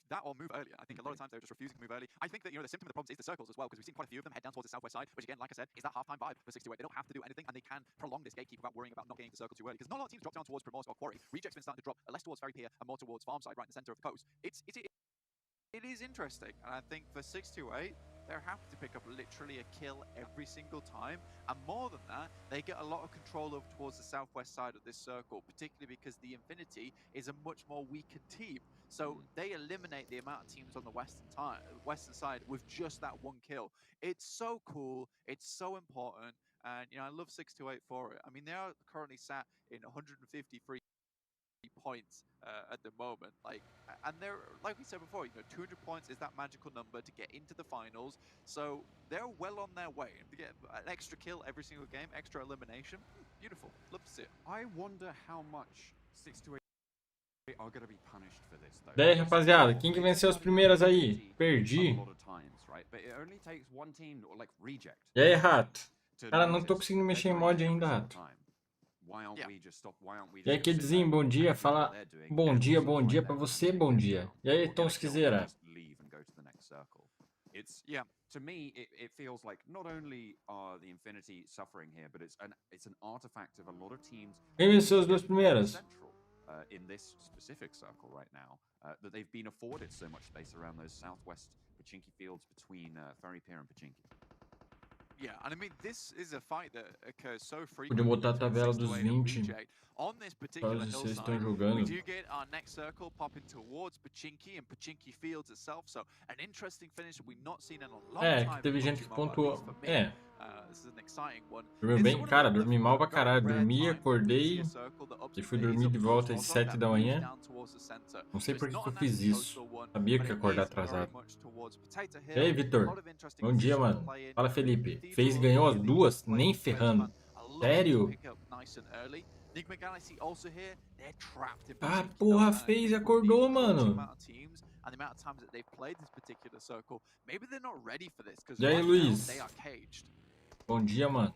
that or move earlier. I think a lot of times they're just refusing to move early. I think that, the symptom of the problems is the circles as well, because we've seen quite a few of them head down towards the southwest side, which again, like I said, is that halftime vibe for 628. They don't have to do anything, and they can prolong this gatekeep without worrying about not getting the circle too early, because not a lot of teams drop down towards Premios or Quarry. Reject's been starting to drop less towards Ferry Pier and more towards Farmside, right in the center of the coast. It is interesting, and I think for 628, they're happy to pick up literally a kill every single time, and more than that, they get a lot of control over towards the southwest side of this circle, particularly because the Infinity is a much more weakened team. So they eliminate the amount of teams on the western side with just that one kill. It's so cool, it's so important, and I love 628 for it. I mean, they are currently sat in 153 points at the moment, and they're, like we said before, 200 points is that magical number to get into the finals, so they're well on their way to get an extra kill every single game, extra elimination. Beautiful, love to see it. I wonder how much 628 are going to be punished for this, though. Daí, rapaziada, quem que venceu as primeiras aí? Perdi. E aí, Rato? Cara, não tô conseguindo mexer em mod ainda, Rato. E aí, Kedzinho, bom dia. Fala bom dia pra você, bom dia. E aí, Tom Esquiseira? To me, it feels like not only are the Infinity suffering here, but it's an artifact of a lot of teams. Quem venceu as duas primeiras? In this specific circle right now, that they've been afforded so much space around those southwest Pachinki fields between Ferry Pier and Pachinki. Yeah, and I mean, this is a fight that occurs so frequently. Podia botar a tabela dos 20. On this particular Vocês hillside, estão jogando. we do get our next circle popping towards Pachinki and Pachinki Fields itself. So an interesting finish we've not seen in a long time. Que teve gente que pontuou. This is an exciting one. Dormiu bem? Cara, dormi mal pra caralho. Dormi, acordei e fui dormir de volta às 7 da manhã. Não sei por que eu fiz isso. Sabia que ia acordar atrasado. E aí, Vitor? Bom dia, mano. Fala, Felipe. FaZe ganhou as duas? Nem ferrando. Sério? Ah, porra, FaZe acordou, mano. E aí, Luiz? Bom dia, mano.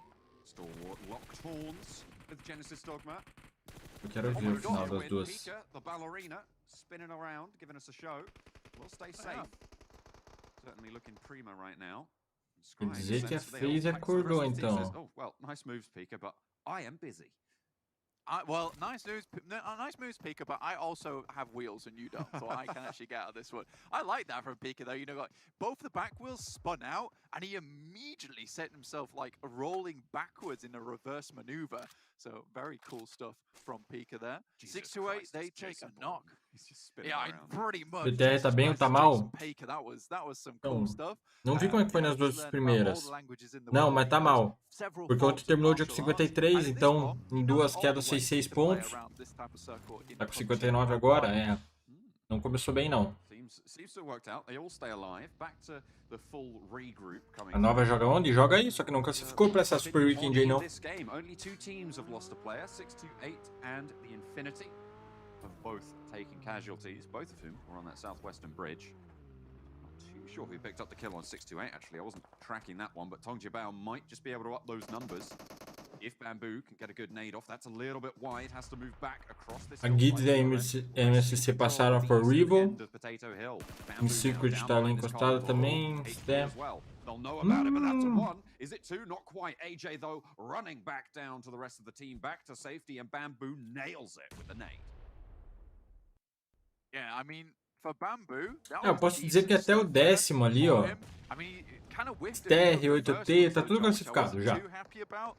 Eu quero ver o final das duas. Quer dizer que a FaZe acordou, então. Well, nice moves, Pika, but I also have wheels and you don't, so I can actually get out of this one. I like that from Pika, though. Both the back wheels spun out, and he immediately set himself, rolling backwards in a reverse maneuver. So, very cool stuff from Pika there. 628, they take a knock. Yeah, pretty much. O BTR tá bem ou tá mal? Pika, that was some cool stuff. Não vi como é que foi nas duas primeiras. Não, mas tá mal. Porque o outro terminou de 53, então em duas quedas fez 6 pontos. Tá com 59 agora, Não começou bem, não. A nova joga onde? Joga aí, só que não classificou pra essa Super Weekend aí, não. Both taking casualties, both of whom were on that southwestern bridge. Not too sure who picked up the kill on 628, actually. I wasn't tracking that one, but Tongjibao might just be able to up those numbers. If Bamboo can get a good nade off, that's a little bit wide, has to move back across this. A Gids e a MSC passaram por Rival. O Secret tá ali encostado também. They'll know about it, but that's a one. Is it two? Not quite. AJ, though, running back down to the rest of the team, back to safety, and Bamboo nails it with the nade. Yeah, I mean, for Bamboo, eu posso dizer que até o 10º ali, ó. TR, 8T, tá tudo classificado já.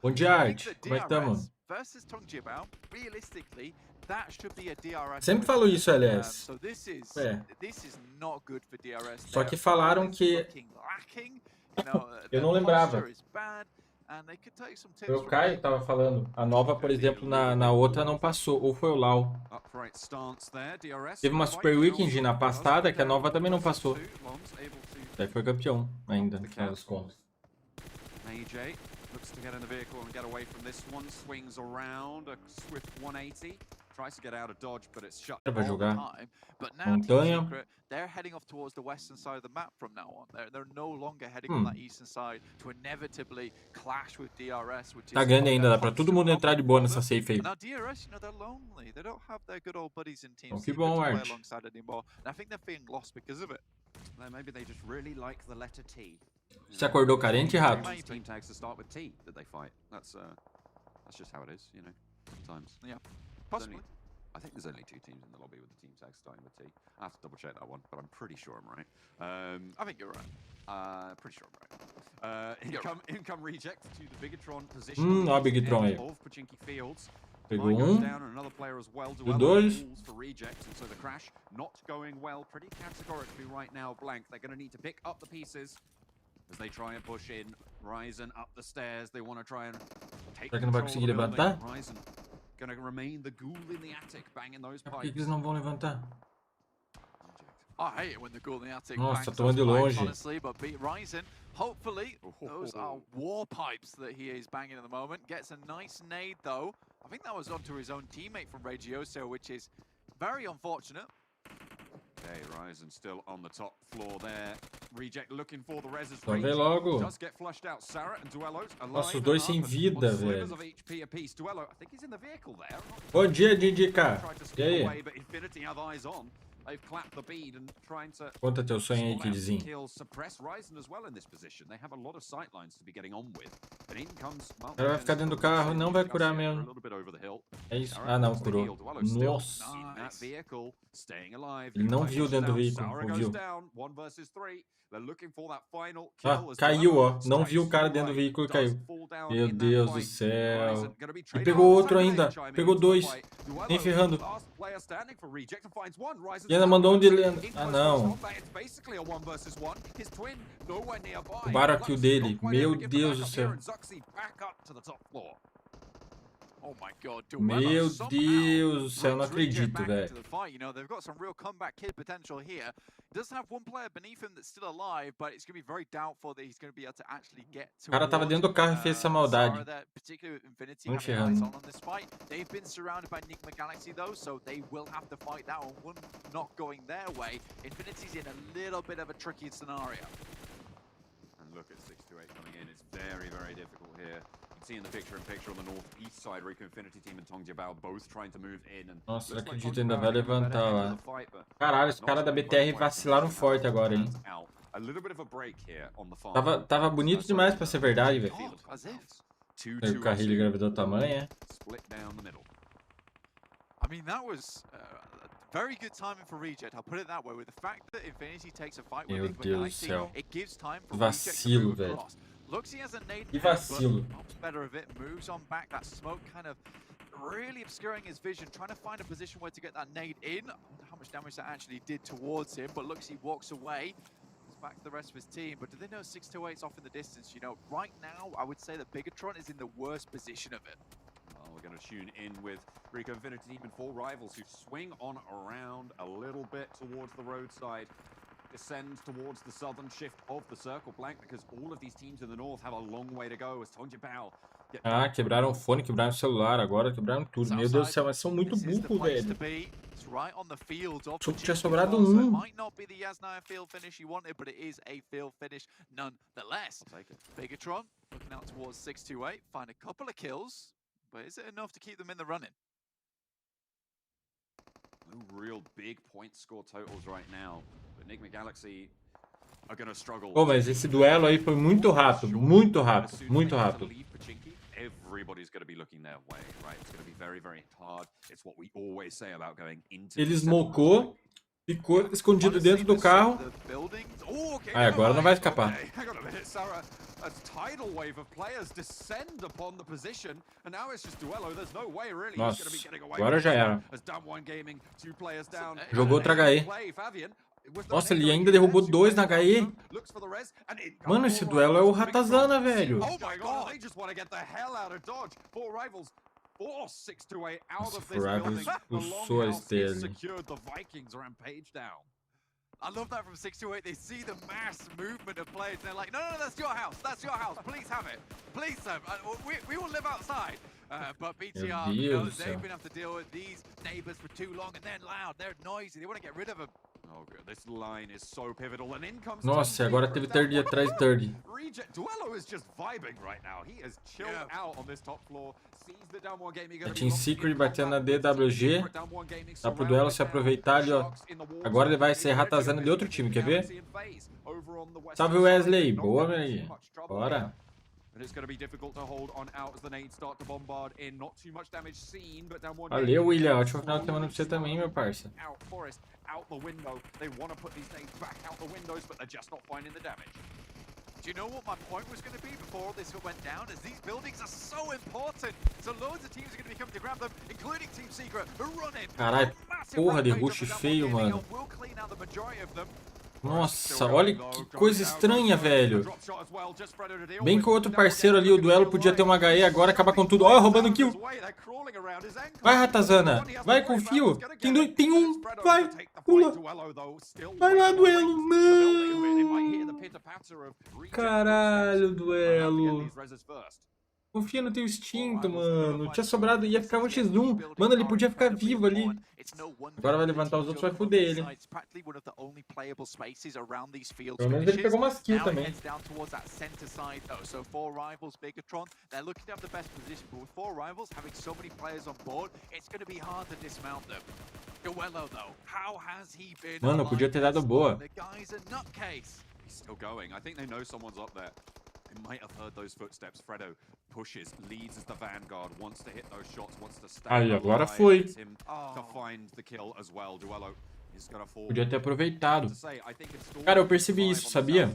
Bom dia, Art. Como é que estamos? Sempre falo isso, aliás. Só que falaram que... Eu não lembrava. Foi o Caio que tava falando. A nova, por exemplo, na outra não passou. Ou foi o Lau. Teve uma Super Weekend na passada que a nova também não passou. Daí foi campeão ainda, no final das contas. Vai jogar montanha. they're heading off towards the western side of the map from now on. They're no longer heading on that eastern side to inevitably clash with DRS, which is Tá grande ainda, dá pra todo mundo entrar de boa nessa safe aí. Now DRS, they're lonely. They don't have their good old buddies in Team Que Secret bom, to play Art. alongside anymore. And I think they're feeling lost because of it. Maybe they just really like the letter T. Você acordou carente, rato? Team tags to start with T that they fight. That's just how it is, you know. Sometimes. Yeah, possibly. I think there's only 2 teams in the lobby with the team tag starting with T. I have to double check that one, but I'm pretty sure I'm right. I think you're right. Pretty sure I'm right. Income reject to the Bigatron position. Ó, Bigatron aí. Of Pachinki Fields. Pegou Down, another player as well. Deu 2. For reject, and so the crash not going well. Pretty categorically right now. Blank. They're going to need to pick up the pieces as they try and push in. Ryzen up the stairs. They want to try and take. Será que não vai conseguir levantar? Ryzen gonna remain the ghoul in the attic, banging those Por pipes. que eles não vão levantar? I hate it when the ghoul in the attic Nossa, bangs tô indo those longe. pipes, honestly, but beat Ryzen. Hopefully, those are war pipes that he is banging at the moment. Gets a nice nade, though. I think that was onto his own teammate from Regioso, which is very unfortunate. Okay, Ryzen still on the top floor there. Reject looking for the res. Só vem logo. Does get flushed out. Sarah and Duello Nossa, os dois sem vida, velho. Duello, I think he's in the vehicle there. Bom dia, DDK. E aí? But Infinity have eyes on. They've clapped the bead and trying to Conta teu sonho aí, Kidzinho. kill, suppress Ryzen as well in this position. They have a lot of sight lines to be getting on with. And in comes O cara vai ficar dentro do carro, não vai curar mesmo. É isso. Ah, não, curou. Nossa. Ele não viu dentro do veículo, ou viu? Ah, caiu, ó. Não viu o cara dentro do veículo e caiu. Meu Deus do céu. E pegou outro ainda. Pegou 2. Nem ferrando. E ainda mandou um de lenda. Ah, não. Roubaram a kill dele. Meu Deus do céu. Oh my God, Meu Deus do céu, não acredito, velho. They've got some real comeback kid potential here. He doesn't have one player beneath him that's still alive, but it's going to be very doubtful that he's going to be able to actually get to. O cara tava dentro do carro e fez essa maldade. Não ferrando. They've been surrounded by Enigma Galaxy though, so they will have to fight that one. One not going their way. Infinity's in a little bit of a tricky scenario. And look at 628 coming in. It's very, very difficult here. See in the picture on the northeast side, Rico Infinity Team and Tong Jiabao both trying to move in. And nossa, eu acredito, ainda vai levantar lá. Caralho, os caras da BTR vacilaram forte agora, hein? Tava bonito demais pra ser verdade, velho. O carrilho gravidou tamanho, é? I mean, that was very good timing for Reject. I'll put it that way. With the fact that Infinity takes a fight with Enigma Galaxy, it gives time for Reject to move across. Looks he has a nade Que vacilo. but opts better of it, moves on back. That smoke kind of really obscuring his vision, trying to find a position where to get that nade in. I wonder how much damage that actually did towards him, but looks he walks away. Goes back to the rest of his team, but do they know 628's off in the distance? You know, right now, I would say that Bigatron is in the worst position of it. Well, we're going to tune in with Rico Infinity Team and 4 rivals who swing on around a little bit towards the roadside. Descends towards the southern shift of the circle blank because all of these teams in the north have a long way to go as Tong Jiabao. Ah, quebraram o fone, quebraram o celular, agora quebraram tudo. Meu Deus do céu, mas são muito burros, velho. Só tinha sobrado um. Might not be the Yasnaya field finish you wanted, but it is a field finish nonetheless. Bigatron looking out towards 628, find a couple of kills, but is it enough to keep them in the running? No real big point score totals right now. Enigma Galaxy are going to struggle. Pô, mas esse duelo aí foi muito rápido, muito rápido, muito rápido. Everybody's going to be looking their way, right? It's going to be very, very hard. It's what we always say about going into. Ele smocou, ficou escondido dentro do carro. Ah, agora não vai escapar. A tidal wave of players descend upon the position, and now it's just Duello. There's no way really he's going to be getting away. Agora já era. As down one gaming, 2 players down. Jogou outra HE. Nossa, ele ainda derrubou 2 na HE. Mano, esse duelo é o Ratazana, velho. Oh my God, they just want to get the hell out of Dodge. 4 rivals. Force 628 out of this building. Expulsou a Estelle. Secured the Vikings rampage down. I love that from 628. They see the mass movement of players. And they're like, no, that's your house. That's your house. Please have it. Please, sir. We will live outside. But BTR, they've been having to deal with these neighbors for too long, and they're loud. They're noisy. They want to get rid of them. Oh, good. This line is so pivotal. And in comes Nossa, agora teve third atrás de third. Duello is just vibing right now. He is chilled out on this top floor. Sees the down one game. A Team Secret batendo na DWG. Dá pro Duelo se aproveitar ali, ó. Agora ele vai ser ratazana de outro time, quer ver? Salve Wesley. Boa, velho. Bora. Valeu, William. Ótimo final de semana pra você também, meu parça. Do you know what my point was going to be before all this went down? Is these buildings are so important. So loads of teams are going to be coming to grab them, including Team Secret, who run in. Caralho, porra de rush feio, mano. Nossa, olha que coisa estranha, velho. Bem que o outro parceiro ali, o Duelo, podia ter um HE, agora acaba com tudo. Ó, roubando kill. Vai, Ratazana. Vai, confio. Tem dois, tem um. Vai, pula. Vai lá, Duelo. Não. Caralho, Duelo. Confia no teu instinto, mano. Tinha sobrado, ia ficar um x1. Mano, ele podia ficar vivo ali. Agora vai levantar os outros, vai foder ele. Pelo menos ele pegou umas kills também. Mano, podia ter dado boa. Aí, agora foi. Podia ter aproveitado. Cara, eu percebi isso, sabia?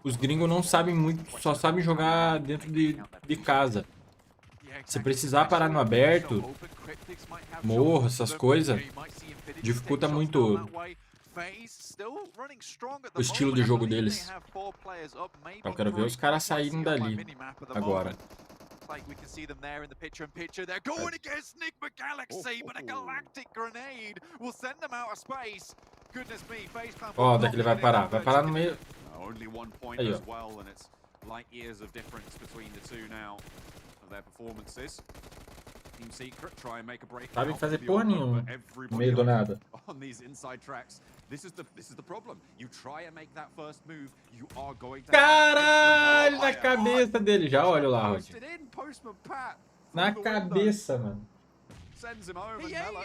Os gringos não sabem muito, só sabem jogar dentro de casa. Se precisar parar no aberto, morro, essas coisas, dificulta muito o estilo de jogo deles. Eu quero ver os caras saindo dali agora. We can see them there in the picture. They're going against Enigma Galaxy, but a galactic grenade will send them out of space. Goodness me, FaceClan. Ó, daqui ele vai parar no meio. Only one point as well, and it's light years of difference between the two now of their performances. Team Secret try and make a break. Sabe fazer porra nenhuma no meio do nada. On these inside tracks. This is the problem. You try and make that first move, you are going to. Caralho, na cabeça dele. Já olha lá, Rod. Na cabeça, mano. Sends him home and Mella,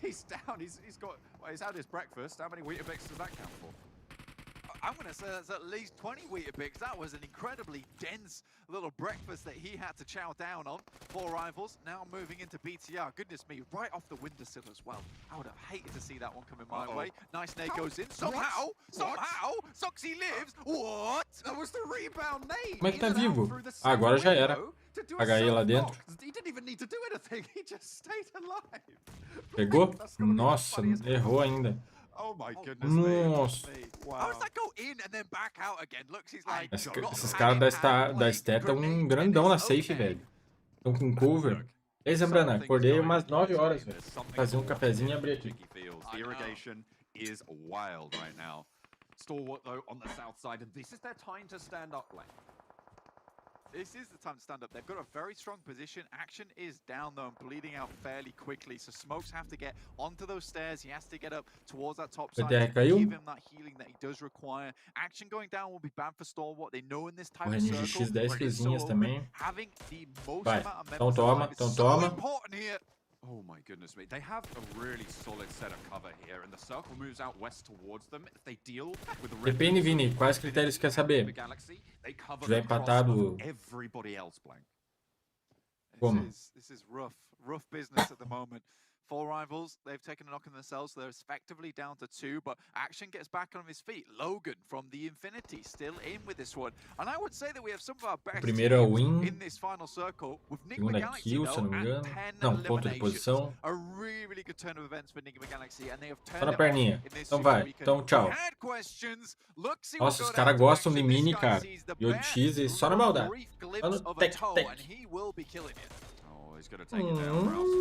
he's down. He's had his breakfast. How many Weetabix does that count for? I'm going to say that's at least 20 Weetabix. That was an incredibly dense little breakfast that he had to chow down on. 4 rivals now moving into BTR. Goodness me, right off the windowsill as well. I would have hated to see that one coming my way. Nice nade goes in. Somehow, Soxy lives. What? That was the rebound nade. Como é que tá vivo? Ah, agora já era. HE lá dentro. Pegou? Nossa, errou ainda. Oh my goodness. Nossa. Esses caras da Sté estão um grandão na safe, velho. Estão com cover. Ei, Zambrana, acordei umas 9 horas, velho. Fazer um cafezinho e abrir aqui. Is wild right now. Stalwart though on the south side, and this is their time to stand up lane. This is the time to stand up. They've got a very strong position. Action is down though and bleeding out fairly quickly. So Smokes have to get onto those stairs. He has to get up towards that top side to give him that healing that he does require. Action going down will be bad for Stalwart. They know in this type of circle. X 10 killzinhas também. Having the most Vai. amount of Então toma, então toma. Oh my goodness me. They have a really solid set of cover here, and the circle moves out west towards them. If they deal with the Depende, Vini. Quais critérios quer saber? Se tiver empatado. Como? This is rough business at the moment. 4 rivals, they've taken a knock on themselves, so they're effectively down to 2, but Action gets back on his feet. Logan from the Infinity still in with this one. And I would say that we have some of our best teams in this final circle with Enigma Galaxy though, at 10 eliminations. A really good turn of events for Enigma Galaxy, and they have turned it on in this então vai, então tchau. Nossa, os caras gostam de mini, cara. E o cheese só na maldade. Só no tec.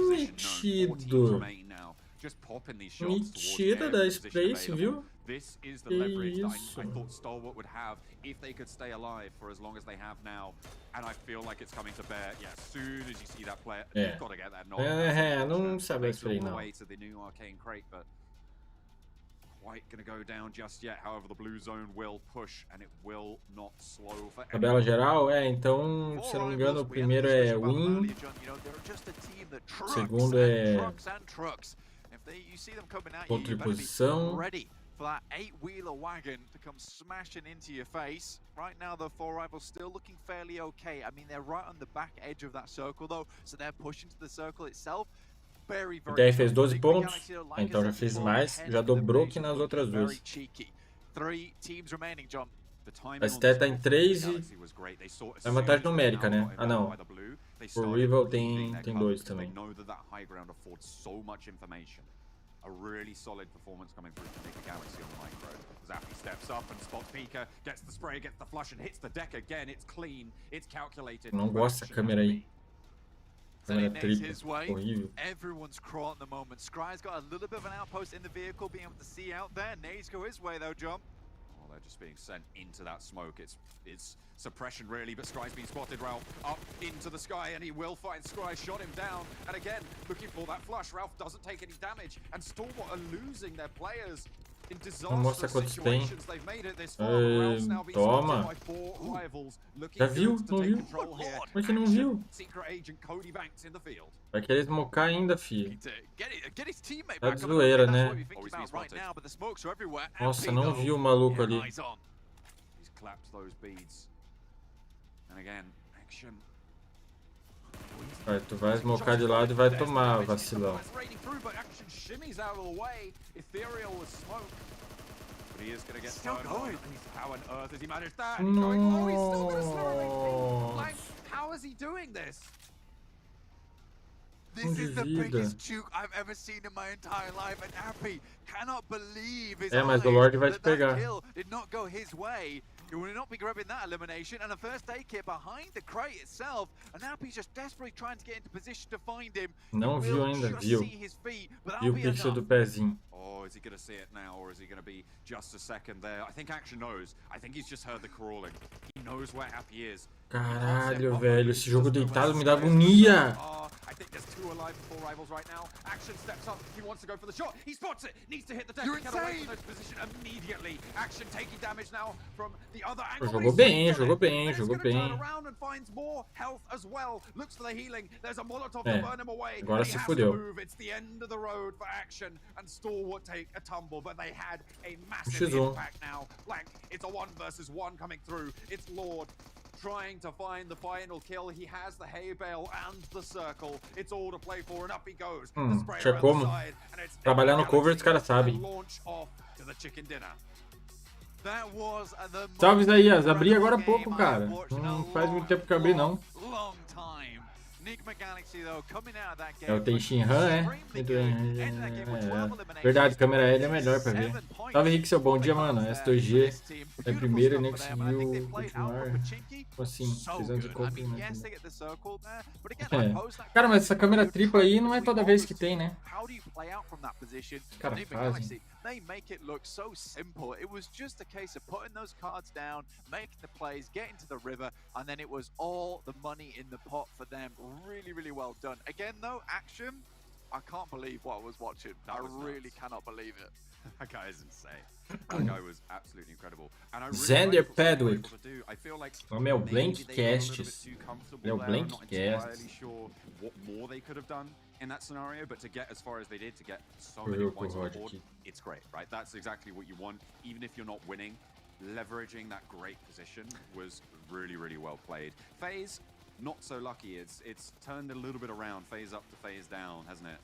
Metido. Mentira da Space, viu? Que isso? Não sabe a Spray, não. quite going to go down just yet. However, the blue zone will push and it will not slow for Tabela geral, então, se eu não me engano, o primeiro é win, o segundo é outra posição. For that 8-wheeler wagon to come smashing into your face. Right now, the 4 rivals still looking fairly okay. I mean, they're right on the back edge of that circle, though, so they're pushing to the circle itself. Very, very. O DEIXE fez 12 pontos, então já fez mais, já dobrou que nas outras duas. A Leste tá em 3 e é vantagem numérica, né? Ah, não. O rival tem 2 também. A really solid performance coming through from the Galaxy on the micro. Zappy steps up and spots Pika, gets the spray, gets the flush and hits the deck again. It's clean, it's calculated. Não gosto dessa câmera aí. Câmera tripla, horrível. Everyone's caught in the moment. Scry's got a little bit of an outpost in the vehicle, being able to see out there. Nades go his way though, John. Well, they're just being sent into that smoke. It's suppression really, but Scry's been spotted. Ralph up into the sky, and he will find Scry. Shot him down, and again looking for that flush. Ralph doesn't take any damage, and Stalwart are losing their players in disastrous situations. They've made it this far, but Ralph's now being spotted by 4 rivals looking Já viu? to Não take viu? control here. Por que não viu? Secret agent Cody Banks in the field. Vai querer smocar ainda, filho. Get his teammate Tá back de on the zoeira, field. That's né? what we think about right now, but the smokes are everywhere. Nossa, não viu o maluco ali. Eyes on. He's clapped those beads. And again, action. Vai, tu vai smocar de lado e vai tomar, vacilão. But shimmies out of the way. Ethereal was smoke. But he is going to get Still turned going. on. How on earth has he managed that? He's going, oh, he's still going to slowly. Like, how is he doing this? This is the Vida. biggest juke I've ever seen in my entire life, and Appy cannot believe his Mas eyes o Lorde vai te that that pegar. kill did not go his way. He will not be grabbing that elimination, and a first aid kit behind the crate itself, and Appy's just desperately trying to get into position to find him. Não He viu will ainda, just viu. see his feet, but Viu that'll o be pixel do enough. pezinho. Oh, is he going to see it now, or is he going to be just a second there? I think Action knows. I think he's just heard the crawling. He knows where Happy is. Caralho, velho, esse jogo deitado me dá agonia. I think there's 2 alive before rivals right now. Action steps up. He wants to go for the shot. He spots it. Needs to hit the deck. You're Get away insane. from those position immediately. Action taking damage now from the other angle. Jogou bem, jogou bem, jogou He's gonna bem. turn around and finds more health as well. Looks for the healing. There's a Molotov É, to burn him away. agora And he se has fudeu. to move. It's the end of the road for Action, and Stalwart take a tumble, but they had a massive X1. impact now. Blank. It's a 1 versus 1 coming through. It's Lord trying to find the final kill. He has the hay bale and the circle. It's all to play for, and up he goes. The sprayer tinha como. outside, and it's Trabalhar no cover, os caras and sabem. launch off to the chicken dinner. That was the Salve, most Isaías. Abri agora há incredible pouco, game cara. I've watched in Não a faz muito tempo que eu abri, não. long time. Enigma Galaxy, though, coming out of that É o game Tenshin Han, é? Verdade, câmera L é melhor pra ver. Salve, Rick, seu bom dia, mano. S2G é primeiro e nem conseguiu continuar. Como assim? 6 anos de compra, né? É. Cara, mas essa câmera tripla aí não é toda vez que tem, né? Os caras fazem. They make it look so simple. It was just a case of putting those cards down, making the plays, getting to the river, and then it was all the money in the pot for them. Really, really well done. Again, though, Action, I can't believe what I was watching. I really cannot believe it. That guy is insane. That guy was absolutely incredible. And I really Xander like what they were Padwick. able to do. I feel like O meu maybe Blank they got a little bit Casts. too comfortable Meu there. Blank I'm not entirely Casts. sure what more they could have done in that scenario, but to get as far as they did, to get so Foi many eu com o points on Rod the board, aqui. it's great, right? That's exactly what you want. Even if you're not winning, leveraging that great position was really, really well played. FaZe, not so lucky. It's turned a little bit around, FaZe up to FaZe down, hasn't it?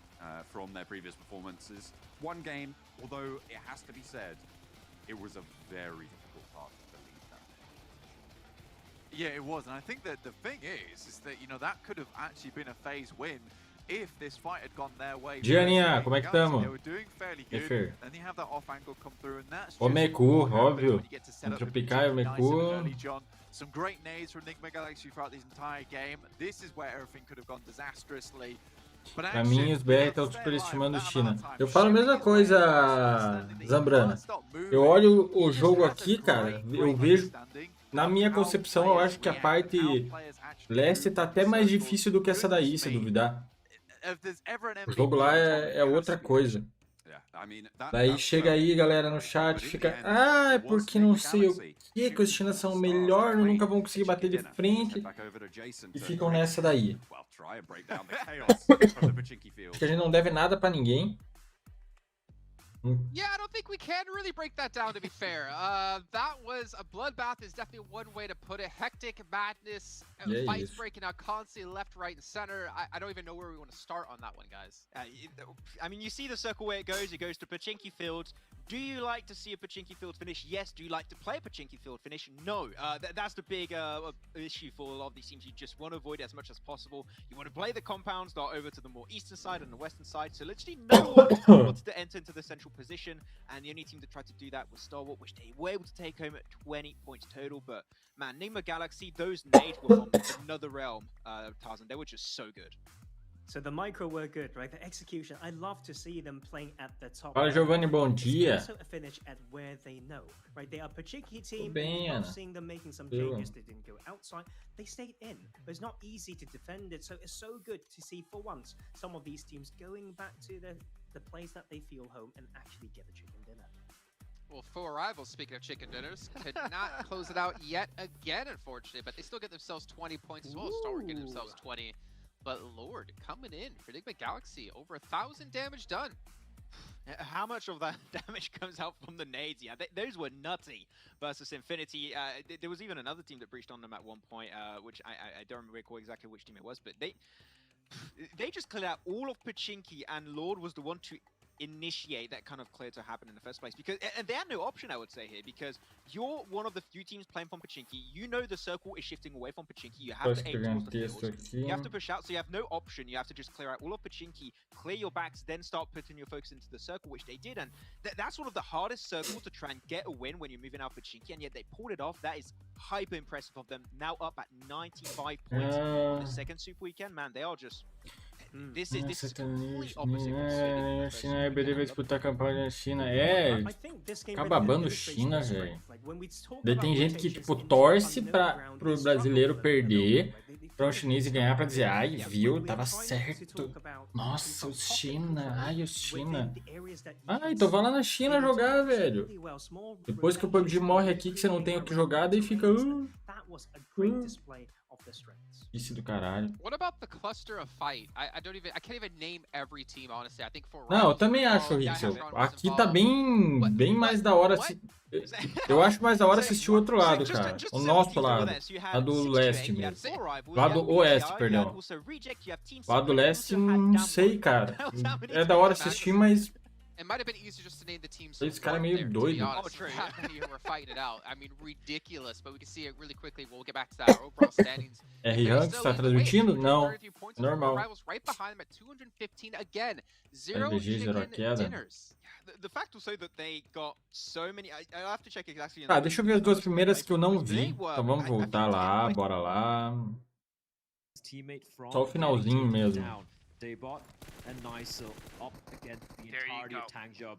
From their previous performances. One game, although it has to be said, it was a very difficult task to lead that. Yeah, it was, and I think that the thing is that, you know, that could have actually been a FaZe win if this fight had gone their way. Giannia, como é que tamo? They were doing fairly good. Fer. Then you have that off angle come through, and that's O just Meku, what happens óbvio. when you get to set up the Tropicar, o position nice and Meku. early, John. Some great nades from Enigma Galaxy throughout this entire game. This is where everything could have gone disastrously. But Pra mim, os BR estão superestimando China. Eu falo a mesma coisa, Zambrana. Eu olho o jogo aqui, cara, eu vejo... Na minha concepção, eu acho que a parte leste tá até mais difícil do que essa daí, se duvidar. O jogo lá é outra coisa. Daí chega aí, galera, no chat, fica... Ah, é porque não sei o que os chineses são melhor, nunca vão conseguir bater de frente. E ficam nessa daí. Acho que a gente não deve nada pra ninguém. Yeah, I don't think we can really break that down, to be fair. That was a bloodbath is definitely one way to put it. Hectic madness, fights breaking out constantly left, right, and center. I don't even know where we want to start on that one, guys. I mean, you see the circle where it goes to Pachinki Fields. Do you like to see a Pachinki Field finish? Yes. Do you like to play a Pachinki Field finish? No. That's the big issue for a lot of these teams. You just want to avoid it as much as possible. You want to play the compounds that are over to the more eastern side and the western side. So literally no one wanted to enter into the central position. And the only team that tried to do that was Starwater, which they were able to take home at 20 points total. But man, Nigma Galaxy, those nades were from another realm, Tarzan. They were just so good. So the micro were good, right? The execution, I love to see them playing at the top. Fala, Giovanni, bom dia. Also a finish at where they know, right? They are a Pachinki team. We love seeing them making some changes. They didn't go outside. They stayed in. But it's not easy to defend it. So it's so good to see for once some of these teams going back to the place that they feel home and actually get a chicken dinner. Well, four rivals, speaking of chicken dinners, could not close it out yet again, unfortunately. But they still get themselves 20 points as well. Starwater getting themselves 20. But Lord, coming in for Enigma Galaxy, over 1,000 damage done. How much of that damage comes out from the nades? Yeah, those were nutty versus Infinity. There was even another team that breached on them at one point, which I don't recall exactly which team it was, but they just cleared out all of Pachinki, and Lord was the one to initiate that kind of clear to happen in the first place, because and they had no option, I would say, here, because you're one of the few teams playing from Pachinki. You know the circle is shifting away from Pachinki. You have to aim towards the fields. You have to push out, so you have no option. You have to just clear out all of Pachinki, clear your backs, then start putting your focus into the circle, which they did, and that's one of the hardest circles to try and get a win when you're moving out Pachinki, and yet they pulled it off. That is hyper impressive of them. Now up at 95 points on the second Super Weekend. Man, they are just... This is complete opposite. A China e BD vai disputar a campanha na China. É, fica babando China, velho. Daí tem gente que, tipo, torce pro brasileiro perder, pra um chinês ganhar, pra dizer, ai, viu, tava certo. Nossa, os China, ai, os China. Ai, então vai lá na China jogar, velho. Depois que o PUBG morre aqui, que você não tem o que jogar, daí fica... Isso do caralho. What about the cluster of fight? I can't even name every team, honestly. I think for Não, eu também acho, Rixel. Aqui tá bem mais da hora. Eu acho mais da hora assistir o outro lado, cara. O nosso lado. A do leste mesmo. Lado oeste, perdão. Lado leste, não sei, cara. É da hora assistir, mas... It might have been easier just to name the teams. Esse cara é meio doido. We're fighting it out. I mean, ridiculous, but we can see it really quickly. We'll get back to that overall standings. R-Rank está transmitindo? Não. Normal. Right behind them at 215 again. Zero Queda. The fact also that they got so many. I have to check exactly. Ah, deixa eu ver as duas primeiras que eu não vi. Então vamos voltar lá, bora lá. Só o finalzinho mesmo. Daybot and nice up against the entirety of Tangja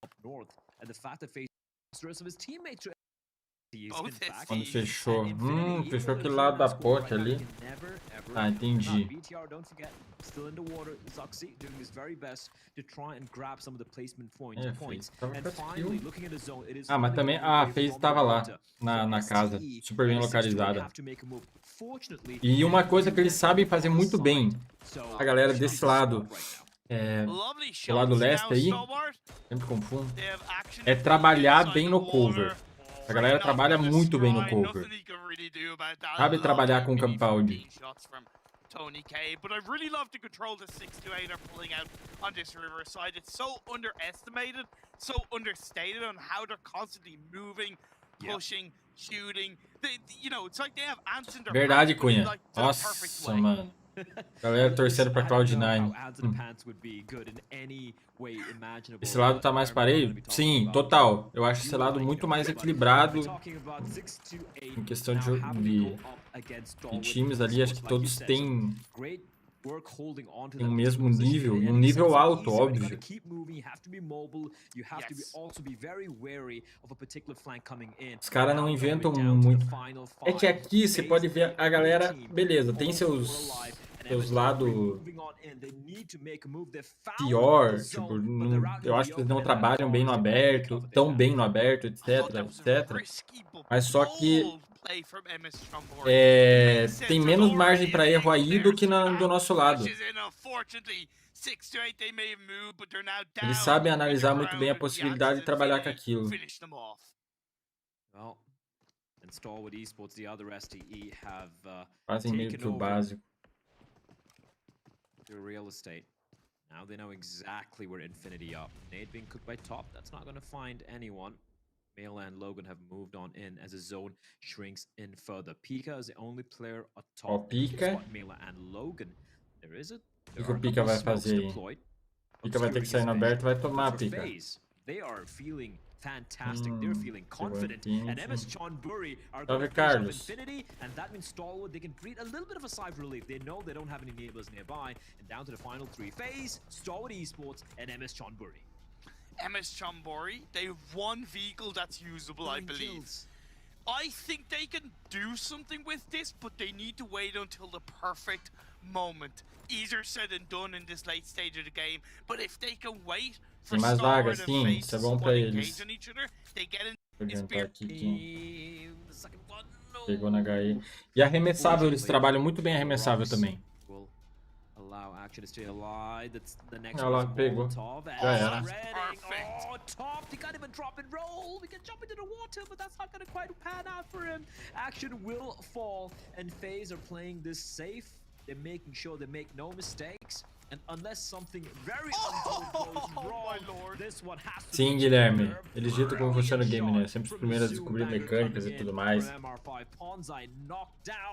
up north, and the fact that faced the rest of his teammates. Quando fechou. Fechou aquele lado da ponte ali. Ah, entendi. Ah, mas também a FaZe estava lá na casa, super bem localizada. E uma coisa que eles sabem fazer muito bem, a galera desse lado, do lado leste aí, sempre confundo, é trabalhar bem no cover. A galera trabalha muito bem no cover. Sabe trabalhar com Campaldi. Tony K, but I really love the control the 628 are pulling out on this river side. It's so underestimated, so understated on how they're constantly moving, pushing, shooting. You know, it's like they have ants in their Verdade, Cunha. Nossa, mano. Galera torcendo pra Cloud9. Esse lado tá mais parelho? Sim, total. Eu acho esse lado muito mais equilibrado. Em questão de times ali, acho que todos têm o mesmo nível, e um nível alto, óbvio. Os caras não inventam muito. É que aqui você pode ver a galera, beleza, tem seus Os lados pior, tipo, eu acho que eles não trabalham bem no aberto, tão bem no aberto, etc, etc. Mas só que tem menos margem para erro aí do que do nosso lado. Eles sabem analisar muito bem a possibilidade de trabalhar com aquilo. Fazem meio que o básico. Real estate. Now they know exactly where Infinity up. Nade being cooked by top. That's not going to find anyone. Mela and Logan have moved on in as the zone shrinks in further. Pika is the only player atop. Ó, Pika. Mela and Logan. There is a. O que o Pika vai fazer aí? Pika vai ter que sair no aberto e vai tomar a Pika. They are feeling fantastic. They're feeling confident. And MS Chonburi are going to push up Infinity, and that means Stalwood, they can breathe a little bit of a sigh of relief. They know they don't have any neighbors nearby. And down to the final three. FaZe, Stalwood Esports, and MS Chonburi. MS Chonburi, they have one vehicle that's usable, I believe. I think they can do something with this, but they need to wait until the perfect moment. Easier said than done in this late stage of the game, but if they can wait for mais vagas, Stalwood sim, and isso é FaZe bom to pra engage eles. on each other, they get in. Vou adiantar aqui quem pegou na HE. E arremessável, eles trabalham muito bem arremessável também. Olha lá, pegou. Já era. Oh, top! He can't even drop and roll. We can jump into the water, but that's not going to quite pan out for him. Action will fall, and FaZe are playing this safe. They're making sure they make no mistakes. And unless something very untoward goes wrong, this one has to. Sim, Guilherme. Eles ditam como funciona o game, né? Sempre os primeiros a descobrir mecânicas e tudo mais.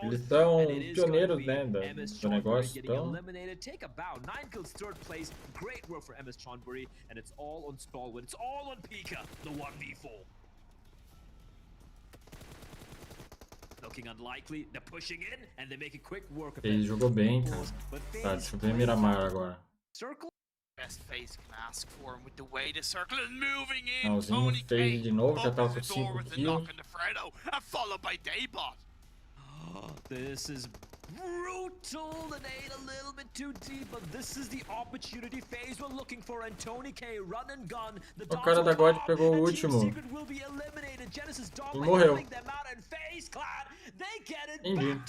Eles são pioneiros, né, do negócio, então... Take a bow. 9 kills, third place. Great work for MS Chonburi, and it's all on Stalwood. It's all on Pika, the 1v4. Looking unlikely, they're pushing in, and they make a quick work of it. Ele jogou bem, cara. Tá, deixa eu ver Miramar agora. Best FaZe can ask for him with the way the circle is moving in. Finalzinho, FaZe de novo, já tava com 5 kills. Followed by Daybot. This is brutal. The nade a little bit too deep, but this is the opportunity FaZe were looking for. And Tony K, run and gun. O cara da God pegou o último. E morreu. Entendi.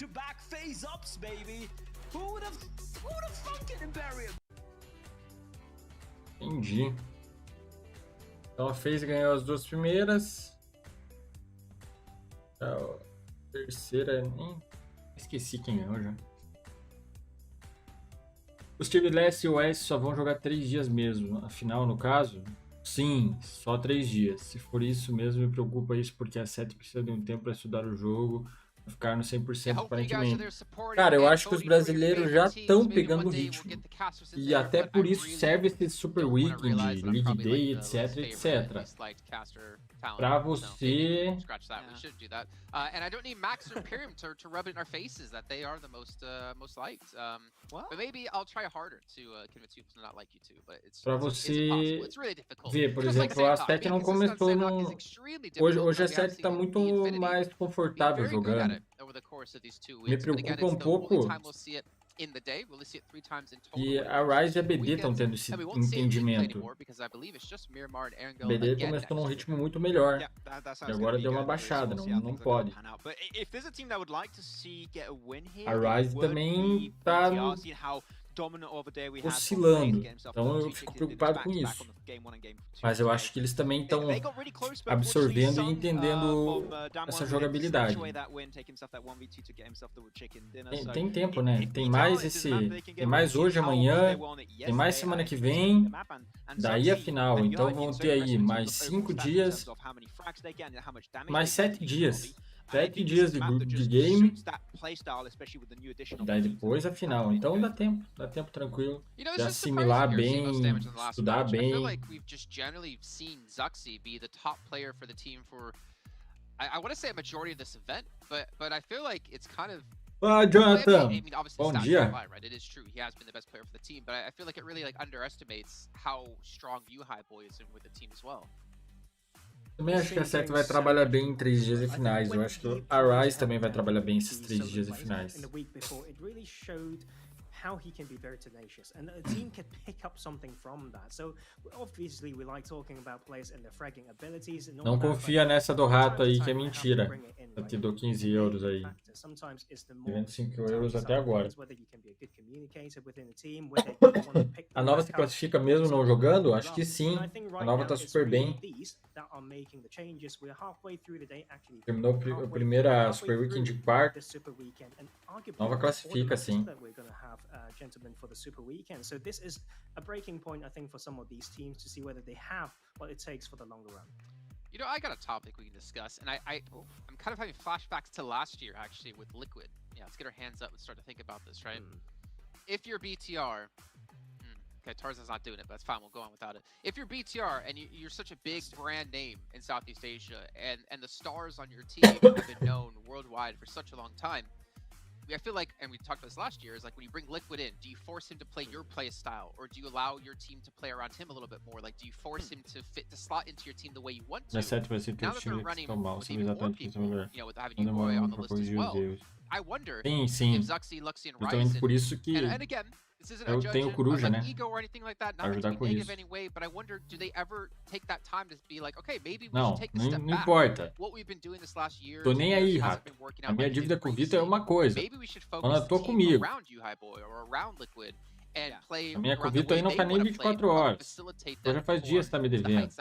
Entendi. Então a FaZe ganhou as duas primeiras. A terceira nem esqueci quem ganhou já. Os times Leste e Oeste só vão jogar 3 dias mesmo. Afinal, no caso, sim, só 3 dias. Se for isso mesmo, me preocupa isso porque a 7 precisa de um tempo para estudar o jogo, pra ficar no 100% aparentemente. Cara, eu acho que os brasileiros já estão pegando o ritmo. E até por isso serve esse Super Weekend, League Day, etc, etc. Pra você... And I don't need Max or Pyram to rub it in our faces that they are the most liked. But maybe I'll try harder to convince you to not like you too. But it's impossible. It's really difficult. Ver, por exemplo, a 7 não começou no... Hoje a 7 tá muito mais confortável jogando. Me preocupa um pouco e a Rise e a BD estão tendo esse entendimento. A BD começou num ritmo muito melhor e agora deu uma baixada, não pode. A Rise também tá oscilando, então eu fico preocupado com isso. Mas eu acho que eles também estão absorvendo e entendendo essa jogabilidade. Tem tempo, né? Tem mais hoje, amanhã, tem mais semana que vem, daí a final. Então vão ter aí mais 5 dias, mais 7 dias. 7 dias de game, daí depois a final. Então dá tempo tranquilo de assimilar bem, estudar bem. Ah, Jonathan, bom dia. Também acho que a 7 vai trabalhar bem em 3 dias e finais. Eu acho que a Rise também vai trabalhar bem esses 3 dias e finais. how he can be very tenacious, and a team can pick up something from that. So obviously we like talking about players and their fragging abilities. And Não confia nessa do rato aí, que é mentira. Eu te dou 15 euros aí. Devendo 5 euros até agora. A Nova se classifica mesmo não jogando? Acho que sim. A Nova tá super bem. Terminou a primeira Super Weekend de quarto. Nova classifica, sim. So this is a breaking point, I think, for some of these teams to see whether they have what it takes for the longer run. You know, I got a topic we can discuss, and I'm kind of having flashbacks to last year, actually, with Liquid. Yeah, let's get our hands up and start to think about this, right? If you're BTR, okay, Tarzan's not doing it, but that's fine, we'll go on without it. If you're BTR and you're such a big brand name in Southeast Asia, and the stars on your team have been known worldwide for such a long time, I feel like, and we talked about this last year, is like when you bring Liquid in, do you force him to play your play style, or do you allow your team to play around him a little bit more? Like, do you force him to slot into your team the way you want to? Now that they're running with even more people, you know, with having you Roy on the list as well, I wonder if Zuxi, Luxi, and Ryzen, and again, this isn't a judgment of like ego or anything like that, not to be negative anyway, but I wonder, do they ever take that time to be like, okay, maybe we should take a step back. Importa. What we've been doing this last year, tô nem aí, Rato. A minha dívida com o Vitor é uma coisa. Quando eu tô comigo. A minha com o Vitor aí não faz nem 24 horas. Então já faz dias que tá me devendo.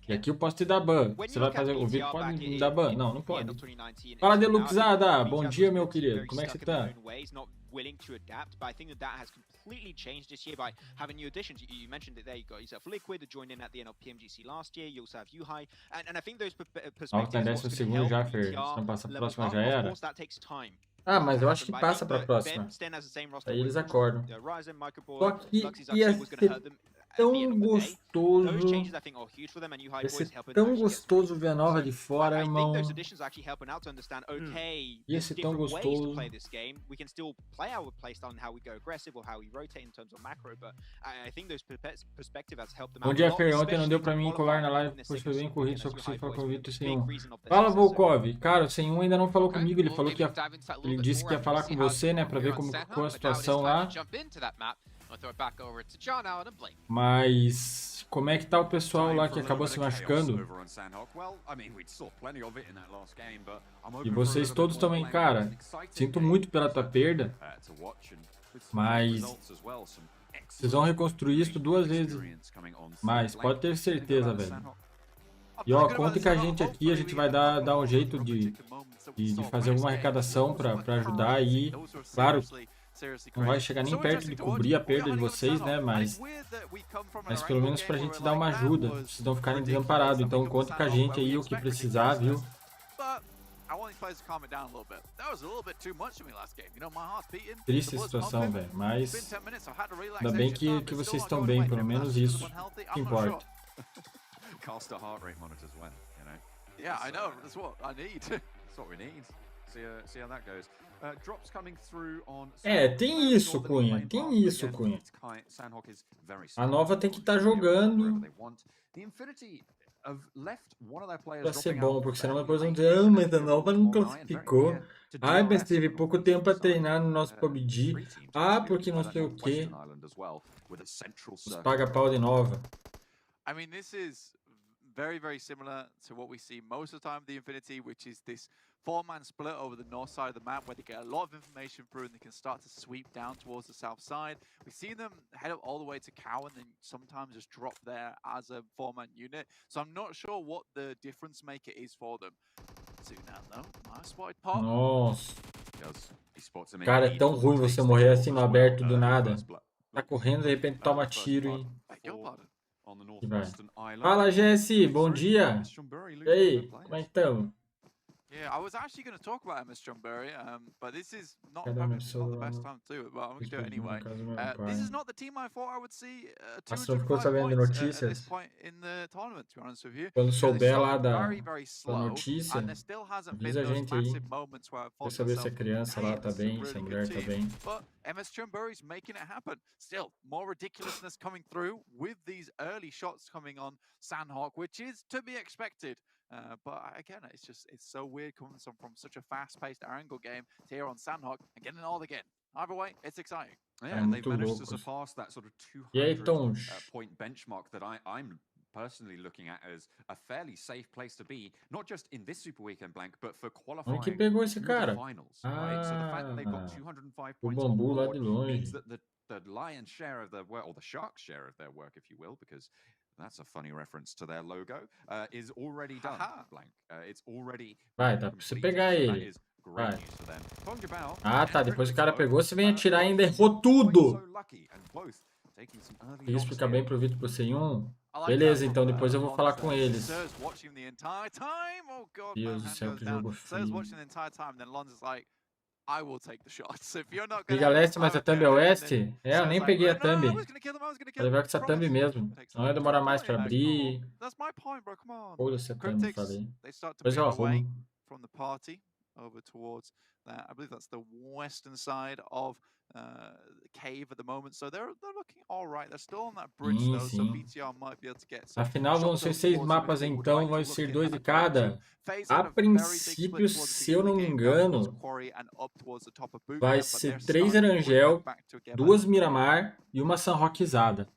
E aqui eu posso te dar ban. Você vai fazer o Vitor pode me dar ban? Não, não pode. Fala, Deluxada. Bom dia, meu querido. Como é que você tá? Willing to adapt, but I think that has completely changed this year by having new additions. You mentioned it there. You got yourself Liquid that joined in at the end of PMGC last year. You also have Yuhai, and I think those perspectives. Segundo já, Fer. Se não passa pra próxima já era. Ah, mas eu acho que passa pra próxima. Aí eles acordam. Só que ia ser tão gostoso. Ia ser tão gostoso ver a Nova de fora, irmão. Ia ser tão gostoso. Bom dia, Fer. Ontem não deu pra mim colar na live, pois foi bem corrido, só consegui falar com o Vitor sem um. Fala, Volkov. Cara, o sem um ainda não falou comigo, ele falou que ia... Ele disse que ia falar com você, né, pra ver como ficou a situação lá. Mas como é que tá o pessoal lá que acabou se machucando? E vocês todos também, cara. Sinto muito pela tua perda, mas vocês vão reconstruir isso 2 vezes. Mas pode ter certeza, velho. E ó, conta com a gente aqui, a gente vai dar um jeito de fazer alguma arrecadação pra ajudar aí. Claro, não vai chegar nem perto de cobrir a perda de vocês, né? Mas pelo menos pra gente dar uma ajuda, pra vocês não ficarem desamparados. Então conta com a gente aí o que precisar, viu? Triste situação, velho, mas ainda bem que vocês estão bem, pelo menos isso que importa. Caster heart rate monitors when, you know. Yeah, I know. That's what I need. That's what we need. See how that goes. Drops coming through on. É, tem isso, Cunha. Tem isso, Cunha. A Nova tem que estar jogando. Pra ser bom, porque senão depois vão dizer, ah, mas a Nova não classificou. Ah, mas teve pouco tempo pra treinar no nosso PUBG. Ah, porque não sei o que. Os paga-pau de Nova. I mean, this is very, very similar to what we see most of the time with the Infinity, which is this 4-man split over the north side of the map where they get a lot of information through and they can start to sweep down towards the south side. We've seen them head up all the way to Cow and then sometimes just drop there as a 4-man unit. So I'm not sure what the difference maker is for them. Nossa. Cara, é tão ruim você morrer assim no aberto do nada. Tá correndo, de repente toma tiro e vai. Fala, Jesse, bom dia. E aí, como é que estamos? Yeah, I was actually going to talk about MS Chumbury, but this is not the best time to do it, but I'm going to do it anyway. This is not the team I thought I would see 205 points at this point in the tournament, to be honest with you. Quando souber lá da notícia, avisa a gente aí. Quer saber se a criança lá tá bem, se a mulher tá bem. But MS Chumbury's making it happen. Still, more ridiculousness coming through with these early shots coming on Sandhawk, which is to be expected. But again, it's so weird coming from such a fast-paced Erangel game to here on Sandhawk and getting all again. Either way, it's exciting. Yeah, and they've managed to surpass that sort of 200 point benchmark that I'm personally looking at as a fairly safe place to be, not just in this Super Weekend blank, but for qualifying que pegou esse to cara? the finals. Right? So the fact that they've got 205 points bambu on lá board de longe. means that the lion's share of their work, or the shark's share of their work, if you will, because that's a funny reference to their logo, is already done. Blank. It's already. Vai, dá pra você pegar ele. Vai. Ah, tá. Depois o cara pegou, você vem atirar e ainda errou tudo. Queria explicar bem pro Vitor pro C1. Beleza, então depois eu vou falar com eles. Deus do céu, que jogo feio. Liga Leste, mas a thumb é Oeste? É, eu nem peguei a thumb. Vai levar com essa thumb mesmo. Não vai demorar mais pra abrir. Foda-se a thumb, falei. Depois eu arrumo. I believe that's the western side of Cave at the moment, so they're looking all right. They're still on that bridge though, so BTR might be able to get. Afinal vão ser 6 mapas então, vai ser 2 de cada. A princípio, se eu não me engano, vai ser 3 Erangel, 2 Miramar e uma Sanroquizada.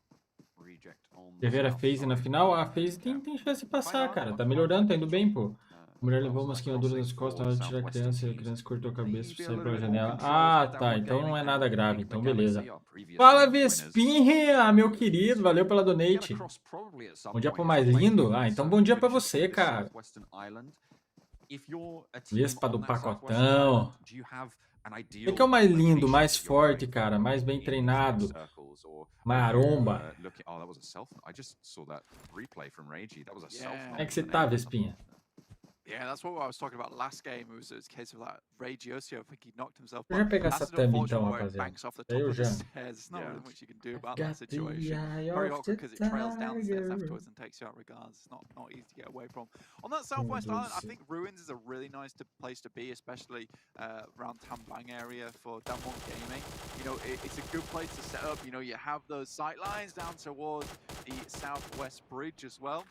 Quer ver a FaZe na final? A FaZe tem chance de passar, cara. Tá melhorando, tá indo bem, pô. A mulher levou umas queimaduras nas costas na hora de tirar a criança e a criança cortou a cabeça e saiu pela janela. Ah, tá. Então não é nada grave. Então beleza. Fala, Vespinha, meu querido. Valeu pela donate. Bom dia pro mais lindo? Ah, então bom dia pra você, cara. Vespa do pacotão. O que é o mais lindo, mais forte, cara? Mais bem treinado. Maromba. Como é que você tá, Vespinha? Yeah, that's what I was talking about last game. It was a case of that Ragioso. I think he knocked himself. Eu já pegar essa thumb então, rapaziada. Eu já. There's not really much you can do about that situation. Very awkward because it trails down the stairs afterwards and takes you out regardless. It's not easy to get away from. On that southwest island, I think Ruins is a really nice place to be, especially around Tambang area for Damwon Gaming. You know, it's a good place to set up. You know, you have those sight lines down towards the southwest bridge as well.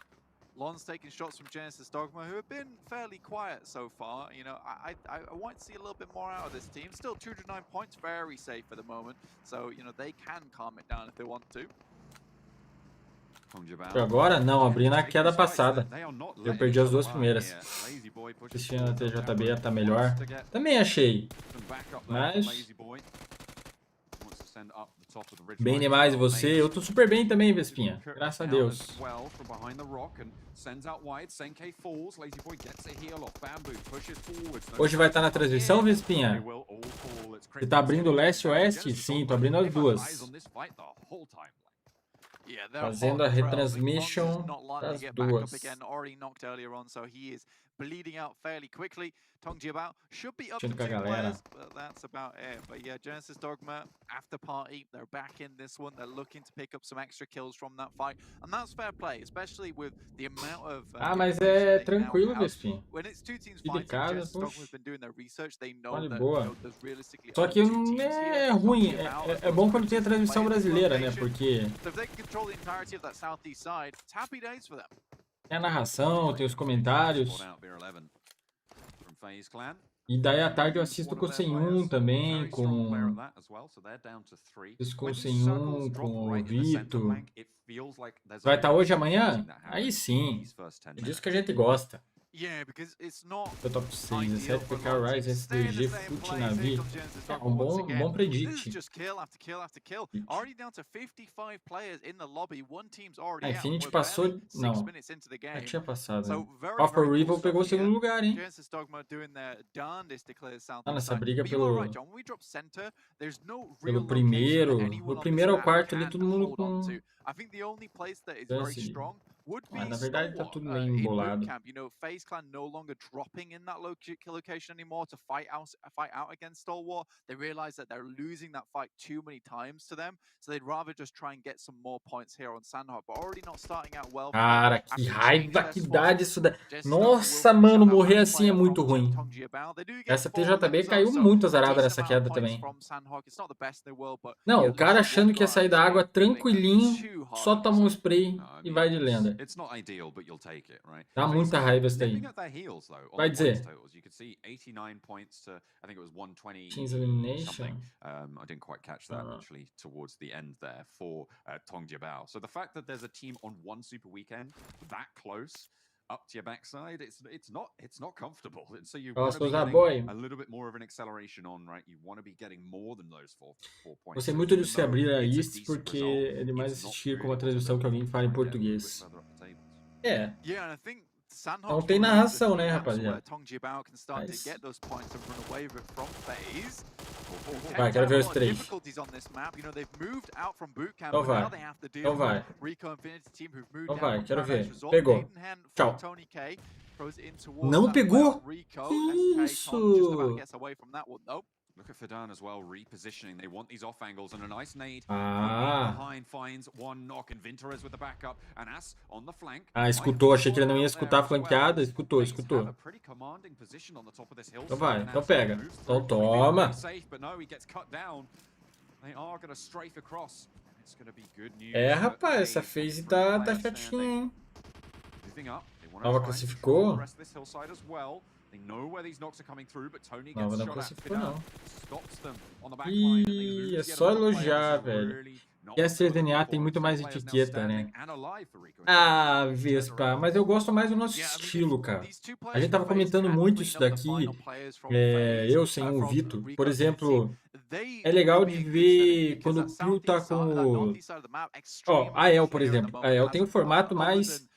Lon's taking shots from Genesis Dogma, who have been fairly quiet so far. You know, I want to see a little bit more out of this team. Still 209 points, very safe at the moment. So, you know, they can calm it down if they want to. Agora não, abri na queda passada. Eu perdi as 2 primeiras. Assistindo a TJB tá melhor. Também achei. Mas... bem demais e você? Eu tô super bem também, Vespinha. Graças a Deus. Hoje vai estar na transmissão, Vespinha? Você tá abrindo leste e oeste? Sim, tô abrindo as duas. Fazendo a retransmission das duas. Bleeding out fairly quickly. Tongjiabao should be up to 2 galera. players, but that's about it. But yeah, Genesis Dogma, after party, they're back in this one. They're looking to pick up some extra kills from that fight. And that's fair play, especially with the amount of... mas é tranquilo, Vespinha. When it's 2 teams fighting, Genesis Dogma's been doing their research. They know that, there's realistically... Só que é ruim. É bom quando tem a transmissão brasileira, né? Porque... So if they can control the entirety of that southeast side, it's happy days for them. Tem a narração, tem os comentários. E daí à tarde eu assisto com o 101 também, com... Isso com o 101, com o Vitor. Vai estar hoje e amanhã? Aí sim. É disso que a gente gosta. Foi top 6, 17 PK, Rise, SDG, Fute, Navi. É um bom predict. A Infinity passou... Não, já tinha passado. Né? Offer Rival pegou o segundo lugar, hein? Ah, nessa briga pelo primeiro. Do primeiro ao quarto ali, todo mundo com... na verdade tá tudo meio embolado. You know, FaZe Clan no longer dropping in that location anymore to fight out against Stalwart. They realize that they're losing that fight too many times to them, so they'd rather just try and get some more points here on Sandhawk, but already not starting out well. Cara, que raiva que dá disso daí. Nossa, mano, morrer assim é muito ruim. Essa TJB caiu muito azarada nessa queda também. Não, o cara achando que ia sair da água tranquilinho, só toma um spray e vai de lenda. velho. It's not ideal, but you'll take it, right? Dá muita raiva isso daí. Nipping at their heels, though, on Vai the dizer. points totals. You could see 89 points to, I think it was 120 Teams something. elimination. I didn't quite catch that actually towards the end there for Pubg Mobile. So the fact that there's a team on one super weekend that close up to your backside, it's not comfortable. And so you want to be getting a little bit more of an acceleration on, right? You want to be getting more than those four points. Gostei muito de se abrir a IST porque é demais assistir com uma transmissão que alguém fala em português. É. Não tem narração, né, rapaziada? Vai, quero ver os três. Então vai. Então vai. Então vai, quero ver. Pegou. Tchau. Não pegou? Que isso? Look at Fidan as well, repositioning. They want these off angles and a nice nade. Behind finds one knock and Vintorez with the backup and As on the flank. Ah, escutou, achei que ele não ia escutar a flanqueada. Escutou. Então vai, então pega. Então toma. É, rapaz, essa phase tá chatinha, hein? Nova classificou? Nova não classificou, não. Ih, é só elogiar, velho. E a DNA tem muito mais etiqueta, né? Ah, Vespa, mas eu gosto mais do nosso estilo, cara. A gente tava comentando muito isso daqui, eu sem o Vito. Por exemplo, é legal de ver quando o Pio tá com... Ó, a El, por exemplo. A El tem um formato mais...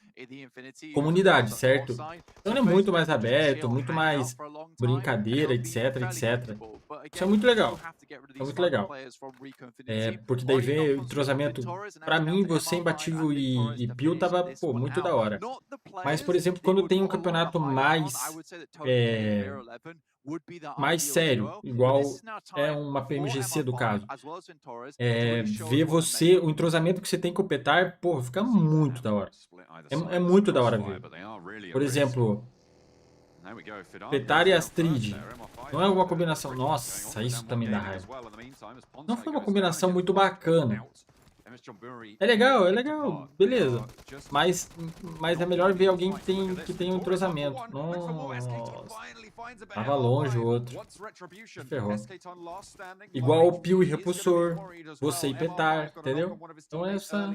comunidade, certo? Então é muito mais aberto, muito mais brincadeira, etc. Isso é muito legal. É muito legal. Porque daí vem o entrosamento. Pra mim, você, Imbatível e Pio tava, pô, muito da hora. Mas, por exemplo, quando tem um campeonato mais sério, igual é uma PMGC do caso, ver você, o entrosamento que você tem com o Petar, pô, fica muito da hora. É muito da hora ver. Por exemplo, Petar e Astrid. Não é uma combinação... Nossa, isso também dá raiva. Não foi uma combinação muito bacana. É legal, beleza. Mas é melhor ver alguém que tem um entrosamento. Nossa. Tava longe o outro. Ferrou. Igual o Pio e Repulsor. Você e Petar, entendeu? Então essa...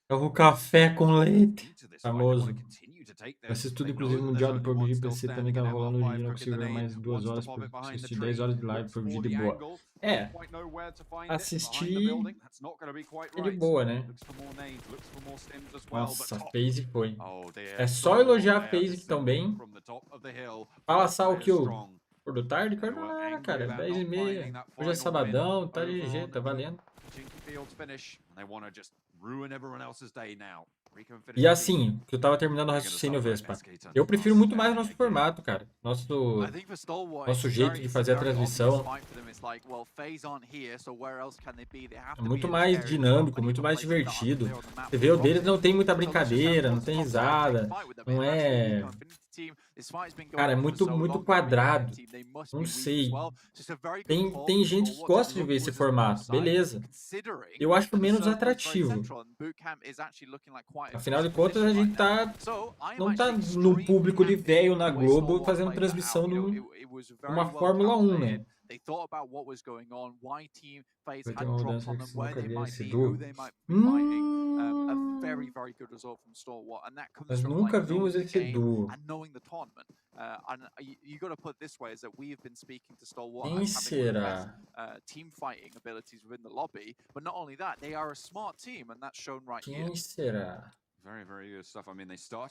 É o café com leite. Famoso. Eu assisto tudo, inclusive o Mundial do PUBG PC também tá rolando hoje. Não consigo ver mais 2 horas por assistir 10 horas de live PUBG de boa. Assistir é de boa, né? Nossa, a phase foi. É só elogiar a phase que estão bem. Fala Sal que o por do tarde, cara. Cara, 10h30. Hoje é sabadão, tá de jeito, tá valendo. E assim, que eu tava terminando o raciocínio, Vespa. Eu prefiro muito mais o nosso formato, cara. Nosso jeito de fazer a transmissão. É muito mais dinâmico, muito mais divertido. Você vê, o deles não tem muita brincadeira, não tem risada. Não é... Cara, é muito quadrado. Não sei. Tem gente que gosta de ver esse formato. Beleza. Eu acho menos atrativo. Afinal de contas, a gente não tá no público de velho na Globo fazendo transmissão de uma Fórmula 1, né? Vai ter uma mudança que você nunca viu esse duo. Nós nunca vimos esse duo. Quem será? Quem será?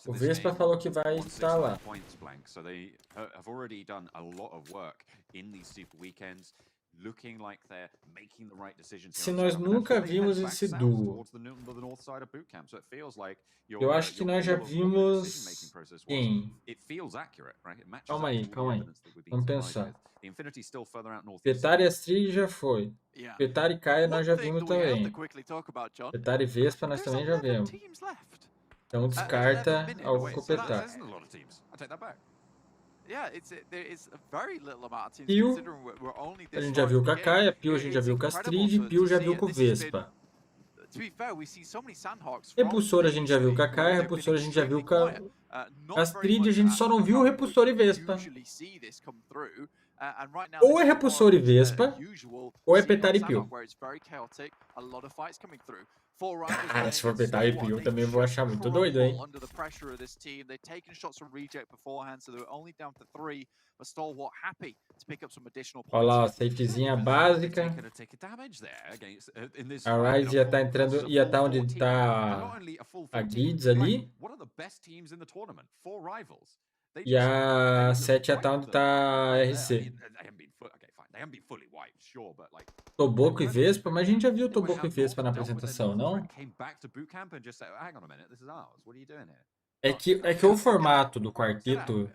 O Vespa falou que vai estar lá. Se nós nunca vimos esse duo, eu acho que nós já vimos quem? Calma aí. Vamos pensar. Petar e Astrid já foi. Petar e Caia nós já vimos também. Petar e Vespa nós também já vimos. Então descarta algo com Petar. Pio, a gente já viu com a Caia, Pio a gente já viu com a Astrid, Pio já viu com o Vespa. Repulsor a gente já viu com a Kai, repulsor a gente já viu com a Astrid, a gente só não viu o repulsor e Vespa. Ou é repulsor e Vespa, ou é petar e pio. Cara, se for petar e pio, também vou achar muito doido, hein? Olha lá, safezinha básica. A Rise ia estar entrando, ia estar onde está a Gids ali. E a 7 ia estar onde está a RC. Toboco e Vespa, mas a gente já viu Toboco e Vespa na apresentação, não? É que o formato do quarteto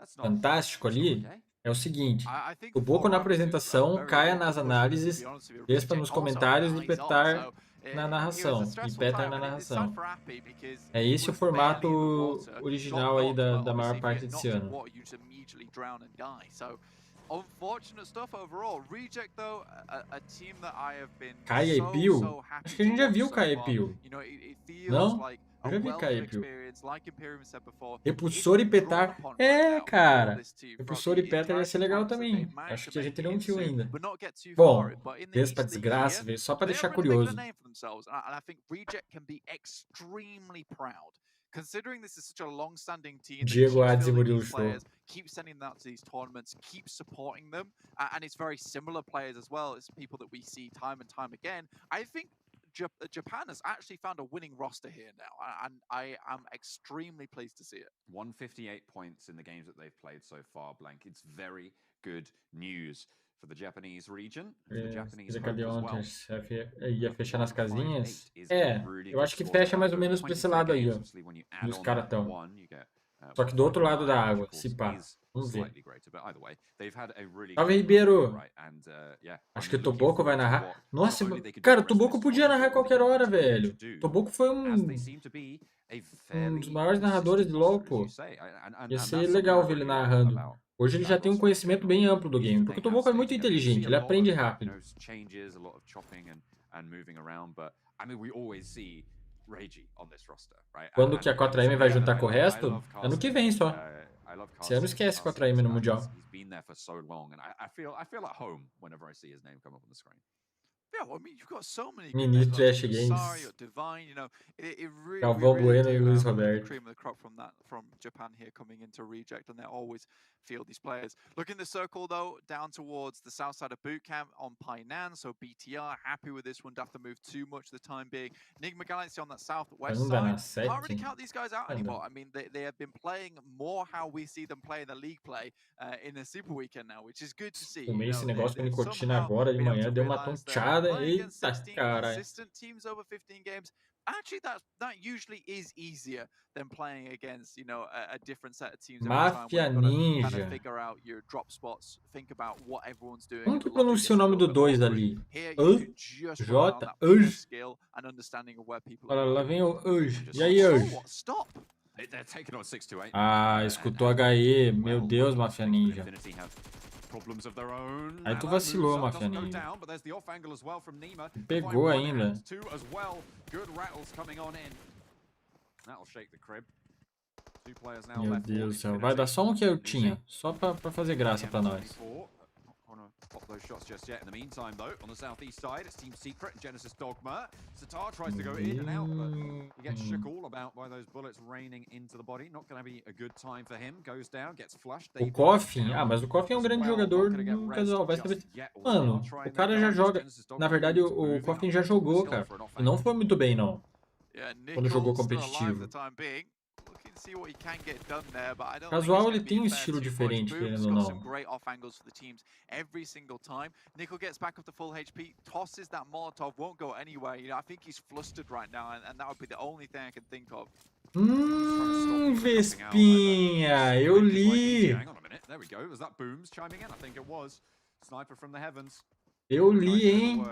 fantástico ali é o seguinte: Toboco na apresentação, Caia nas análises, Vespa nos comentários e Petar na narração. E Petar na narração. É esse o formato original aí da maior parte desse ano. Caia e Pio? Acho que a gente já viu Caia e Pio. Não? Eu já vi Caia e Pio. Repulsor e Petar. É, cara. Repulsor e Petar ia ser legal também. Acho que a gente não viu ainda. Bom, Vespa desgraça, veio só pra deixar curioso. Considering this is such a long-standing team, Diego Ades e Murilo Show. Keep sending them out to these tournaments, keep supporting them, and it's very similar players as well. It's people that we see time and time again. I think Japan has actually found a winning roster here now, and I am extremely pleased to see it. 158 points in the games that they've played so far, Blank. It's very good news for the Japanese region. Ia fechar nas casinhas? É, eu acho que fecha mais ou menos pra esse lado aí, ó. E os caras estão. Só que do outro lado da água, se pá. Vamos ver. Salve, Ribeiro! Acho que o Toboco vai narrar. Nossa, cara, o Toboco podia narrar a qualquer hora, velho. O Toboco foi um dos maiores narradores de LoL, pô. Ia ser legal ver ele narrando. Hoje ele já tem um conhecimento bem amplo do game, porque o Toboco é muito inteligente, ele aprende rápido. Quando que a 4AM vai juntar com o resto? Ano que vem só. Esse ano esquece 4AM no Mundial. Mini Trash Games. Galvão Bueno e Luiz Roberto. Field these players. Look in the circle though, down towards the south side of boot camp on Painan. So BTR happy with this one. Don't have to move too much for the time being. Enigma Galaxy on that southwest side. Can't really count these guys out anymore. I mean, they have been playing more how we see them play in the league play in the Super Weekend now, which is good to see. Tomei esse negócio de nicotina agora de manhã, deu uma tonteada. Eita, caralho. Teams over 15 games. Actually, that usually is easier than playing against, you know, a different set of teams. Máfia Ninja. Kind of figure out your drop spots, think about what everyone's doing. Como que pronuncia o nome do 2 ali? J. Olha lá, vem o Uj. E aí, Uj? Ah, escutou HE. Meu Deus, Máfia Ninja. Aí tu vacilou, Máfia Ninja. Pegou ainda. Meu Deus do céu. Vai dar só um que eu tinha. Só pra fazer graça pra nós. Pop those shots just yet. In the meantime, though, on the southeast side, it's Team Secret and Genesis Dogma. Satar tries to go in and out, but he gets shook all about by those bullets raining into the body. Not going to be a good time for him. Goes down, gets flushed. O Coffin? Ah, mas o Coffin é um grande jogador do casual. Vai saber. Mano, o cara já joga. Na verdade, o Coffin já jogou, cara. E não foi muito bem, não. Quando jogou competitivo. Casual ele tem um estilo diferente, querendo ou não. Nickel gets back up to full HP, tosses that Molotov, won't go anywhere. You know, I think he's flustered right now, and that would be the only thing I can think of. Vespinha, eu li. Eu li, hein?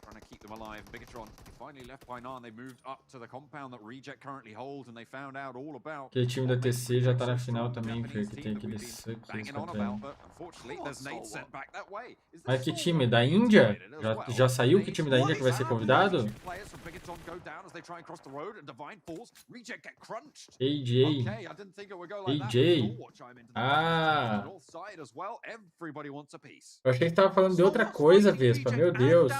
trying to keep them alive. Bigatron finally left by none. They moved up to the compound that Reject currently holds, and they found out all about. Aquele time da TC já tá na final também, Fer, que tem aquele suck que eles conseguem. Mas que time? Da Índia? Já saiu que time da Índia que vai ser convidado? AJ. AJ. Ah. Eu achei que tava falando de outra coisa, Vespa. Meu Deus. Eu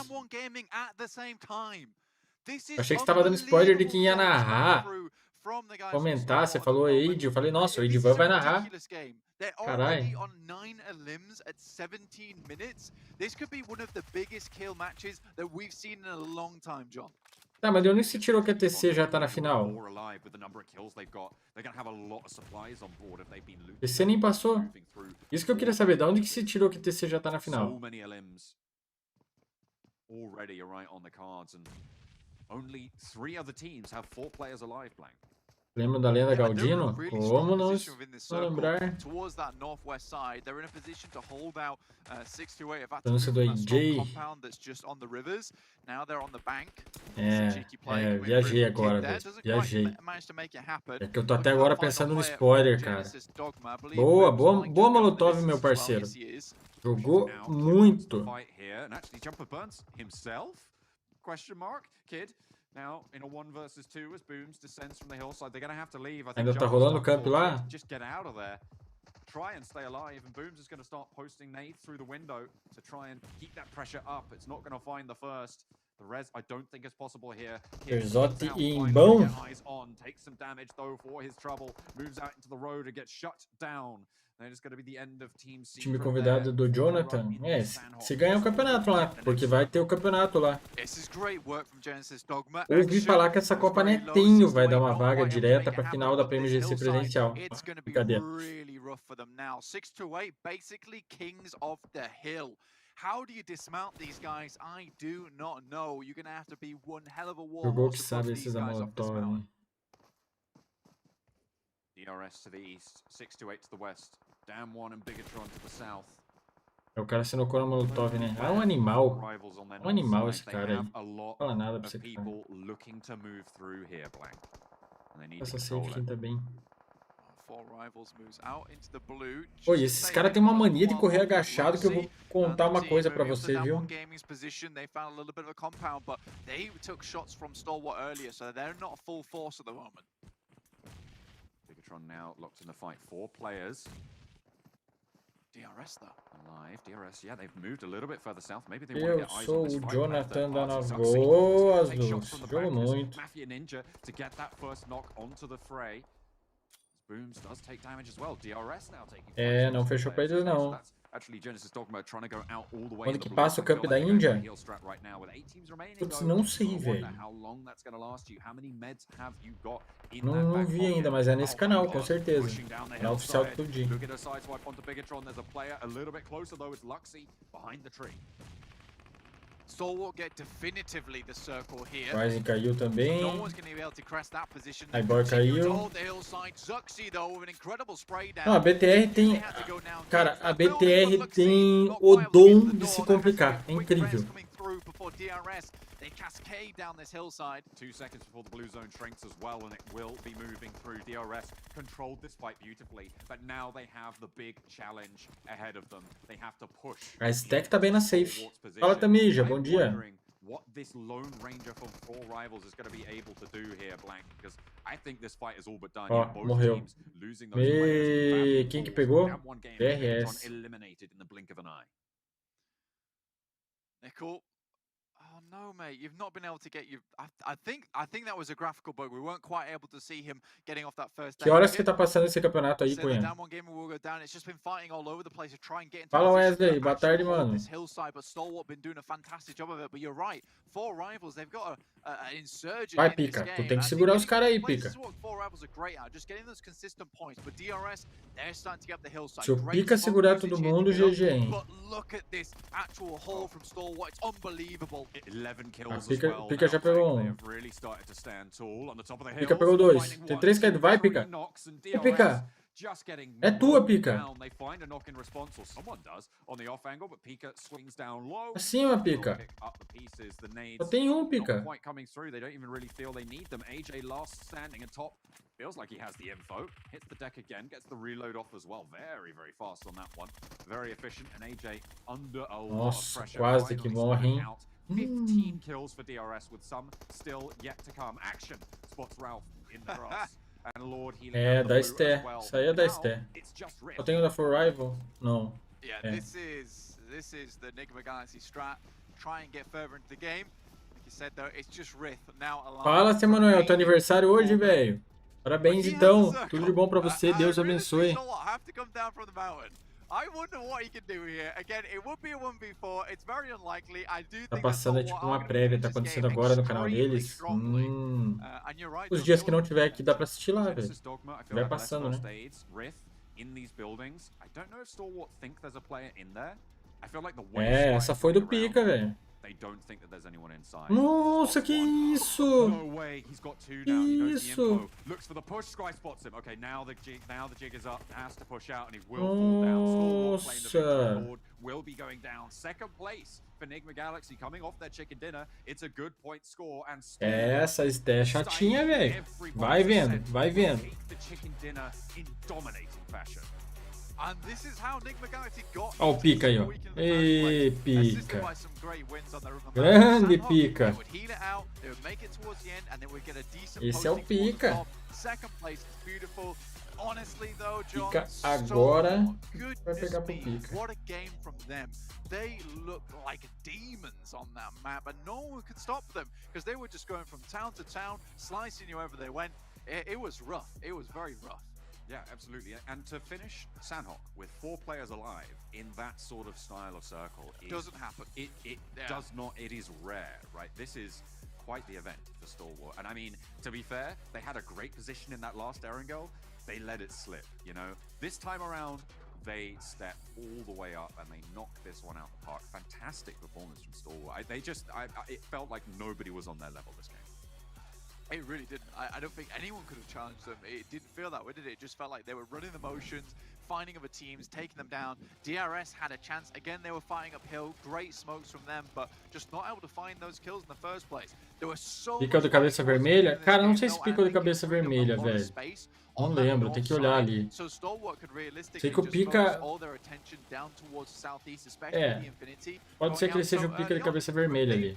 achei que você tava dando spoiler de quem ia narrar. Comentar, você falou Aid, eu falei, nossa, o Edivan vai narrar. Caralho. Tá, mas de onde se tirou que a TC já tá na final? TC nem passou. Isso que eu queria saber, de onde que se tirou que a TC já tá na final? Lembra da lenda Galdino? Como não lembrar? Dança do AJ. Viajei agora, viajei. É que eu tô até agora pensando no spoiler, cara. Boa Molotov, meu parceiro. Jogou muito. Ainda tá rolando o camp lá? Try and stay alive, and Booms is going to start posting nades through the window to try and keep that pressure up. It's not going to find the first. The res, I don't think it's possible here. Erzotti em bom. Takes some damage though for his trouble. Moves out into the road and gets shut down. Time convidado do Jonathan. Se ganhar o campeonato lá, porque vai ter o campeonato lá. Ouvi falar que essa Copa Netinho vai dar uma vaga direta para a final da PMGC presencial. Brincadeira. Jogou que sabe esses da Molotov. DRS to the east, 628 to the west. Damn one and Bigatron to the south. O cara se nocou na Molotov, né? É um animal. Um animal esse cara aí. Não fala nada pra você, cara. Essa safe quinta bem. Pô, e esses caras têm uma mania de correr agachado que eu vou contar uma coisa pra você, viu? Now locked in the fight. 4 players. DRS though. Alive. DRS, yeah, they've moved a little bit further south. Maybe they want to get eyes on this fight. Jonathan da Navoas, jogou muito. Mafia Ninja to get that first knock onto the fray. Booms does take damage as well. DRS now taking. Não fechou pra eles não. Quando que passa o camp da Índia? Putz, não sei, velho. Não vi ainda, mas é nesse canal, com certeza. É oficial do Pubg. Ryzen caiu também. Highboy caiu. Não, a BTR tem... Cara, a BTR tem o dom de se complicar. É incrível. They cascade down this hillside. 2 seconds before the blue zone shrinks as well, and it will be moving through. DRS controlled this fight beautifully, but now they have the big challenge ahead of them. They have to push. A stack tá bem na safe. Fala, Tamija, bom dia. What this lone ranger from 4 rivals is going to be able to do here, Blank, because I think this fight is all but done. Ó, morreu. Quem que pegou? DRS. Eliminated in the blink of an eye. Nickel. Oh no, mate! You've not been able to get you. I think that was a graphical bug. We weren't quite able to see him getting off that first. Que horas que tá passando esse campeonato aí, Cunha? Fala, Wesley. Boa tarde, mano. Vai, Pica. Tu tem que segurar os caras aí, Pica. Se o Pica segurar todo mundo, GG, hein? Pica já pegou um. Pica pegou 2. Tem 3 caídos. Vai, Pica. E Pica. just getting É tua, mowed Pica. down. They find a knock in response, or someone does, on the off angle, but Pica swings down low. Acima, Will Pica. pick up the pieces. The nades Só tem um, not Pica. quite coming through. They don't even really feel they need them. AJ last standing atop. Feels like he has the info. Hits the deck again. Gets the reload off as well. Very, very fast on that one. Very efficient. And AJ under a lot of Nossa, pressure. quase que Finally morre, spotted hein? out. 15 kills for DRS with some still yet to come. Action spots Ralph in the grass. And Lord healing É, out the da blue Esté. as well. Isso aí é da Now, Esté. it's just Rift. Só tem o da For Rival? Não. Yeah, Yeah. this is the Enigma Galaxy strat. Try and get further into the game. Like you said though, it's just Rift now alive. Fala, seu Manuel. Teu aniversário hoje, velho. Parabéns, então. Tudo de bom pra você. Deus abençoe. I wonder what he can do here. Again, it would be a 1v4. It's very unlikely. I do think Tá passando, é tipo uma prévia. Tá acontecendo agora no canal deles. Os dias que não tiver aqui dá pra assistir lá, velho. Vai passando, né? É, essa foi do Pica, velho. Nossa, que isso? Que isso? Nossa. Will be going down. Second place for Enigma Galaxy coming off their chicken dinner. It's a good point score and essa é chatinha, velho. Vai vendo, vai vendo. The chicken dinner in dominating fashion. And this is how Enigma Galaxy got. Ó o Pica aí, ó. Ei, Pica. Grande Pica. Esse é o Pica. Honestly though, John, Pica agora so vai pegar pro Pica. What a game from them. They looked like demons on that map and no one could stop them because they were just going from town to town, slicing you wherever they went. It was rough. It was very rough. Yeah, absolutely. And to finish Sandhawk with 4 players alive in that sort of style of circle doesn't happen. It does not. It is rare, right? This is quite the event for Stalwart. And I mean, to be fair, they had a great position in that last Erangel. They let it slip, you know. This time around, they step all the way up and they knock this one out the park. Fantastic performance from Stalwart. It felt like nobody was on their level this game. It really didn't. I don't think anyone could have challenged them. It didn't feel that way, did it? It just felt like they were running the motions, finding other teams, taking them down. DRS had a chance. Again, they were fighting uphill. Great smokes from them, but just not able to find those kills in the first place. There were so Pica de cabeça vermelha? Cara, não sei se pica de cabeça vermelha, velho. Não lembro, tem que olhar ali. Sei que o Pica... É, pode ser que ele seja o Pica de cabeça vermelha ali.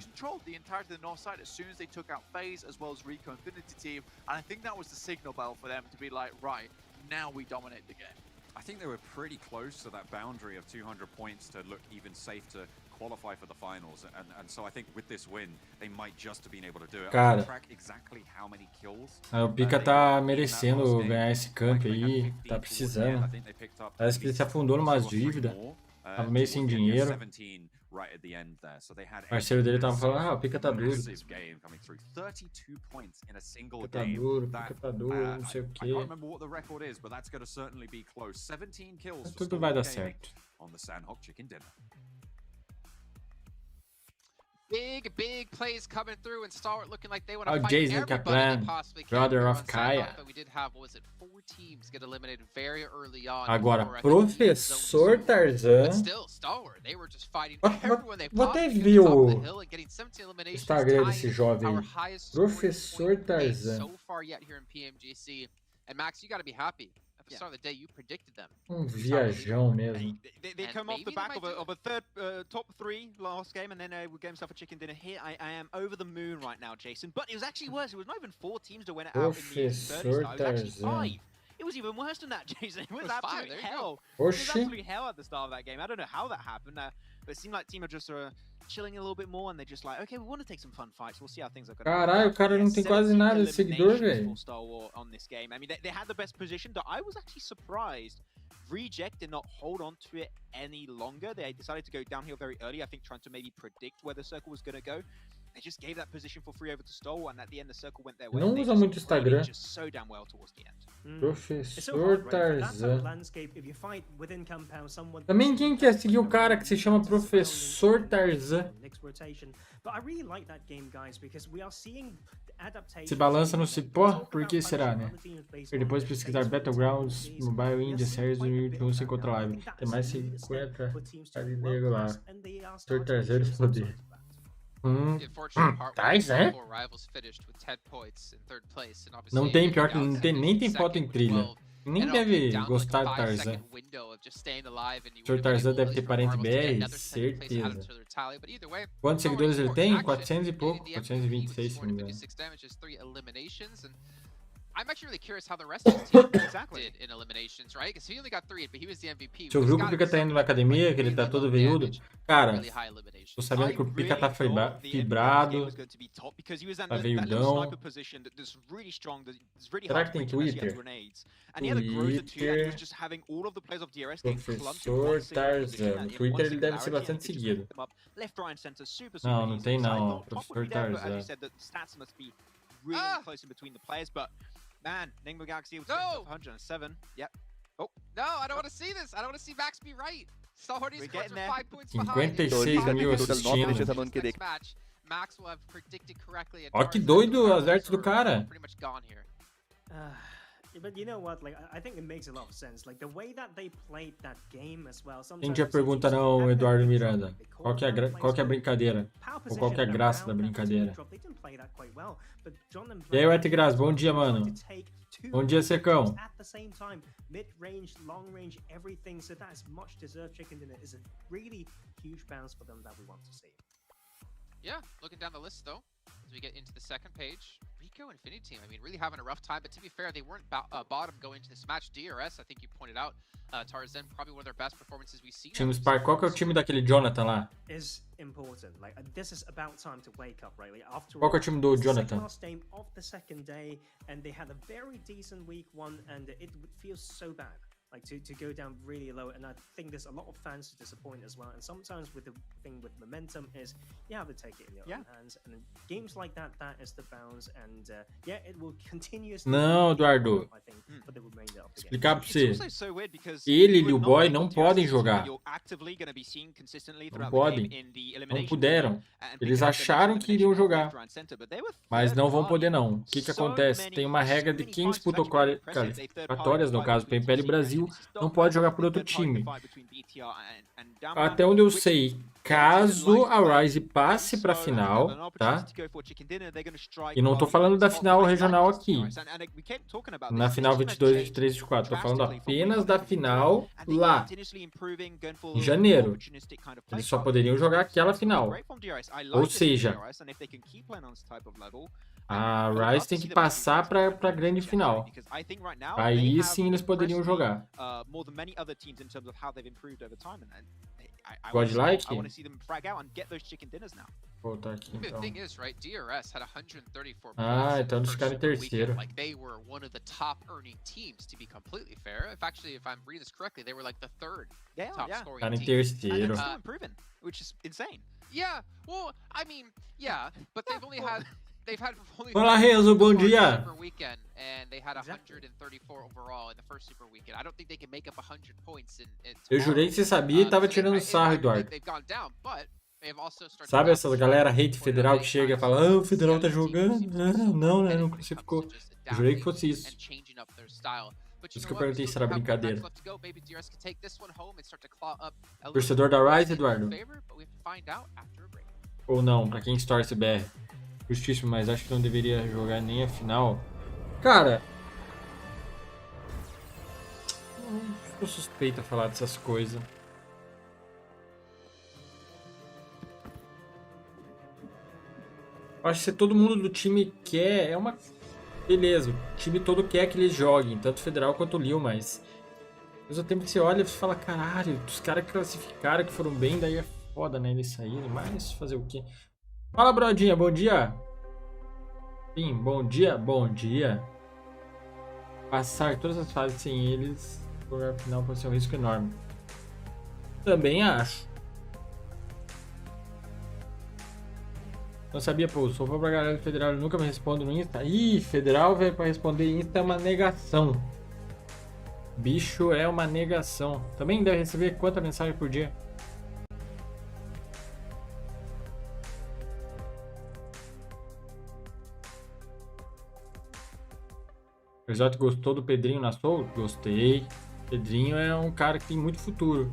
I think they were pretty close to that boundary of 200 points to look even safe to qualify for the finals, and so I think with this win they might just have been able to do it. Cara, track exactly how many kills. O Pica tá merecendo ganhar esse camp aí, tá precisando. Parece que ele se afundou numas dívidas, tava meio sem dinheiro. O parceiro dele tava falando, o Pica tá duro. Pica tá duro, não sei o que. Tudo vai dar certo. Big plays coming through and Stalwart looking like they want to fight Jason everybody Kaplan, they possibly can. brother of Kaya. But we did have, what was it, 4 teams get eliminated very early on. Agora, Professor Tarzan. But still, Stalwart, they were just fighting everyone they Vou até possibly ver could top o the hill and getting 17 eliminations, Instagram desse tying jovem our aí. highest Professor scoring point Tarzan. so far yet here in PMGC. And Max, you got to be happy. At the start of the day, you predicted them. Viajão mesmo. They come off the back of a third top 3 last game, and then we gave himself a chicken dinner here. I am over the moon right now, Jason. But it was actually worse. It was not even 4 teams that went out in the 30s. It was actually 5. It was even worse than that, Jason. It was absolute hell. It was absolute hell at the start of that game. I don't know how that happened, but it seemed like team are just chilling a little bit more, and they're just like, okay, we want to take some fun fights. We'll see how things are going to go. Caralho, o cara não tem quase nada de seguidor, velho. On this game. I mean, they had the best position, but I was actually surprised. Reject did not hold on to it any longer. They decided to go downhill very early, I think trying to maybe predict where the circle was going to go. they just gave that position for free over to Stoll, and at the end the circle went their way. Não usa muito Instagram. Just so damn well towards the end. Professor Tarzan. Também quem quer seguir o cara que se chama Professor Tarzan? Se balança no cipó? Por que será, né? E depois pesquisar Battlegrounds, Mobile, India, Series 2021 sem contra live. Tem mais 50 ali regular. Professor Tarzan eles poder. Tarzan? Não tem, pior que não tem, nem tem foto em trilha. Nem deve gostar de Tarzan. O Sr. Tarzan deve ter parente BR, certeza. Quantos seguidores ele tem? 400 e pouco, 426 se não me engano. I'm actually really curious how the rest of his team did in eliminations, right? Because he only got 3, but he was the MVP. Seu Juco Pica tá indo na academia, que ele tá todo veiudo. Cara, tô sabendo que o Pica tá fibrado, tá veiudão. Será que tem Twitter? Professor Tarzan. No Twitter ele deve ser bastante seguido. Não, não tem não. Professor Tarzan. Really close in between the players, but man, Ningbo Galaxy was 107. Yep. Oh no, I don't want to see this. I don't want to see Max be right. Stalhardy's scores are 5 points 56 mil assistindo. Max will have predicted correctly. Ó que doido as artes do cara. Pretty much gone here. But you know what, like, I think it makes a lot of sense. Like, the way that they played that game as well. Tem que pergunta não, Eduardo Miranda. Qual que é a brincadeira? Ou qual que é a graça da brincadeira? E aí, White Grass, bom dia, mano. Bom dia, Secão. Mid-range, long-range, everything. So that's much deserved chicken dinner. Is a really huge bounce for them that we want to see. Yeah, looking down the list though, as we get into the second page, Rico Infinity Team, I mean, really having a rough time, but to be fair, they weren't bottom going into this match. DRS, I think you pointed out, Tarzan, probably one of their best performances we've seen. Time Spark, qual que é o time daquele Jonathan lá? Is important. Like, this is about time to wake up, right? Like, after qual que é o time do Jonathan? Last game of the second day, and they had a very decent week one, and it feels so bad. Like to go down really low, and I think there's a lot of fans to disappoint as well. And sometimes with the thing with momentum is you have to take it in your own hands. And in games like that, that is the bounce. And yeah, it will continuously. Não, Eduardo. For the remainder of the game. Explicar pra você. Ele e o Boy não podem jogar. Não podem. Não puderam. Eles acharam que iriam jogar, mas não vão poder não. O que que acontece? Tem uma regra de quem disputou qualificatórias, no caso, PMPL Brasil, não pode jogar por outro time. Até onde eu sei, caso a Rise passe para a final, tá? E não tô falando da final regional aqui. Na final 22, 23 e 24. Tô falando apenas da final lá, em janeiro. Eles só poderiam jogar aquela final. Ou seja, a Rise tem que passar para a grande final. Aí sim eles poderiam jogar. Godlike? Vou voltar aqui então. Ah, então eles ficaram em terceiro. Ficaram em terceiro. Yeah, well, I mean, yeah, but they've only had Olá, Renzo, bom dia. Eu jurei que você sabia e tava tirando sarro, Eduardo. Sabe essa galera hate federal que chega e fala, ah, o federal tá jogando? Não, né? Não classificou. Eu jurei que fosse isso. Por isso que eu perguntei se era brincadeira. Torcedor da Rise, Eduardo? Ou não, pra quem torce BR? Justíssimo, mas acho que não deveria jogar nem a final. Cara, eu suspeito a falar dessas coisas. Acho que se todo mundo do time quer, é uma... Beleza, o time todo quer que eles joguem, tanto Federal quanto o Lille, mas... Ao mesmo tempo que você olha e fala, caralho, os caras que classificaram, que foram bem, daí é foda, né, eles saírem, mas fazer o quê? Fala, brodinha, bom dia. Sim, bom dia, bom dia. Passar todas as fases sem eles, jogar final pode ser um risco enorme. Também acho. Não sabia, pô. Só vou pra galera do Federal, nunca me responde no Insta. Ih, Federal, velho, pra responder Insta é uma negação. Bicho é uma negação. Também deve receber quanta mensagem por dia? O Exoto gostou do Pedrinho na Soul? Gostei. Pedrinho é um cara que tem muito futuro.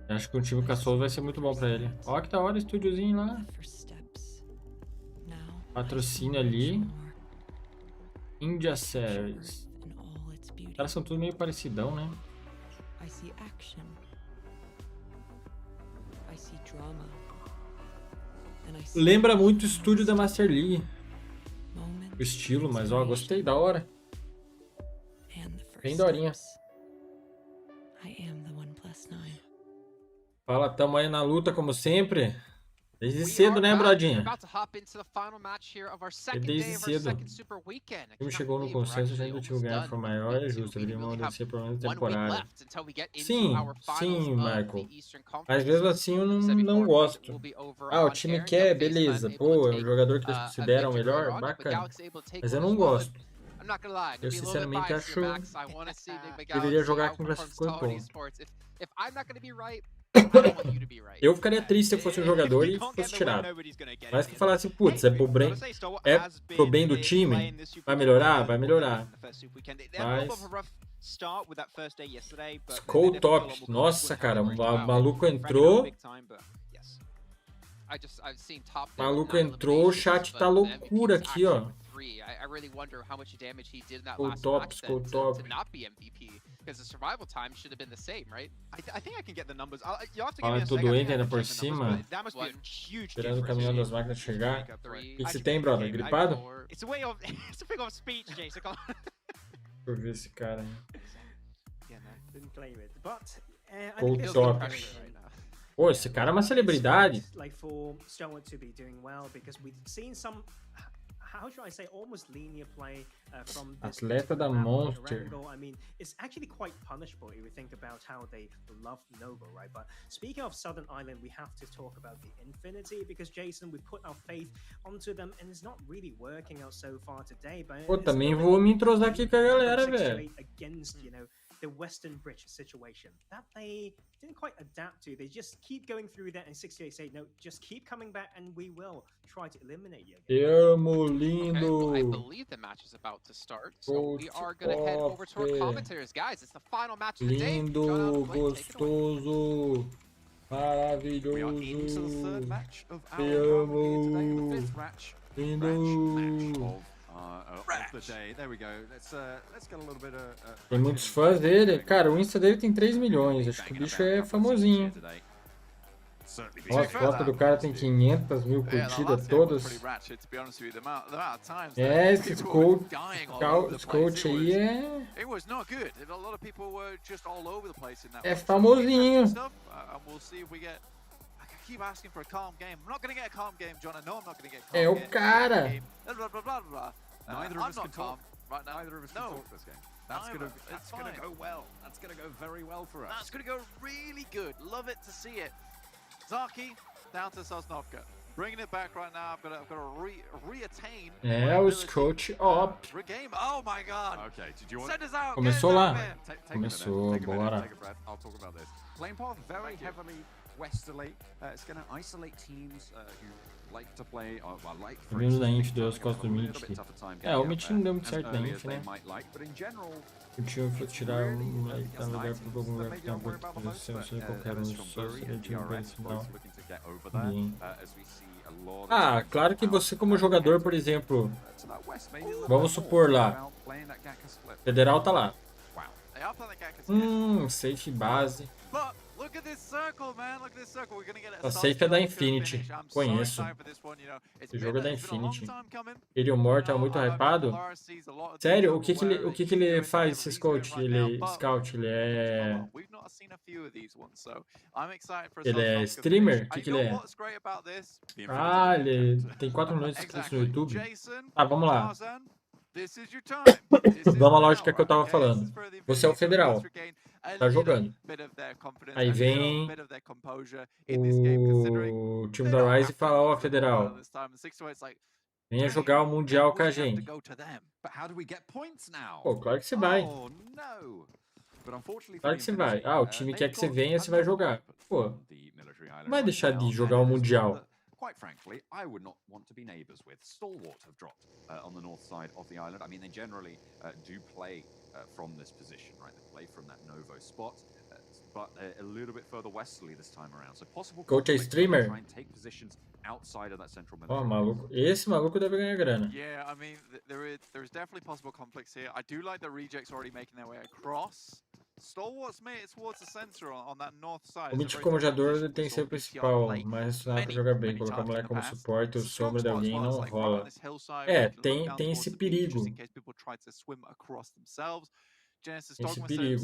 Eu acho que um time com a Soul vai ser muito bom pra ele. Ó que da hora o estúdiozinho lá. Patrocínio ali. India Series. Os caras são tudo meio parecidão, né? Lembra muito o estúdio da Master League. O estilo, mas ó, gostei, da hora. Bem dorinha. Fala, tamo aí na luta como sempre. Desde cedo, né, brodinha? Desde cedo. O time chegou no consenso, já que o time ganhar for maior é justo. Deveria acontecer pelo menos temporária. Sim, sim, Michael. Mas mesmo assim eu não gosto. Ah, o time quer, beleza. Pô, é um jogador que eles consideram melhor, bacana. Mas eu não gosto. Eu sinceramente acho que deveria jogar com classificou em ponto. Eu ficaria triste se eu fosse um jogador e fosse tirado. Mas que falasse, putz, é pro bem do time, vai melhorar? Vai melhorar. Mas... Skull top. Nossa, cara, o maluco entrou. Maluco entrou, o chat tá loucura aqui, ó. O top, Skull top. Fala, tô doente ainda por cima. Esperando o caminhão das máquinas chegar. O que você tem, brother? Gripado? Deixa eu ver esse cara aí. Skull top. Pô, esse cara é uma celebridade. How should I say, almost linear play from this Atleta da Monster. I mean, it's actually quite punishable if you think about how they love Noble, right? But speaking of Southern Island, we have to talk about the Infinity because Jason, we put our faith onto them and it's not really working out so far today. But pô, também vou me entrosar aqui com a galera, velho. Against, you know, the Western Bridge situation that they didn't quite adapt to. They just keep going through that, and 68 say, no, just keep coming back and we will try to eliminate you. Te amo, lindo. Okay, I believe the match is about to start, so we are going to head over to our commentators. Guys, it's the final match of the day. Lindo, gostoso, maravilhoso. We are into the third match of our Te program here amo. today, the fifth match of Lindo. the day. There we go. Let's get a little bit Tem muitos fãs dele. Cara, o Insta dele tem 3 milhões. Acho que o bicho é famosinho. Ó, a foto do cara tem 500 mil curtidas todas. É, esse coach aí é famosinho. É o cara. Neither of us can talk right now. Neither of us can talk this game. That's gonna go well. That's gonna go very well for us. That's gonna go really good. Love it to see it. Zaki down to Sosnovka. Bringing it back right now. I've got to reattain. É o coach up. Game. Oh my God. Okay, did you want? Send us out. Começou lá. Começou, Take a bora. breath. I'll talk about this. Playing path very heavily westerly. It's gonna isolate teams who like to play, like for Vindo da instance, Inf deu as costas do Meet. É, o Meet não deu muito certo da Inf, né? O time foi tirar um moleque que tá no lugar por algum lugar que tem uma boa posição, seja qualquer um dos seus, ele tinha um final. Ah, claro que você como jogador, por exemplo, vamos supor lá, Federal tá lá. Safe base. A safe é da Infinity, conheço. Esse jogo é da Infinity. Ele, o Mortal, é muito hypado? Sério? O que ele faz, esse scout? Ele é... Ele é streamer? O que ele é? Ah, ele tem 4 milhões de inscritos no YouTube. Tá, vamos lá. Vamos à lógica que eu tava falando. Você é o Federal. tá jogando. Aí vem o time da Rise e fala, ó, Federal, venha jogar o Mundial com a gente. Pô, claro que você vai. Claro que você vai. Ah, o time quer que você venha, você vai jogar. Pô, não vai deixar de jogar o Mundial. Quite frankly, I would not want to be neighbours with. Stalwart have dropped on the north side of the island. I mean, they generally do play from this position, right? They play from that Novo spot, but a little bit further westerly this time around. So possible Coach é streamer. try and take positions outside of that central Ó, military. maluco. Esse maluco deve ganhar grana. Yeah, I mean, there is definitely possible conflicts here. I do like the rejects already making their way across. Stalwart's made it towards the center on that north side. O Mitch como jogador ele tem que ser o principal, mas não dá pra jogar bem. Colocar o moleque como suporte ou sombra de alguém não rola. É, tem esse perigo. Esse perigo.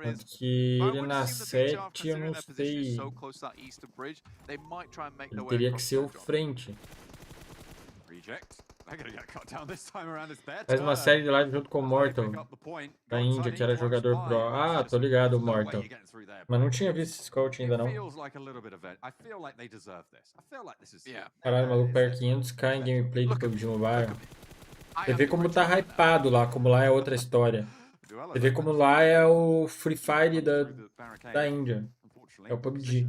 Tanto que ele na 7, eu não sei. Ele teria que ser o frente. Faz uma série de live junto com o Mortal da Índia, que era jogador pro. Ah, tô ligado, o Mortal. Mas não tinha visto esse coach ainda não. Caralho, o maluco pega 500k em gameplay do PUBG Mobile. Você vê como tá hypado lá, como lá é outra história. Você vê como lá é o Free Fire da Índia. É o PUBG.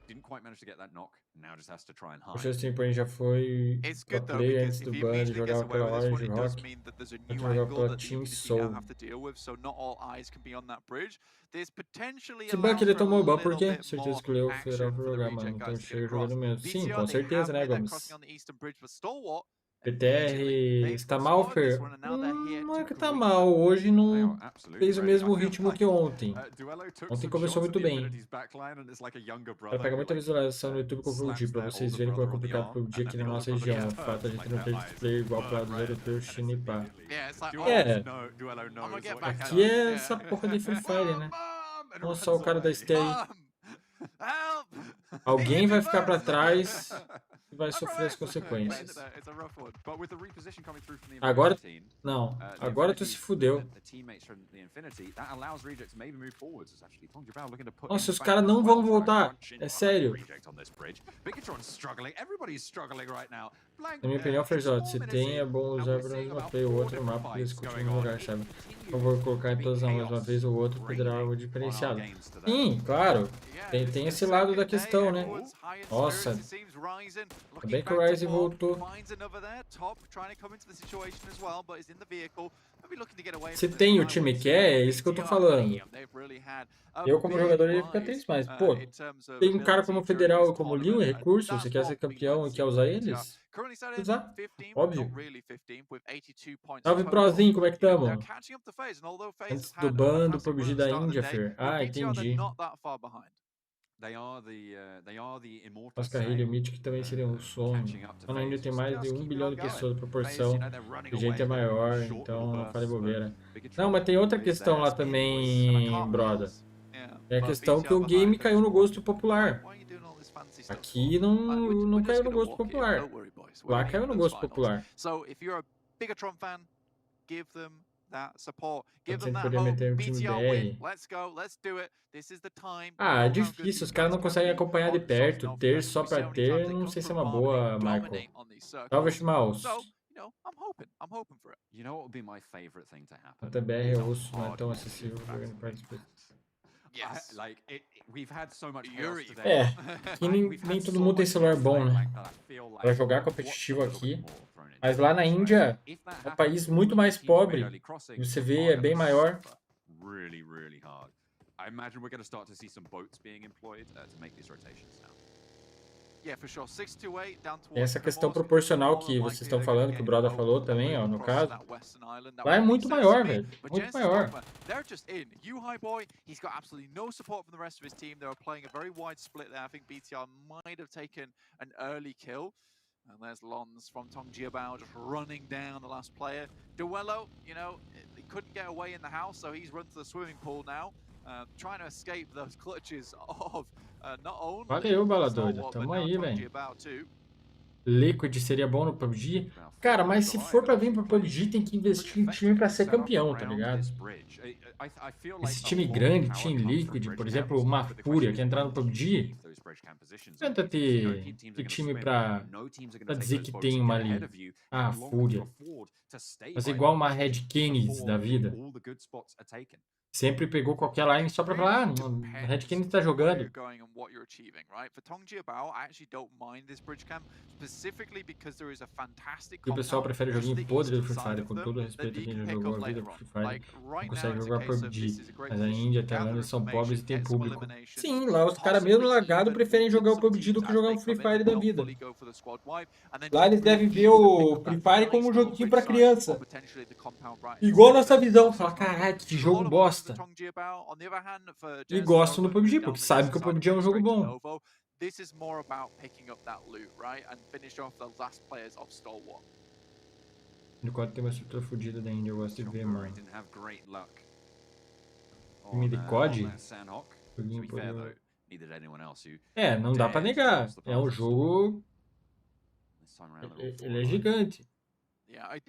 Didn't quite manage to get that knock. Now just has to try and O hide. Justin Point já foi pro play antes do ban, jogava pela Orange Rock, jogava pela Team Soul. Esse ban que ele tomou ban por quê? Certeza que o Leo Federal pra jogar, mano. Então chega jogando mesmo. Sim, com certeza, né, Gomes? PTR está mal, Fer? Não é que tá mal, hoje não fez o mesmo ritmo que ontem. Ontem começou muito bem. Ela pega muita visualização no YouTube com o PUBG, pra vocês verem como é complicado o PUBG aqui na nossa região. O fato a gente não ter display igual para os europeus, China e pá. É, aqui é essa porra de Free Fire, né? Não só o cara da Stay. Alguém vai ficar pra trás e vai sofrer as consequências. Agora, não. Agora tu se fudeu. Nossa, os caras não vão voltar. É sério. Na minha opinião, Ferzot, se tem, é bom usar para mesma play o outro mapa, eles continuam no lugar, sabe? Por favor, colocar em todas na mesma vez o outro poderá algo diferenciado. Sim, claro. Tem esse lado da questão, né? Nossa. Ainda bem que o Rise voltou. Se tem o time que é isso que eu tô falando. Eu como jogador ia ficar triste, mas pô, tem um cara como Federal, como Liu, recurso, você quer ser campeão e quer usar eles? Usar, óbvio. Salve Prozinho, como é que tamo? Antes do ban do PUBG da Índia, Fer. Ah, entendi. As carreiras Mythic também seria um sonho. Mas ainda tem mais de 1 bilhão de pessoas, a proporção de gente é maior, então não fale bobeira. Não, mas tem outra questão lá também, brother. É a questão que o game caiu no gosto popular. Aqui não caiu no gosto popular. Lá caiu no gosto popular. Poderia meter um time BR. Ah, é difícil, os caras não conseguem acompanhar de perto. Ter só pra ter, não sei se é uma boa, Michael. Salve, Schmaus. Até BR é russo, não é tão acessível jogando participante. É, aqui nem todo mundo tem celular bom, né? Vai jogar competitivo aqui. Mas lá na Índia, é um país muito mais pobre. E você vê, é bem maior. Tem essa questão proporcional que vocês estão falando, que o Broda falou também, ó, no caso. Lá é muito maior, velho. Muito maior. And there's Lons from Tong Jiabao just running down the last player. Duello, you know, he couldn't get away in the house, so he's run to the swimming pool now, trying to escape those clutches of not only Valeu, bala doida. Tamo aí, velho. Liquid seria bom no PUBG? Cara, mas se for pra vir pro PUBG, tem que investir em time pra ser campeão, tá ligado? Esse time grande, time Liquid, por exemplo, uma Fúria, que entrar no PUBG, não tenta ter time pra dizer que tem uma ali. Ah, Fúria. Mas igual uma Red Canids da vida. Sempre pegou qualquer line só pra falar, ah, Red Kennedy tá jogando. E o pessoal prefere joguinho podre do Free Fire, com todo respeito a quem já jogou a vida do Free Fire, não consegue jogar PUBG. Mas a Índia, a Tailândia são pobres e tem público. Sim, lá os caras mesmo lagados preferem jogar o PUBG do que jogar o Free Fire da vida. Lá eles devem ver o Free Fire como um joguinho pra criança. Igual a nossa visão, fala, caralho, que jogo bosta. E gostam do PUBG, porque sabem que o PUBG é um jogo bom. Enquanto tem uma estrutura fodida da Índia, eu gosto de ver, mano. Time de COD? É, não dá pra negar. É um jogo... Ele é gigante.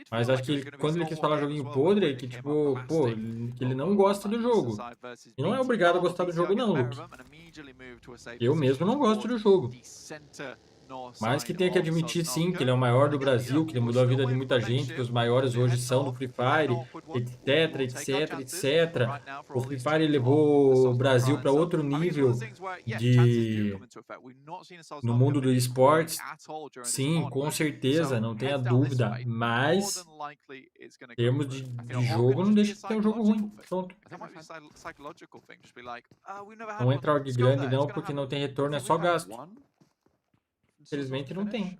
Mas acho que quando ele quis falar joguinho podre, é que tipo, pô, que ele não gosta do jogo. E não é obrigado a gostar do jogo não, Luke. Eu mesmo não gosto do jogo. Mas que tenha que admitir sim que ele é o maior do Brasil, que ele mudou a vida de muita gente, que os maiores hoje são do Free Fire, etc. O Free Fire levou o Brasil para outro nível no mundo do esportes. Sim, com certeza, não tenha dúvida. Mas em termos de jogo, não deixa de ser um jogo ruim. Pronto. Não entra algo grande não, porque não tem retorno, é só gasto. Infelizmente não tem.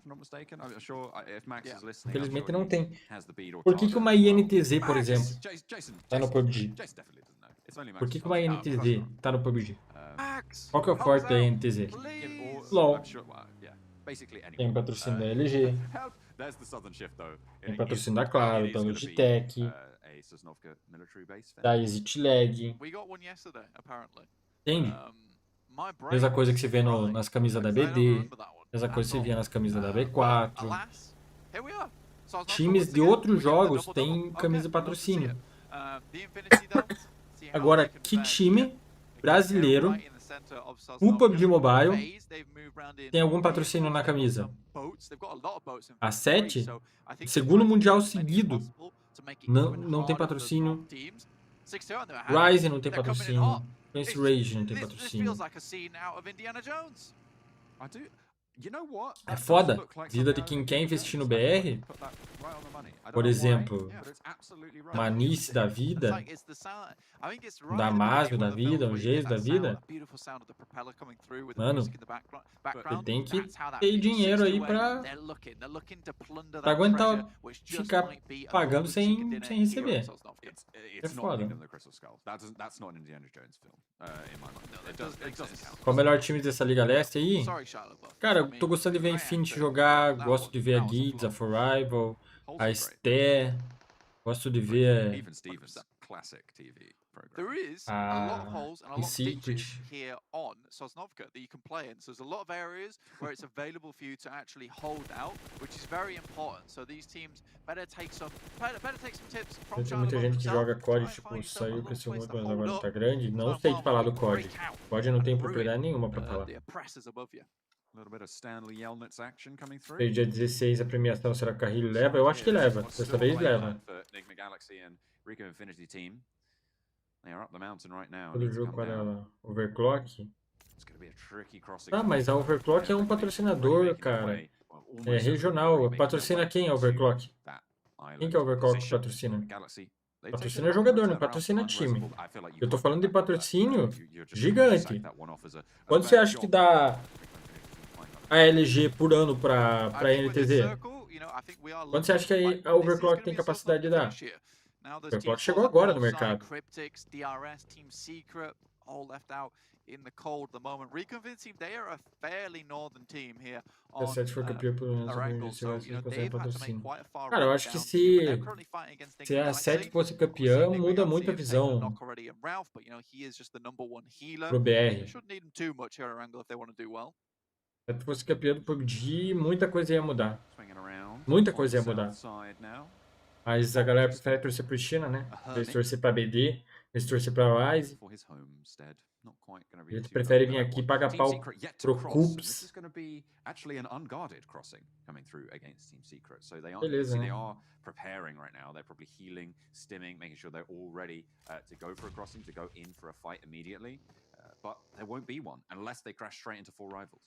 Infelizmente não tem. Por que uma INTZ, por exemplo, tá no PUBG? Por que uma INTZ tá no PUBG? Qual que é o forte da INTZ? LOL. Tem patrocínio da LG. Tem patrocínio da Claro, da Logitech, da EasyTlag. Entende? Mesma coisa que se vê nas camisas da BD. Mesma coisa que se vê nas camisas da B4. Times de outros jogos têm camisa de patrocínio. Agora, que time brasileiro, o PUBG Mobile, tem algum patrocínio na camisa? A 7, segundo mundial seguido, não tem patrocínio. Rise não tem patrocínio. Prince Rage não tem patrocínio. É foda. Vida de quem quer investir no BR. Por exemplo, Manice da vida, Damasio da vida, um Geis da vida. Mano, você tem que ter dinheiro aí pra aguentar ficar pagando sem receber. É foda. Qual o melhor time dessa Liga Leste aí? Cara, eu tô gostando de ver a Infinity jogar, gosto de ver a Guides, a Forival, a Ste, gosto de ver a Secret. Here on Sosnovka that you can play in. So there's a lot of areas where it's available for you to actually hold out, which is very important. So these teams better take some tips from Tem muita gente que joga COD, tipo, saiu, cresceu muito, mas agora tá grande. Não sei te falar do COD. COD não tem propriedade nenhuma pra falar. Dia 16 a premiação, será que o Carrilho leva? Eu acho que leva, dessa vez leva. Todo jogo para overclock. Ah, mas a overclock é um patrocinador, cara. É regional. Patrocina quem a overclock? Quem que é a overclock que patrocina? Patrocina jogador, não patrocina time. Eu tô falando de patrocínio gigante. Quanto você acha que dá a LG por ano pra NTZ? Quanto você acha que a overclock tem capacidade de dar? O overclock chegou agora no mercado. A 7 foi campeã por patrocínio. Cara, eu acho que se a 7 fosse campeã, muda muito a visão pro BR. Se fosse campeão do PUBG, muita coisa ia mudar. Swinging around Muita on coisa the ia mudar. south side now. Mas a galera prefere torcer pro China, né? Eles torcer pra BD, eles torcer pra Rise. For his homestead. Not quite gonna E be eles too preferem bad vir with aqui e that one. pagar Team pau Secret yet to pro cross, and this Cups. is gonna be actually an unguarded crossing coming through against Team Secret. So they are, Beleza, see, né? they are preparing right now. They're probably healing, stimming, making sure they're all ready to go for a crossing, to go in for a fight immediately. But there won't be one unless they crash straight into 4 rivals.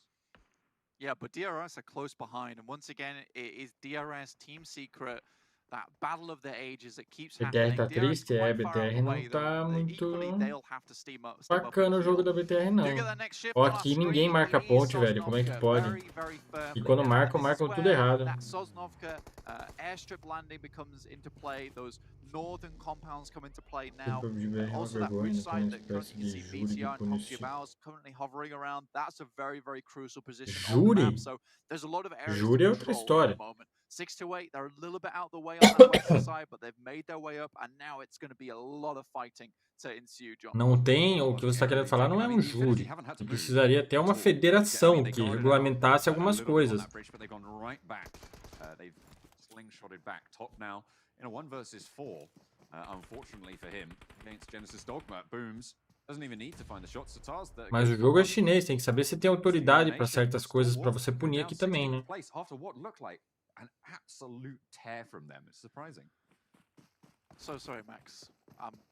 Yeah, but DRS are close behind, and once again, it is DRS, Team Secret, that battle of the ages that keeps BTR happening. tá DRS triste? É, quite far BTR out the não way, tá though. muito Equally, they'll have to steam up a bacana o jogo field. da BTR, Do não. get that next shift Ó, on our aqui ninguém screen. marca It is ponte, velho. Como é que Sosnovka, pode? very, very firmly E quando there. marcam, This is marcam tudo where errado. that Sosnovka airstrip landing becomes into play. Those northern compounds come into play now. PUBG BR é uma Also, that vergonha, bridge né? Tem uma side that currently espécie you de can see júri de BTR and punição. PUBG currently hovering around. That's a very, very crucial position on the Júri? map. So there's a lot of areas Júri to é outra control história. at the moment. 6 to 8, they're a little bit out the way on that western side, but they've made their way up, and now it's going to be a lot of fighting to ensue, John. Não tem, o que você está querendo falar não é um júri. Precisaria até uma federação que regulamentasse algumas coisas. Slingshotted back top now in a 1 versus 4. Unfortunately for him, against Genesis Dogma, Booms doesn't even need to find the shots. Mas o jogo é chinês, tem que saber se tem autoridade para certas coisas para você punir aqui também, né? After what looked like an absolute tear from them. It's surprising. So sorry, Max.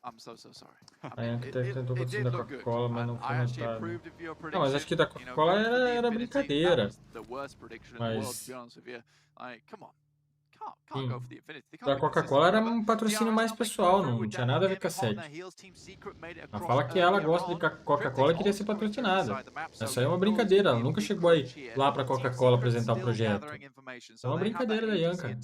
I'm so sorry. É, que tentou it acontecer did da look good. Coca-Cola, mas não I foi actually notado. approved of your Não, mas acho que da prediction. Coca-Cola Going for the era Infinity, brincadeira. that was the worst prediction in the world, Mas to be honest with you. Like, come on. Can't sim, go for the Infinity. They can't da be Coca-Cola era consistent. um patrocínio mais pessoal, não tinha nada a ver com a sede. Ela fala que ela gosta de Coca-Cola e queria ser patrocinada. Isso aí é uma brincadeira, ela nunca chegou aí lá para a Coca-Cola apresentar o projeto. É uma brincadeira da Yanka.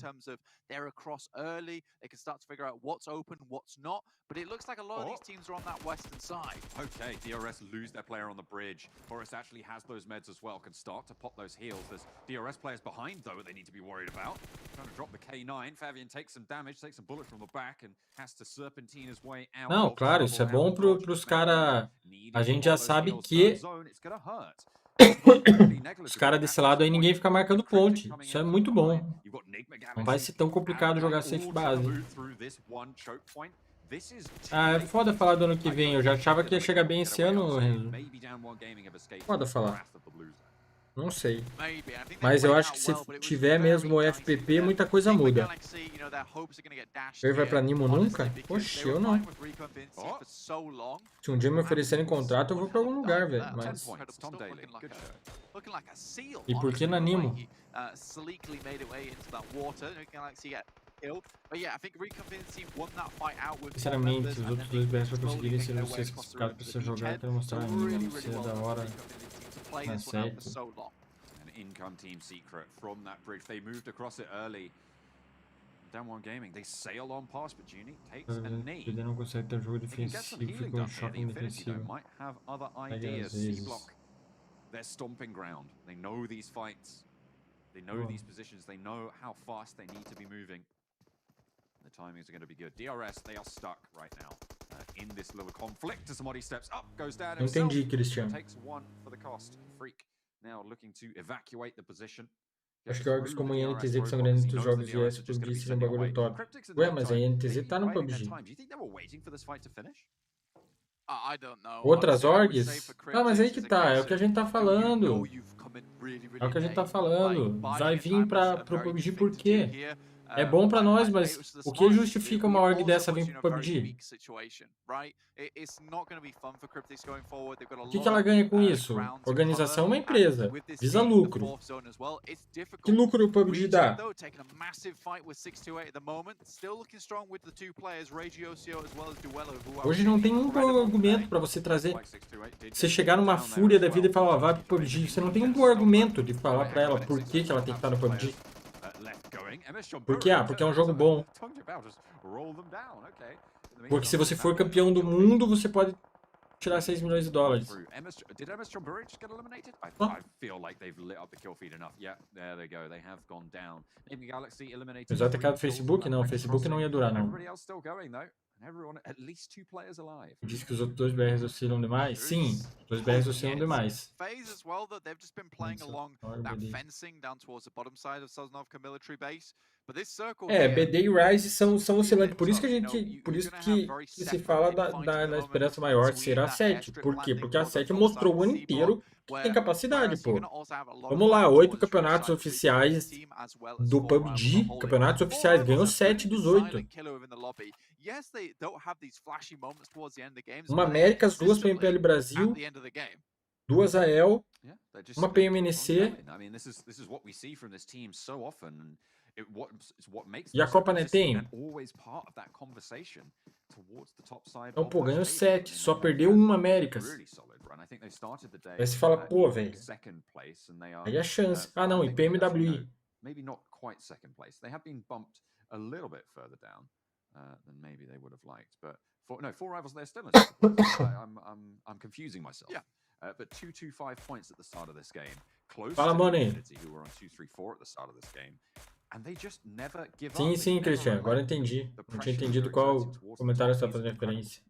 They're across early. They can start to figure out what's open, what's not. But it looks like a lot of these teams are on that western side. Okay, DRS lose their player on the bridge. Forrest actually has those meds as well, can start to pop those heals. There's DRS players behind, though, that they need to be worried about. Trying to drop the K9. Fabian takes some damage, takes some bullets from the back, and has to serpentine his way out. Não, claro, isso é bom pros caras. A gente já sabe que os caras desse lado aí ninguém fica marcando ponte. Isso é muito bom. Não vai ser tão complicado jogar safe base. Ah, é foda falar do ano que vem. Eu já achava que ia chegar bem esse ano, Renzo. Foda falar. Não sei. Mas eu acho que se tiver mesmo o FPP, muita coisa muda. Ele vai pra Nimo nunca? Poxa, eu não. Se um dia me oferecerem contrato, eu vou pra algum lugar, velho. Mas... E por que na Nimo? Sinceramente, os outros dois BRs pra conseguirem ser vocês classificados pra você jogar, quero mostrar a Nimo. Você é da hora. Tá certo. Income Team Secret from that bridge. They moved across it early. Down One Gaming, they sail on past, but Juni takes a knee. Ele não consegue ter um jogo defensivo, ficou um shopping defensivo. Might have other ideas. C-block, their stomping ground. They know these fights. They know these positions. They know how fast they need to be moving. The timings are going to be good. DRS, they are stuck right now in this little conflict. Somebody steps up, goes down himself. Entendi, Cristiano. Takes one for the cost. Freak. Now looking to evacuate the position. Acho que jogos como INTZ que são grandes dos jogos de ES PUBG seriam um bagulho top. Ué, mas a INTZ tá no PUBG. Outras orgs? Ah, mas aí que tá, é o que a gente tá falando. É o que a gente tá falando. Vai vir pro PUBG por quê? É bom pra nós, mas o que justifica uma org dessa vir pro PUBG? O que ela ganha com isso? Organização é uma empresa, visa lucro. Que lucro o PUBG dá? Hoje não tem um bom argumento pra você trazer. Você chegar numa fúria da vida e falar, ó, vai pro PUBG. Você não tem um bom argumento de falar pra ela por que ela tem que estar no PUBG. Por quê? Ah, porque é um jogo bom. Porque se você for campeão do mundo, você pode tirar 6 milhões de dólares. Apesar de ter caído do Facebook? Não, o Facebook não ia durar, não. Diz que os outros dois BRs oscilam demais? Sim, os dois BRs oscilam demais. Phase as well, that they've just been playing along that fencing down towards the bottom side of Sosnovka military base. But this circle É, here, BD e Rise são oscilantes. Por isso que a gente, por isso que se fala da esperança maior de ser a 7. Por quê? Porque a 7 mostrou o ano inteiro que tem capacidade, pô. Vamos lá, 8 campeonatos oficiais do PUBG, campeonatos oficiais, ganhou 7 dos 8. Uma Américas, 2 PMPL Brasil, 2 AEL, uma PMNC. E a Copa Netem? Então, pô, ganhou 7, só perdeu uma Américas. Aí você fala, pô, velho, aí é chance. Ah, não, e PMWI. Maybe not quite second place. They have been bumped a little bit further down than maybe they would have liked. But four rivals, they're still in second place. I'm confusing myself. Yeah. But 225 points at the start of this game. Close Fala, to Money. Infinity, who were on 234 at the start of this game. And they just never give Sim, up. sim, Cristian, agora eu entendi. Não tinha entendido qual comentário você está fazendo referência.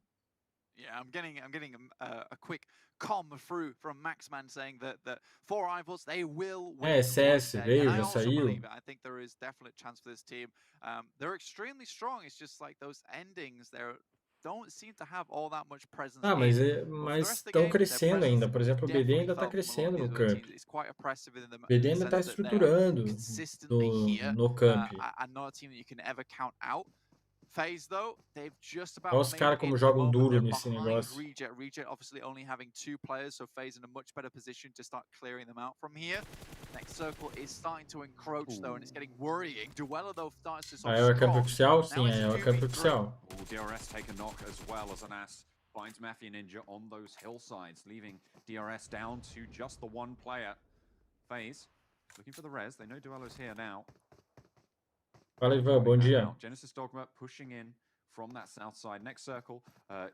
Yeah, I'm getting a quick com through from Maxman saying that four rivals they will win. É, CS veio, já saiu. I think there is definite chance for this team. They're extremely strong. It's just like those endings don't seem to have all that much presence. Ah, mas estão crescendo ainda. Por exemplo, o BD ainda está crescendo no camp. O BD ainda está estruturando no camp. Phase though, they've just about Olha os caras como jogam duro nesse negócio. Reject obviously only having 2 players, so Phase in a much better position to start clearing them out from here. Next circle is starting to encroach though, and it's getting worrying. Duella though starts to sort Aí é o campo oficial? Sim, aí é o campo oficial. DRS take a knock as well as an ass. Finds Mafia Ninja on those hillsides, leaving DRS down to just the one player. Phase looking for the res. They know Duello's here now. Fala, Ivan, bom dia. Genesis Dogma pushing in from that south side. Next circle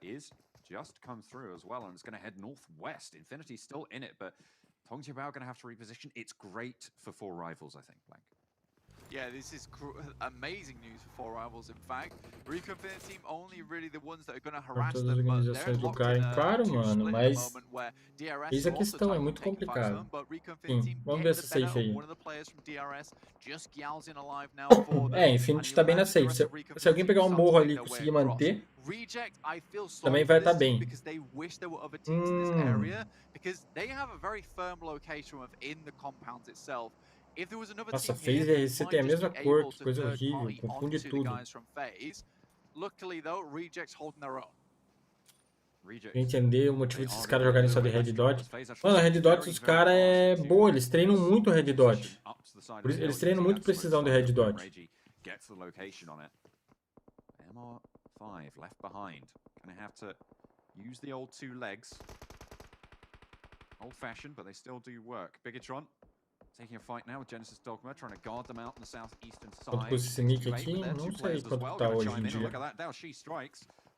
is just come through as well, and it's going to head northwest. Infinity's still in it, but Tongjibao going to have to reposition. It's great for four rivals, I think, Blank. Yeah, this is amazing news for four rivals, in fact. Rico Infinity team only really the ones that are going to harass them, but they're locked in claro, mano, mas moment where DRS eis a questão, é muito complicado. Sim, vamos ver essa safe aí. É, Infinity tá bem na safe. Se alguém pegar um morro ali e conseguir manter, também vai estar bem. Nossa, Phase e RC tem a mesma cor, que coisa horrível, confunde tudo. Entender o motivo desses caras jogarem só de Red Dot. Mano, a Red Dot dos caras é boa, eles treinam muito Red Dot. Eles treinam muito precisão de Red Dot. Old-fashioned, but they still do work. Bigatron taking a fight now with Genesis Dogma, trying to guard them out on the southeastern side. Quanto custa esse nick aqui? Não sei quanto tá hoje em dia.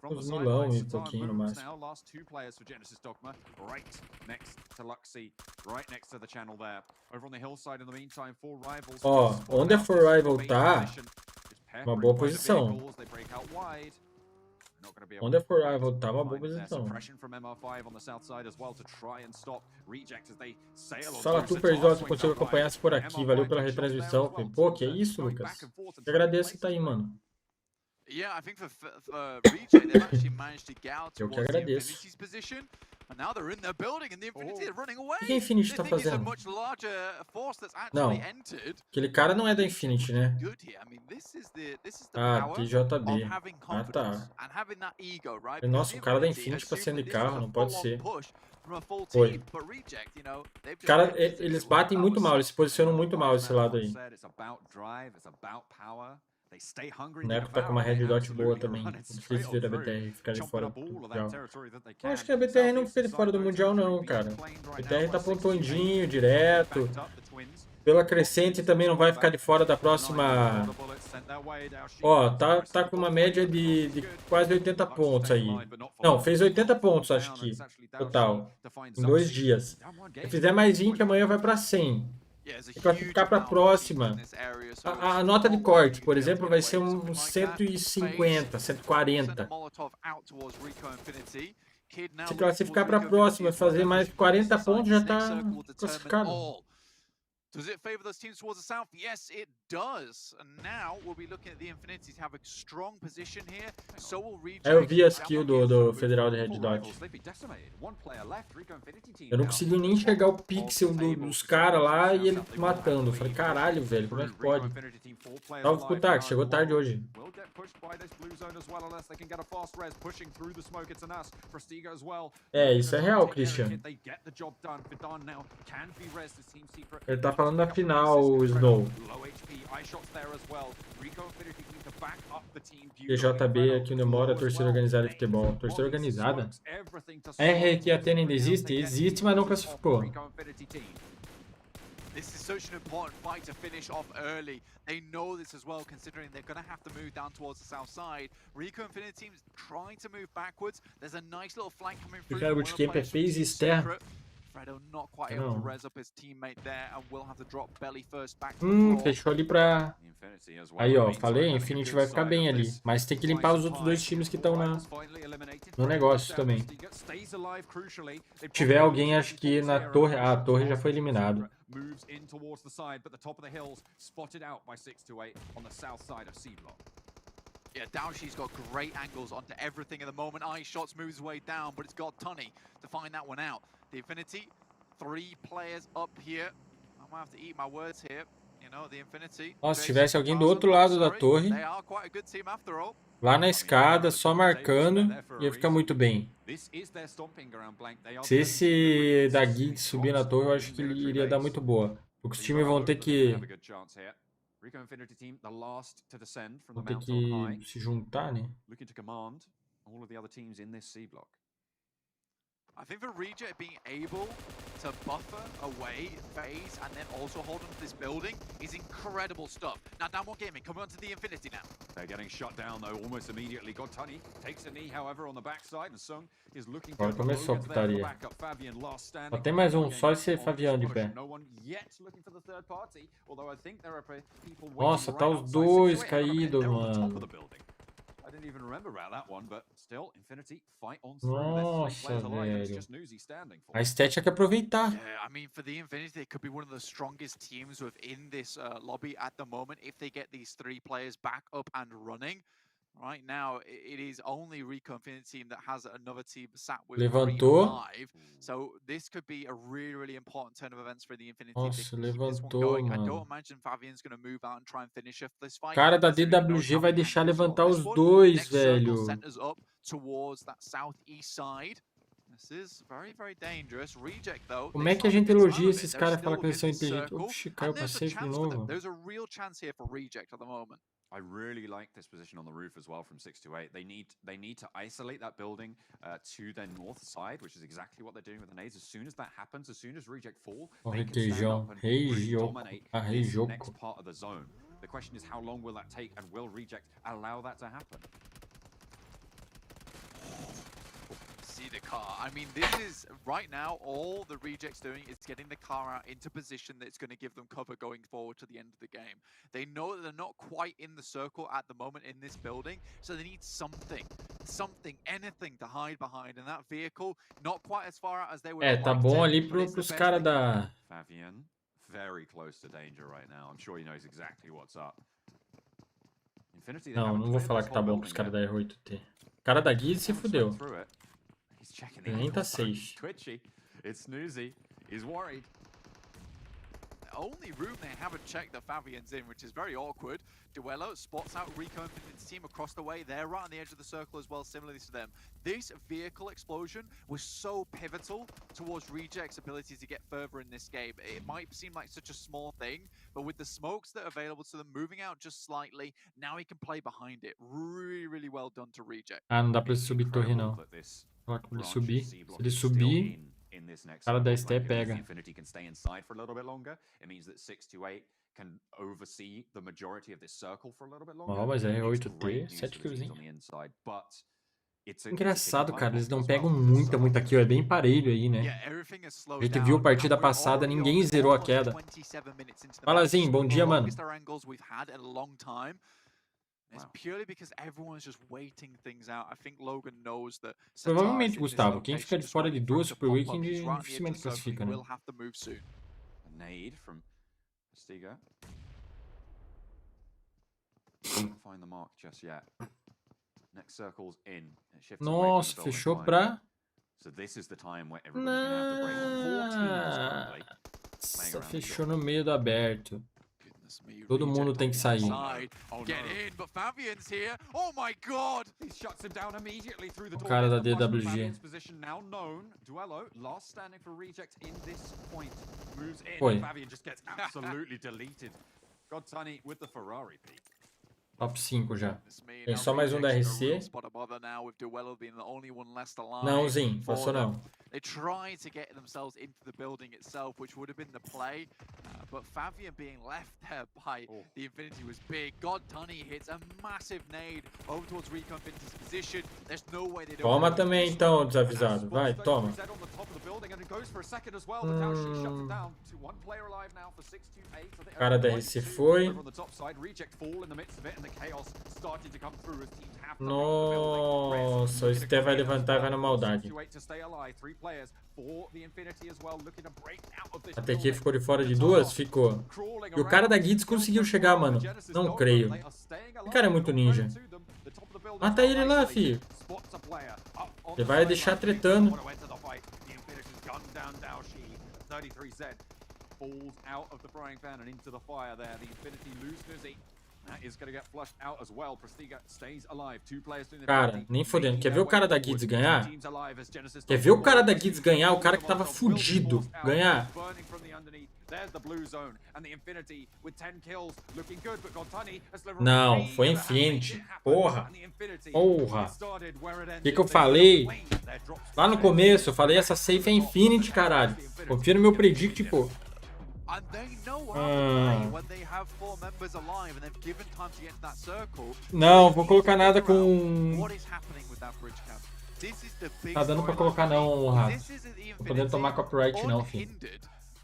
Uns milão e pouquinho no máximo. Last 2 players for Genesis Dogma, right next to Luxy, right next to the channel there. Over on the hillside in the meantime, four rivals. Ó, onde a four rival tá, uma boa posição. Onde a four rival tá, uma boa posição. Fala tu, Perzosa, se consigo acompanhar se por aqui. Valeu pela retransmissão. Pô, que é isso, Lucas? Eu agradeço que tá aí, mano. Eu que agradeço. O que a Infinity tá fazendo? Não, aquele cara não é da Infinity, né? Ah, TJB. Ah, tá. Nossa, o cara da Infinity passeando de carro, não pode ser. Foi. Cara, eles batem muito mal, eles se posicionam muito mal esse lado aí. Na época tá com uma Red Dot boa também. Difícil ver a BTR ficar de fora do Mundial. Eu acho que a BTR não fica de fora do Mundial não, cara. A BTR tá pontuandinho, direto. Pela crescente também não vai ficar de fora da próxima... Ó, tá com uma média de quase 80 pontos aí. Não, fez 80 pontos, acho que, total. Em 2 dias. Se fizer mais 20, amanhã vai pra 100. É pra ficar pra próxima. A nota de corte, por exemplo, vai ser uns 150, 140. Se classificar pra próxima, fazer mais 40 pontos, já tá classificado. Does it favor those teams towards the south? Yes, it does. And now we'll be looking at the Infinities to have a strong position here. So will Reject. Eu vi a skill do Federal de Red Dot. Eu não consegui nem enxergar o pixel dos caras lá e ele matando. Eu falei, caralho, velho, como é que pode? Salve pro táxi, chegou tarde hoje. É, isso é real, Christian. Ele tá falando da final, o Snow. PJB aqui no Demora, torcida organizada de futebol. Torcida organizada? RT Atena ainda existe? Existe, mas não classificou. This is such an important fight to finish off early. They know this as well, considering they're going to have to move down towards the south side. Rico Infinity team's trying to move backwards. There's a nice little flank coming through. O cara bootcamp é FaZe Ster. Fredo not quite able to res up his teammate there and will have to drop belly first back. Fechou ali pra... Aí, ó, falei, Infinity vai ficar bem ali. Mas tem que limpar os outros dois times que estão no negócio também. Se tiver alguém, acho que na torre... Ah, a torre já foi eliminado. Yeah, Dowshi's got great angles onto everything at the moment. Eye shots moves way down, but it's got Tunny to find that one out. The Infinity, 3 players up here. I might have to eat my words here. You know, the Infinity. Nossa, se tivesse alguém do outro lado da torre, lá na escada, só marcando, ia ficar muito bem. Se esse da Guide subir na torre, eu acho que ele iria dar muito boa. Porque os times vão ter que se juntar, né? I think for Reject being able to buffer away phase and then also hold on to this building is incredible stuff. Now Downward Gaming coming onto the Infinity now. They're getting shut down though almost immediately. Got Tunny takes a knee however on the backside and Sung is looking Agora começou a putaria. Só tem mais um, só esse Fabiano de pé. Nossa, tá os dois caídos, mano. Nossa, velho. A estética é que aproveitar. Yeah, I mean, for the Infinity, they could be one of the strongest teams within this lobby at the moment if they get these 3 players back up and running. Right now, it is only Rico Infinity team that has another team sat with Levantou. So this could be a really important turn of events for the Infinity. Nossa, levantou, mano. I don't imagine Fabian's going to move out and try and finish off this fight. O cara da DWG vai deixar levantar os dois, velho. Como é que a gente elogia esses caras e fala que eles são inteligentes? Oxi, caiu pra safe de novo. There's a real chance here for Reject at the moment. I really like this position on the roof as well from 628. They need to isolate that building to their north side, which is exactly what they're doing with the nades. As soon as that happens, as soon as Reject fall, they can stand up and really dominate this next part of the zone. The question is, how long will that take, and will Reject allow that to happen? See the car. I mean, this is right now all the Reject's doing is getting the car out into position that's going to give them cover going forward to the end of the game. They know that they're not quite in the circle at the moment in this building, so they need something, anything to hide behind. And that vehicle, not quite as far out as they would. É, tá bom ali pros caras da. Fabian, very close to danger right now. I'm sure he knows exactly what's up. Infinity. Não vou falar que tá bom pros caras da R8T. O cara da Guide se fudeu. Ele nem tá safe. Twitchy. It's Snoozy. He's worried. The only room they haven't checked the Fabian's in, which is very awkward. Duello spots out Rico Infinite's team across the way. They're right on the edge of the circle as well, similarly to them. This vehicle explosion was so pivotal towards Reject's ability to get further in this game. It might seem like such a small thing, but with the smokes that are available to them moving out just slightly, now he can play behind it. Really well done to Reject. Ah, não dá pra ele subir torre, não. Falar que ele subir. Se ele subir, o cara da ST pega. Infinity can stay inside for a little bit longer. It means that 628 can oversee the majority of this circle for a little bit longer. Ó, mas é 8T, 7 kills, hein? Engraçado, cara, eles não pegam muita kill, é bem parelho aí, né? A gente viu a partida passada, ninguém zerou a queda. Fala, Zin, bom dia, mano. Provavelmente, Gustavo, quem fica de fora de duas Super Weekend dificilmente classifica, né? Nade from Siga. Can't find the mark just yet. Next circle's in. It shifts away from Nossa, the building fechou line. pra... So this is the time where everybody's gonna have to break. 4 teams currently playing Nossa, around the fechou no meio do aberto. Todo mundo tem que sair. O cara da DWG. Foi. Top 5 já. Tem só mais um da RC. Não, Zin, passou não. They tried to get themselves into the building itself, which would have been the play, but Fabian being left there by the Infinity was big. God Tunny hits a massive nade over towards Recon Infinity's position. There's no way they don't. Toma também então, desavisado. Vai, toma. O cara da RC foi. Nossa, o Sté vai levantar e vai na maldade. A TQ ficou de fora de duas? Ficou. E o cara da Guides conseguiu chegar, mano. Não creio. O cara é muito ninja. Mata ele lá, filho. Ele vai deixar tretando. Cara, nem fodendo. Quer ver o cara da Guides ganhar? Quer ver o cara da Guides ganhar? O cara que tava fudido ganhar? Não, foi Infinity. Porra. Porra. O que eu falei? Lá no começo eu falei essa safe é Infinity, caralho. Confia no meu predict, pô. Não, vou colocar nada com... Tá dando pra colocar não, Rafa. Não podendo tomar copyright não, filho.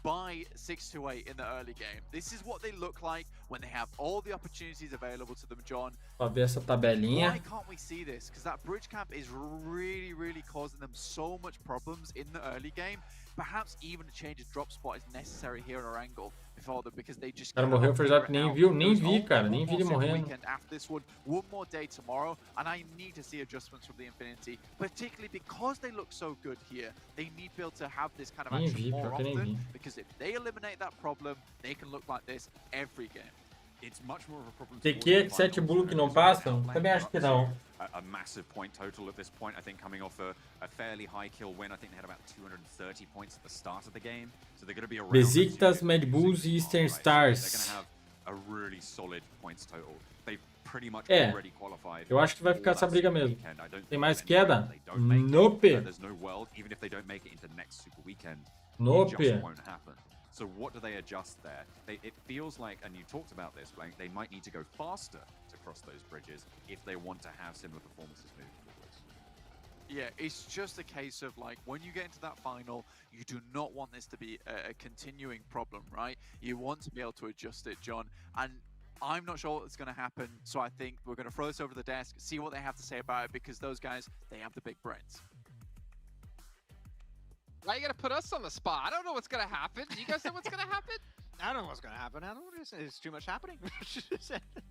By 6-8 in the early game. This is what they look like when they have all the opportunities available to them, John. Pra ver essa tabelinha. Why can't we see this? Because that bridge camp is really causing them so much problems in the early game. Perhaps even a change of drop spot is necessary here in Erangel before them because they just. O cara morreu, Ferzap nem viu, nem vi, cara, nem vi ele morrendo. One more day tomorrow, and I need to see adjustments from the Infinity, particularly because they look so good here. They need to be able to have this kind of action more often because if they eliminate that problem, they can look like this every game. TQ, 7 Blue que não passam? Também acho que não. A massive point total at this point, I think, coming off a fairly high kill win. I think they had about 230 points at the start of the game. So they're going to be around Besiktas, Mad Bulls e Eastern Stars. They're going to have a really solid points total. They've pretty much already qualified. Eu acho que vai ficar essa briga mesmo. Tem mais queda? Nope. There's no world, even if they don't make it into next Super Weekend. Nope. It just won't happen. So what do they adjust there? It feels like, and you talked about this, like they might need to go faster to cross those bridges if they want to have similar performances moving forwards. Yeah, it's just a case of like when you get into that final, you do not want this to be a continuing problem, right? You want to be able to adjust it, John. And I'm not sure what's going to happen, so I think we're going to throw this over the desk, see what they have to say about it, because those guys, they have the big brains. Why you gotta put us on the spot? I don't know what's gonna happen. Do you guys know what's gonna happen? I don't know what's gonna happen. I don't know. It's too much happening.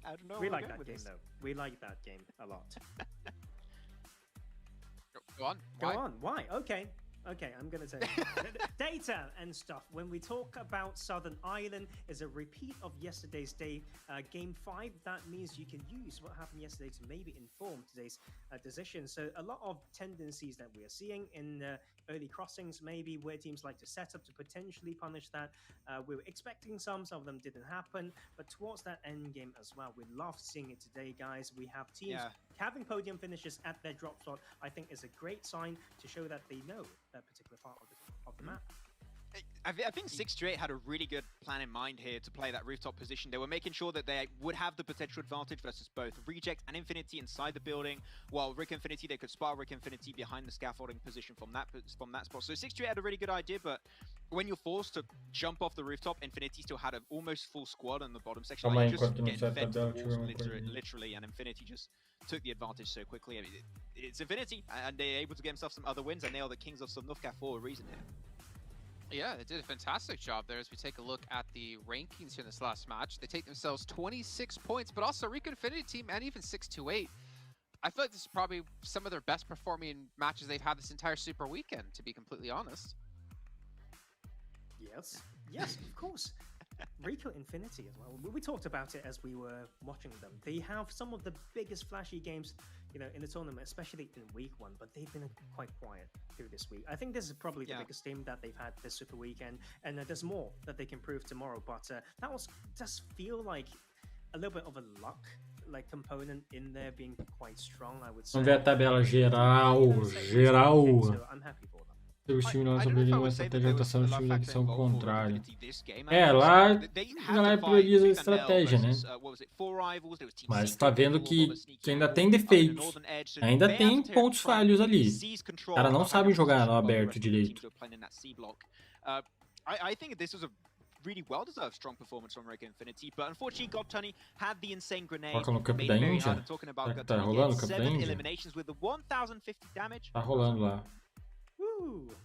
I don't know. We like that game though. We like that game a lot. Go on. Go on. Why? Okay. Okay, I'm gonna say data and stuff. When we talk about Southern Ireland, is a repeat of yesterday's day, game 5. That means you can use what happened yesterday to maybe inform today's decision. So a lot of tendencies that we are seeing in early crossings, maybe where teams like to set up to potentially punish that. We were expecting some of them didn't happen, but towards that end game as well, we love seeing it today, guys. We have teams having podium finishes at their drop slot. I think is a great sign to show that they know that particular part of the map. I think 628 had a really good plan in mind here to play that rooftop position. They were making sure that they would have the potential advantage versus both Reject and Infinity inside the building, while Rick Infinity, they could spar Rick Infinity behind the scaffolding position from that spot. So 628 had a really good idea, but when you're forced to jump off the rooftop, Infinity still had an almost full squad on the bottom section. Calma aí, Like, just enquanto não getting sai a fed to the tabela, deixa eu ver walls, uma coisa. literally, and Infinity just took the advantage so quickly. I mean, it's Infinity, and they're able to get themselves some other wins, and they are the kings of Somnufka for a reason here. Yeah, they did a fantastic job there as we take a look at the rankings here in this last match. They take themselves 26 points, but also Rico Infinity team and even 628. I feel like this is probably some of their best performing matches they've had this entire Super Weekend, to be completely honest. Yes, of course. Rico Infinity as well. We talked about it as we were watching them. They have some of the biggest flashy games, you know, in the tournament, especially in week 1, but they've been quite quiet through this week. I think this is probably the biggest team that they've had this Super Weekend, and there's more that they can prove tomorrow. But that does feel like a little bit of a luck component in there being quite strong, I would say. Vamos ver a tabela geral. So I'm happy for them. Os times não sobrevivem uma estratégia de rotação, os times aqui são o contrário. Lá a galera prioriza a estratégia, né? Mas tá vendo que ainda tem defeitos. Ainda tem pontos falhos ali. Os caras não sabem jogar no aberto direito. I think this was a really well-deserved strong performance from Rico Infinity, but unfortunately God Tunney had the insane grenade. Foca no campo da Índia. Tá rolando o campo da Índia? Tá rolando lá.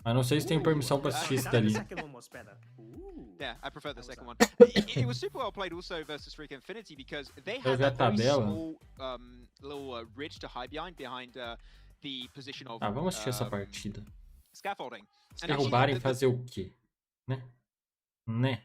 Mas não sei se tem permissão pra assistir isso dali. Yeah, I prefer the second one. It was super well played also versus Rico Infinity because they had a very small little ridge to hide behind the position of vamos assistir essa partida. Scaffolding. Se derrubarem, fazer o quê? Né?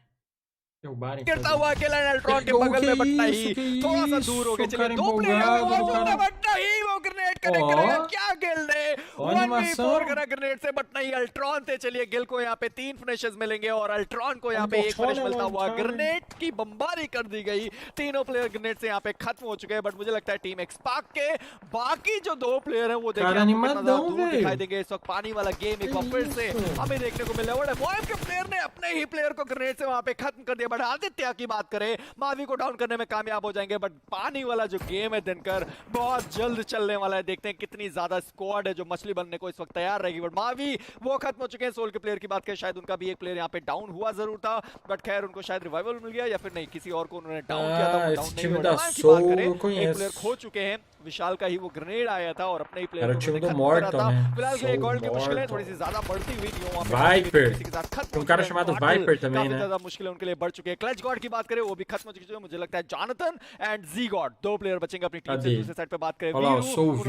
गिरता हुआ अकेला एल्ट्रॉन के बगल में बटना ही थोड़ा सा दूर हो गया चलिए 2 प्लेयर बटना ही वो ग्रेनेड कनेक्ट करेगा क्या गिल ने 1v4 करा ग्रेनेड से बटना ही अल्ट्रॉन थे चलिए गिल को यहाँ पे 3 फिनिशेस मिलेंगे और अल्ट्रॉन को यहाँ पे 1 फिनिश मिलता हुआ ग्रेनेड की बमबारी कर दी गई तीनों प्लेयर ग्रेनेड से यहाँ पे खत्म हो चुके हैं बट मुझे लगता है टीम एक्सपार्क के बाकी जो 2 प्लेयर हैं वो देखिए दूर दिखाई देंगे इस वक्त पानी वाला गेम एक बार फिर से हमें देखने को मिल रहा है वॉइम के प्लेयर ने अपने ही प्लेयर को ग्रेनेड से वहाँ पे खत्म कर दिया बट आदित्य की बात करें मावी को डाउन करने में कामयाब हो जाएंगे बट पानी वाला जो गेम है दिनकर बहुत जल्द चलने वाला है देखते हैं कितनी ज्यादा स्क्वाड है जो मछली बनने को इस वक्त तैयार रहेगी बट मावी वो खत्म हो चुके हैं सोल के प्लेयर की बात करें शायद उनका भी एक प्लेयर यहाँ पे डाउन हुआ जरूर था बट खैर उनको शायद रिवाइवल मिल गया या फिर नहीं किसी और को उन्होंने डाउन किया था वो डाउन नहीं हुआ की बात करें एक प्लेयर खो चुके हैं विशाल का ही वो ग्रेनेड आया था और अपने ही प्लेयर को खत्म करा था फिलहाल के गोल्ड की मुश्किलें थोड़ी सी ज्यादा बढ़ती हुई थी वहां पे वाइपर किसी के साथ खत्म um cara chamado Viper também, काफी né? ज्यादा मुश्किलें उनके लिए बढ़ चुकी है क्लच गॉड की बात करें वो भी खत्म हो चुकी है मुझे लगता है जॉनथन एंड जी गॉड 2 प्लेयर बचेंगे अपनी टीम से दूसरे साइड पे बात करें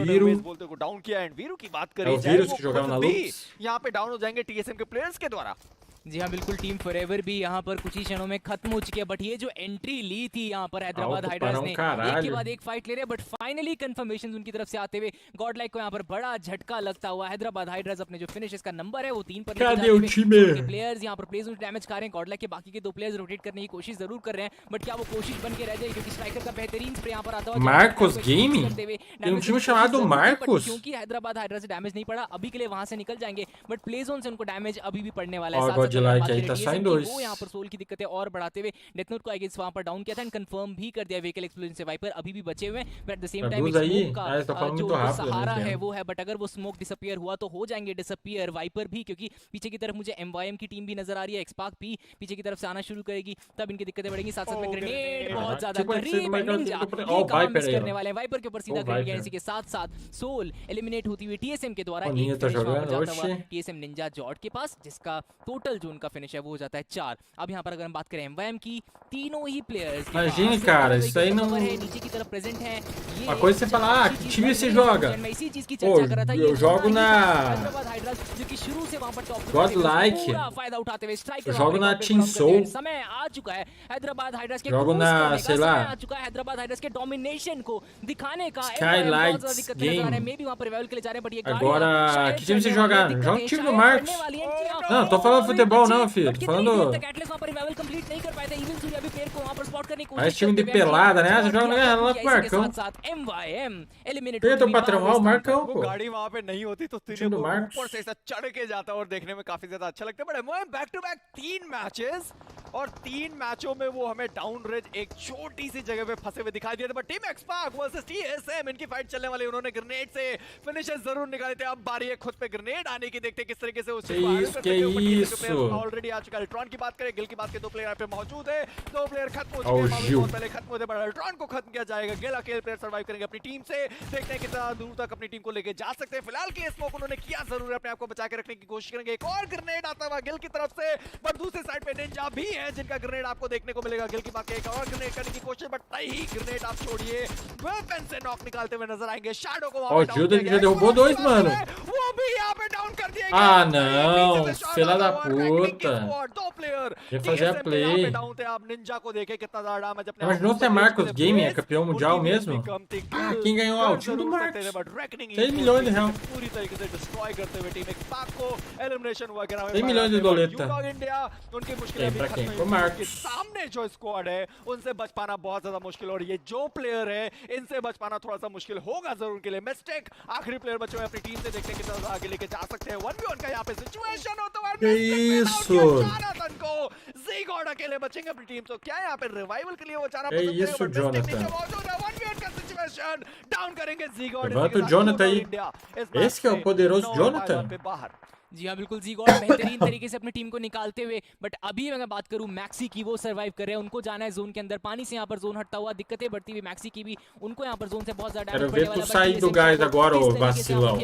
वीरू बोलते को डाउन किया एंड वीरू की बात करें यहां पे डाउन हो जाएंगे टीएसएम के प्लेयर्स के द्वारा जी हाँ बिल्कुल टीम फॉरएवर भी यहाँ पर कुछ ही क्षणों में खत्म हो चुकी है बट ये जो एंट्री ली थी यहाँ पर हैदराबाद हाइड्रास ने एक के बाद एक फाइट ले रहे बट फाइनली कंफर्मेशन उनकी तरफ से आते हुए गॉड लाइक को यहाँ पर बड़ा झटका लगता हुआ हैदराबाद हाइड्रास अपने जो फिनिश इसका नंबर है वो 3 पर प्लेयर्स यहाँ पर प्लेयर्स डैमेज खा रहे हैं गॉड लाइक के बाकी के 2 प्लेयर्स रोटेट करने की कोशिश जरूर कर रहे हैं बट क्या वो कोशिश बन के रह जाए क्योंकि स्ट्राइकर का बेहतरीन स्प्रे यहाँ पर आता हुआ Marcos Gaming tem time chamado Marcos क्योंकि हैदराबाद हाइड्रास से डैमेज नहीं पड़ा अभी के लिए वहां से निकल जाएंगे बट प्ले जोन से उनको डैमेज अभी भी पड़ने वाला है वो यहाँ पर सोल की दिक्कतें और बढ़ाते हुए डेथ नोट को आई गेस वहां पर डाउन किया था एंड कंफर्म भी कर दिया व्हीकल एक्सप्लोजन से वाइपर अभी भी बचे हुए हैं but at the same time smoke का जो सहारा है वो है बट अगर वो स्मोक डिसअपीयर हुआ तो हो जाएंगे डिसअपीयर वाइपर भी क्योंकि पीछे की तरफ मुझे एमवाईएम की टीम भी नजर आ रही है एक्सपार्क भी पीछे की तरफ से आना शुरू करेगी तब इनकी दिक्कतें बढ़ेंगी साथ साथ में ग्रेनेड बहुत ज्यादा करीब ये काम मिस करने वाले हैं वाइपर के ऊपर सीधा ग्रेनेड गया इसी के साथ साथ सोल एलिमिनेट होती हुई टीएसएम के द्वारा टीएसएम निंजा जॉर्ड के पास जिसका टोटल जो उनका फिनिश है वो हो जाता है 4 अब यहाँ पर अगर हम बात करें एमवाईएम की तीनों ही players imagine cara isso aí não नीचे की तरफ प्रेजेंट है uma coisa você falar que time você joga मैं इसी चीज की चर्चा कर रहा था eu jogo na हैदराबाद हाइड्रास जो कि शुरू से वहां पर टॉप God like पूरा फायदा उठाते हुए striker eu jogo na Team Soul समय आ चुका है हैदराबाद हाइड्रास के jogo na sei lá आ चुका है हैदराबाद हाइड्रास के डोमिनेशन को दिखाने का Skylights game मे भी वहां पर रिवाइवल के लिए जा रहे हैं बट ये agora que time você joga joga o time do Marcos não tô falando futebol futebol não, filho. Tô falando... Mas time de pelada, né? Você joga lá pro Marcão. Tem teu patrão lá, o Marcão, pô. गाड़ी वहां पे नहीं होती तो तीनों को ऊपर से ऐसा चढ़ के जाता और देखने में काफी ज्यादा अच्छा लगता है। बट बैक टू बैक 3 मैचेस और 3 मैचों में वो हमें डाउन रेज एक छोटी सी जगह पे फंसे हुए दिखाई दिए थे। बट टीम एक्सपार्क वर्सेस टीएसएम इनकी फाइट चलने वाली, उन्होंने ग्रेनेड से फिनिशर जरूर निकाले थे। अब बारी है खुद पे ग्रेनेड आने की, देखते किस तरीके से उस चीज को हैंडल करते हैं। ऑलरेडी आ चुका है। अल्ट्रॉन की बात करें, गिल की बात करें, 2 प्लेयर यहाँ पे मौजूद है। 2 प्लेयर खत्म हो चुके हैं, बहुत पहले खत्म होते, बट अल्ट्रॉन को खत्म किया जाएगा। गिल अकेले प्लेयर सर्वाइव करेंगे अपनी टीम से, देखते हैं कितना दूर तक अपनी टीम को लेके जा सकते हैं। फिलहाल की स्मोक उन्होंने किया जरूर है, अपने आप को बचा के रखने की कोशिश करेंगे। एक और ग्रेनेड आता हुआ गिल की तरफ से, बट दूसरी साइड पे निंजा भी है जिनका ग्रेनेड आपको देखने को मिलेगा। गिल की बात एक और ग्रेनेड करने की कोशिश, बट नहीं, ग्रेनेड आप छोड़िए, वेपन से नॉक निकालते हुए नजर आएंगे। शैडो को Ó, o Judas já derrubou 2, mano. वो भी यहाँ पे डाउन कर दिया गया। Ah, não, filha da puta. 2 player ia fazer a play. Down थे। आप निंजा को देखे कितना ज्यादा डैमेज अपने। Imaginou se a Marcos Game é campeão mundial mesmo? Ah, quem ganhou o time do Marcos. 6 milhões de reais. पूरी तरीके से डिस्ट्रॉय करते हुए टीम एक्सपार्क को एलिमिनेशन हुआ। 6 milhões de doleta. इंडिया उनकी मुश्किलें भी खत्म हुई। उनके सामने जो स्क्वाड है उनसे बच पाना बहुत ज्यादा मुश्किल, और ये जो प्लेयर है इनसे बच पाना थोड़ा सा मुश्किल होगा जरूर उनके लिए। मिस्टेक आखिरी प्लेयर बचे हुए अपनी टीम से, देखते हैं कितना आगे लेके जा सकते हैं। 1v1 का यहाँ पे सिचुएशन होता है। जोनाथन को ज़ीगॉड अकेले बचेंगे अपनी टीम से। क्या यहाँ पे रिवाइवल के लिए वो जाना पसंद करेंगे? जोनाथन 1v1 का सिचुएशन डाउन करेंगे ज़ीगॉड। Esse que é o poderoso Jonathan. जी हाँ बिल्कुल, ज़ीगॉड बेहतरीन तरीके से अपनी टीम को निकालते हुए। बट अभी मैं बात करूँ मैक्सी की, वो सर्वाइव कर रहे हैं, उनको जाना है जोन के अंदर। पानी से यहाँ पर जोन हटता हुआ, दिक्कतें बढ़ती हुई मैक्सी की भी, उनको यहाँ पर जोन से बहुत ज्यादा डैमेज पड़ने वाला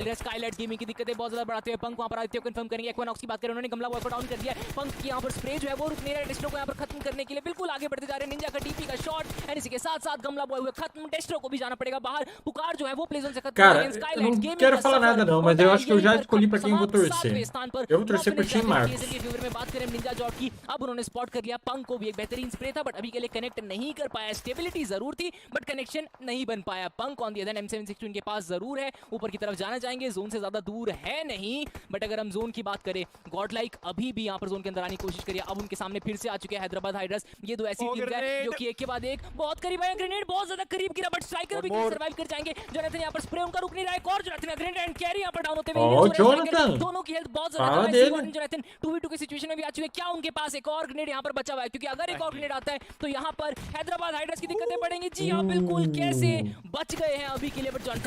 है। स्काईलाइट गेमिंग की दिक्कतें बहुत ज्यादा बढ़ाते हुए पंक वहाँ पर आते हुए कंफर्म करेंगे। एक्वानॉक्स की बात करें, उन्होंने गमला बॉल को डाउन कर दिया। पंक की यहाँ पर स्प्रे जो है वो रुक नहीं रहा है, डेस्ट्रो को यहाँ पर खत्म करने के लिए बिल्कुल आगे बढ़ते जा रहे हैं। निंजा का टीपी का शॉट एंड इसी के साथ साथ गमला बॉय हुए खत्म। डेस्ट्रो को भी जाना पड़ेगा बाहर। पुकार जो है वो प्ले जोन से खत्म। Cara, eu não quero falar nada não, mas eu acho que eu já escolhi pra quem eu vou torcer. Eu vou torcer pro time Marcos. में बात करें निंजा जॉट की, अब उन्होंने स्पॉट कर लिया पंक को भी। एक बेहतरीन स्प्रे था, बट अभी के लिए कनेक्ट नहीं कर पाया। स्टेबिलिटी जरूर थी बट कनेक्शन नहीं बन पाया। पंक ऑन द अदर M762 इनके पास जरूर है, ऊपर की तरफ जाना चाहेंगे, जोन से ज्यादा दूर है नहीं। बट अगर हम जोन की बात करें, गॉड लाइक अभी भी यहाँ पर जोन के अंदर आने की कोशिश करिए। अब उनके सामने फिर से आ चुके हैं हैदराबाद हाइड्रस। ये 2 ऐसी टीम है जो कि एक के बाद एक बहुत करीब है। ग्रेनेड बहुत ज्यादा करीब गिरा, बट स्ट्राइकर अभी सर्वाइव कर जाएंगे। जोनाथन यहाँ पर स्प्रे उनका रुक नहीं रहा है। और जोनाथन ग्रेनेड एंड कैरी यहाँ पर डाउन होते हुए, दोनों की हेल्थ बहुत ज्यादा। जोनाथन 2v2 की सिचुएशन में भी आ चुके हैं। क्या उनके पास एक और ग्रेनेड यहाँ पर बचा हुआ है? क्योंकि अगर एक और ग्रेनेड आता है तो यहाँ पर हैदराबाद हाइड्रस की दिक्कतें बढ़ेंगी। जी हाँ बिल्कुल, कैसे बच गए हैं अभी के लिए। But Jonathan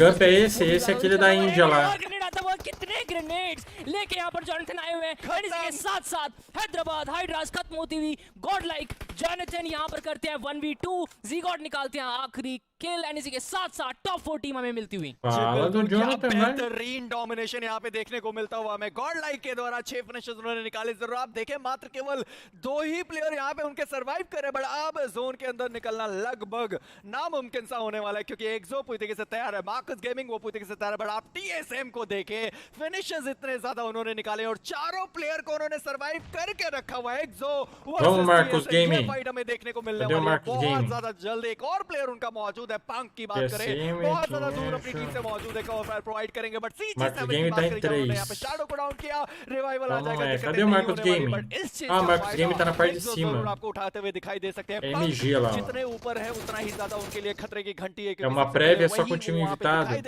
esse aqui da Índia lá. Grenade आता हुआ, कितने ग्रेनेड्स लेके यहाँ पर जोनाथन आए हुए हैं। इसी के साथ साथ हैदराबाद हाइड्रस खत्म होती हुई। गॉड लाइक जोनाथन यहाँ पर करते हैं 1v2, ज़ीगॉड निकालते हैं आखिरी किल एंड इसी के साथ साथ टॉप 4 टीम हमें मिलती हुई। बेहतरीन डोमिनेशन यहाँ पे देखने को मिलता हुआ हमें। गॉड लाइक के द्वारा 6 फिनिशेस उन्होंने निकाले। जरूर आप देखें मात्र केवल 2 ही प्लेयर यहाँ पे उनके सर्वाइव करे, बट अब जोन के अंदर निकलना लगभग नामुमकिन सा होने वाला है, क्योंकि एक्सो पूरी तरीके से तैयार है, मार्कस गेमिंग वो पूरी तरीके से तैयार है। बट आप टीएसएम को देखें, फिनिशेस इतने ज्यादा उन्होंने निकाले और चारों प्लेयर को उन्होंने सर्वाइव करके रखा हुआ है। एक्सो वर्सेस टीएसएम फाइट हमें देखने को मिलने वाली है बहुत ज्यादा जल्द। एक और प्लेयर उनका मौजूद है, पंक की बात करें, बहुत ज्यादा दूर अपनी टीम से मौजूद है, कवर फायर प्रोवाइड करेंगे। बट सीजी7 की बात करें, उन्होंने यहाँ पे शैडो को डाउन किया, रिवाइवल आ जाएगा। Cadê o Marcos Game? Ah, o Marcos Game tá na parte de cima. आपको उठाते हुए दिखाई दे सकते हैं। MG lá. जितने ऊपर है उतना ही ज्यादा उनके लिए खतरे की घंटी है। É uma prévia só com o time invitado. Ah,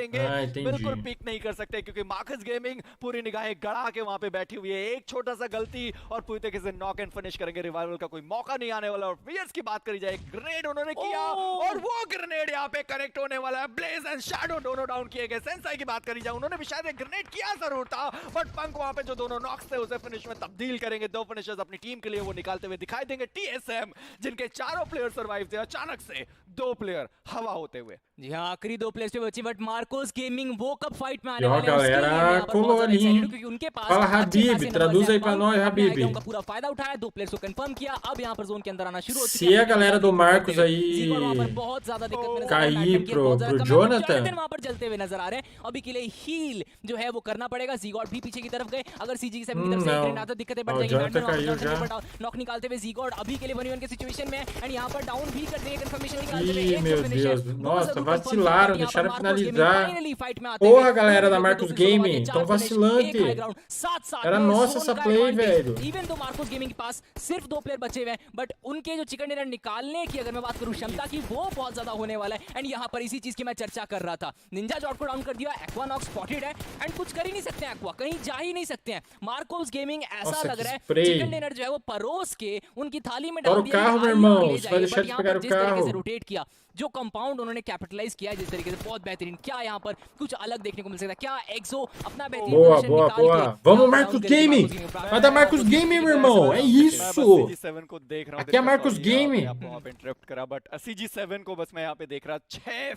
बिल्कुल entendi. पिक नहीं कर सकते, क्योंकि मार्कस गेमिंग पूरी निगाहें गड़ा के वहां पे बैठी हुई है। एक छोटा सा गलती और पूरी तरीके से नॉक एंड फिनिश करेंगे। रिवाइवल का कोई मौका नहीं आने वाला। और फियर्स की बात करी जाए, ग्रेनेड उन्होंने किया और वो ग्रेनेड यहाँ पे कनेक्ट होने वाला है। ब्लेज एंड शैडो दोनों डाउन किए गए। सेंसाई की बात करी जाए, उन्होंने भी शायद एक ग्रेनेड किया जरूर था, बट पंक वहां पे जो दोनों नॉक्स थे उसे फिनिश में तब्दील करेंगे। 2 फिनिशर्स अपनी टीम के लिए वो निकालते हुए दिखाई देंगे। टीएसएम जिनके चारों प्लेयर सर्वाइव थे, अचानक से 2 प्लेयर हवा होते हुए। जी हाँ, आखिरी 2 प्लेयर्स पे बची, बट मार्कोस गेमिंग वो कब फाइट में आने Ó, वाले हैं galera, colorinho. क्योंकि उनके पास Fala Habib, traduz aí pra nós, Habib. उनका पूरा फायदा उठाया, 2 प्लेयर्स को कंफर्म किया। अब यहाँ पर जोन के अंदर आना शुरू हो चुके Se हैं। a galera do Marcos aí Zigor वहाँ पर बहुत ज्यादा दिक्कत में नजर आ रहा है, cair Madman की pro बहुत ज्यादा कम है, Jonathan, Jonathan वहाँ पर चलते हुए नजर आ रहे हैं। अभी के लिए हील जो है वो करना पड़ेगा। Zigor भी पीछे की तरफ गए, अगर CG7 की तरफ से एक ग्रेनेड आता दिक्कतें बढ़ जाएंगी। Jonathan caiu já. नॉक निकालते हुए Zigor अभी के लिए 1v1 की सिचुएशन में है, एंड यहाँ पर डाउन भी कर देंगे, कंफर्मेशन निकालते हुए। Ih, एक meu फिनिशर Deus. वो Nossa, जरूर confirm vacilaram, किया, यहाँ deixaram पर Marcos Gaming finalizar. finally fight में आते Porra, हुए galera da दो Marcos kills होने वाले, Gaming, चार tão finish, vacilante. एक high ground, साथ Era में nossa zone essa का play, advantage। velho. इवन तो मार्कोस गेमिंग के पास सिर्फ 2 प्लेयर बचे हुए हैं, बट उनके जो चिकन डिनर निकालने की अगर मैं बात करूं क्षमता की, वो बहुत ज्यादा होने वाला है। एंड यहाँ पर इसी चीज की मैं चर्चा कर रहा था, निंजा जॉट को डाउन कर दिया, एक्वा नॉक स्पॉटेड है, एंड कुछ कर ही नहीं सकते हैं, एक्वा कहीं जा ही नहीं सकते हैं। मार्कोस गेमिंग ऐसा Nossa, लग que रहा है spray. चिकन डिनर जो है वो परोस के उनकी थाली में Bora डाल o दिया, carro, कि meu आइए irmão, आप ले você vai जाइए। deixar बट de यहाँ pegar पर o जिस तरीके से carro. रोटेट किया, जो कंपाउंड उन्होंने कैपिटलाइज किया है जिस तरीके से, बहुत बेहतरीन। क्या यहाँ पर कुछ अलग देखने को मिल सकता है? क्या एक्सो अपना बेहतरीन Boa, प्रदर्शन boa, निकाल boa. के Vamos, यहाँ Marcos डाउन करेगी Gaming. Marcos gaming? Vai dar Marcos Gaming, meu irmão. É isso. CG7 को देख रहा हूँ, Aqui é Marcos Gaming. आपको वहाँ पे इंटरप्ट करा, बट CG7 को बस मैं यहाँ पे देख रहा, 6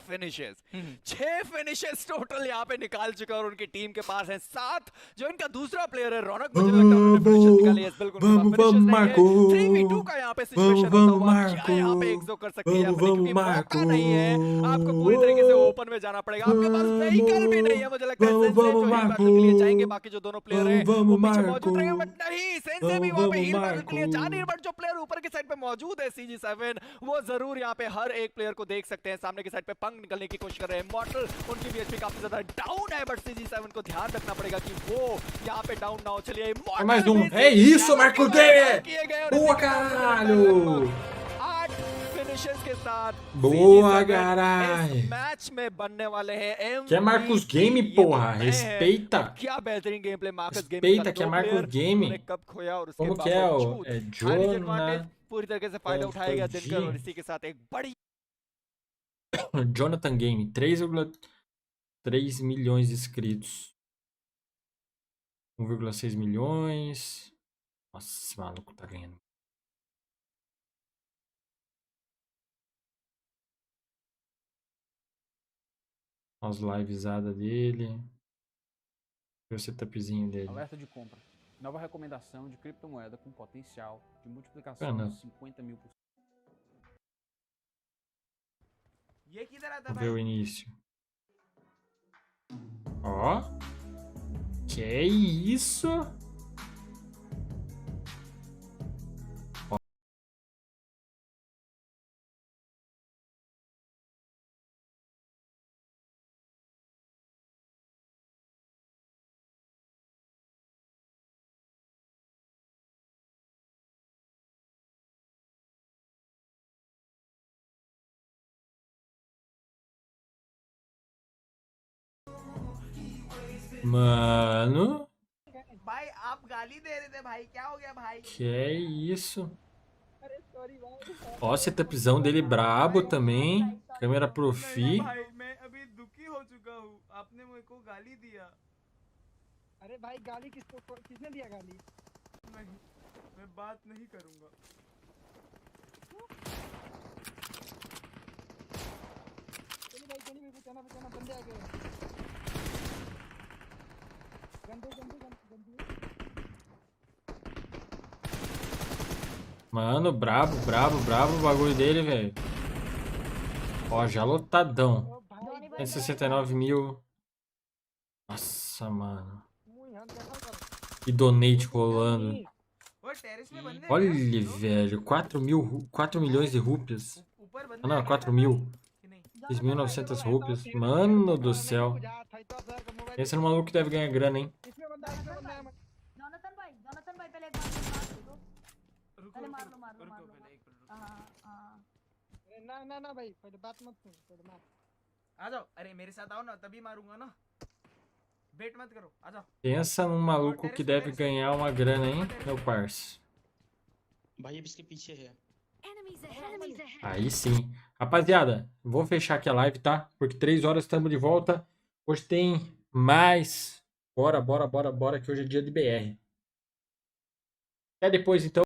फिनिशेस टोटल यहाँ पे निकाल चुका, और उनकी टीम के पास है 7। जो इनका दूसरा प्लेयर है रौनक, मुझे लगता है उन्होंने फिनिशेस निकाले। यस, बिल्कुल Vamos, Marcos. 3v2 का यहाँ पे सिचुएशन होता Vamos, हुआ, क्या यहाँ पे Marcos. एक्सो कर सकती है, Vamos, क्योंकि मौका Marcos. नहीं है, आपको पूरी तरीके से ओपन में जाना पड़ेगा, आपके पास व्हीकल भी नहीं है। मुझे लगता है Vamos, सेंसे जो vamos, हील बैटल के लिए Marcos. जाएंगे, बाकी जो दोनों प्लेयर हैं Vamos, वो पीछे Marcos. मौजूद रहेंगे, बट नहीं, सेंसे भी Vamos, वहाँ पे vamos, हील बैटल के लिए जा Marcos. नहीं, बट जो प्लेयर ऊपर की साइड पे मौजूद है CG7, वो जरूर यहाँ पे हर एक प्लेयर को देख सकते हैं। सामने की साइड पे पंग निकलने की कोशिश कर रहे हैं मॉडल, उनकी भी एचपी काफी ज्यादा डाउन है, बट CG7 को ध्यान रखना पड़ेगा कि वो यहाँ पे डाउन ना हो। चलिए É mais um. É isso, Marcos Gaming. Boa, caralho. 8 फिनिशेस के साथ Boa, CG7 caralho. इस मैच में बनने वाले हैं Que é Marcos MVP। Gaming, ये तो porra. तय है। Respeita. क्या बेहतरीन game play Marcus gaming Respeita का, que é 2 Marcos प्लेयर Gaming. उन्होंने कब खोया और उसके Como que é? बावजूद É हाईली एडवांटेज Jonathan पूरी तरीके से फायदा उठाया गया दिनकर, और G. इसी के साथ एक बड़ी Jonathan Game, 3,3 milhões de inscritos. 1,6 milhões. Nossa, esse maluco tá ganhando. As livesadas dele. Ver o setupzinho dele. Alerta de compra. Nova recomendação de criptomoeda com potencial de multiplicação Caramba. de 50.000%. Vamos ver o início. Ó. Que isso? Mano. भाई आप गाली दे रहे थे भाई, क्या हो गया भाई? Que isso? Ó, setupzão dele brabo também. Câmera profi. भाई मैं अभी दुखी हो चुका हूँ, आपने मेरे को गाली दिया। अरे भाई गाली किसने दिया गाली? नहीं, मैं बात नहीं करूँगा। चलिए भाई, चलिए बचाना बंदे आ गए। Mano, brabo o bagulho dele, velho. Ó, já lotadão. 169 mil. Nossa, mano. Que donate rolando. Olha, velho. 4 milhões de rúpias. Ah, não, 4 mil. 6.900 rúpias. Mano do céu. Esse é um maluco que deve ganhar grana, hein? ना भाई, पहले बात मत सुन, पहले मार। आ जाओ, अरे मेरे साथ आओ ना, तभी मारूंगा ना। बेट मत करो, आ जाओ। Pensa num maluco que deve ganhar uma grana, hein, meu parça. भाई अब इसके पीछे है। Aí sim. Rapaziada, vou fechar aqui a live, tá? Porque 3 horas estamos de volta. Hoje tem mais. Bora, que hoje é dia de BR. Até depois, então.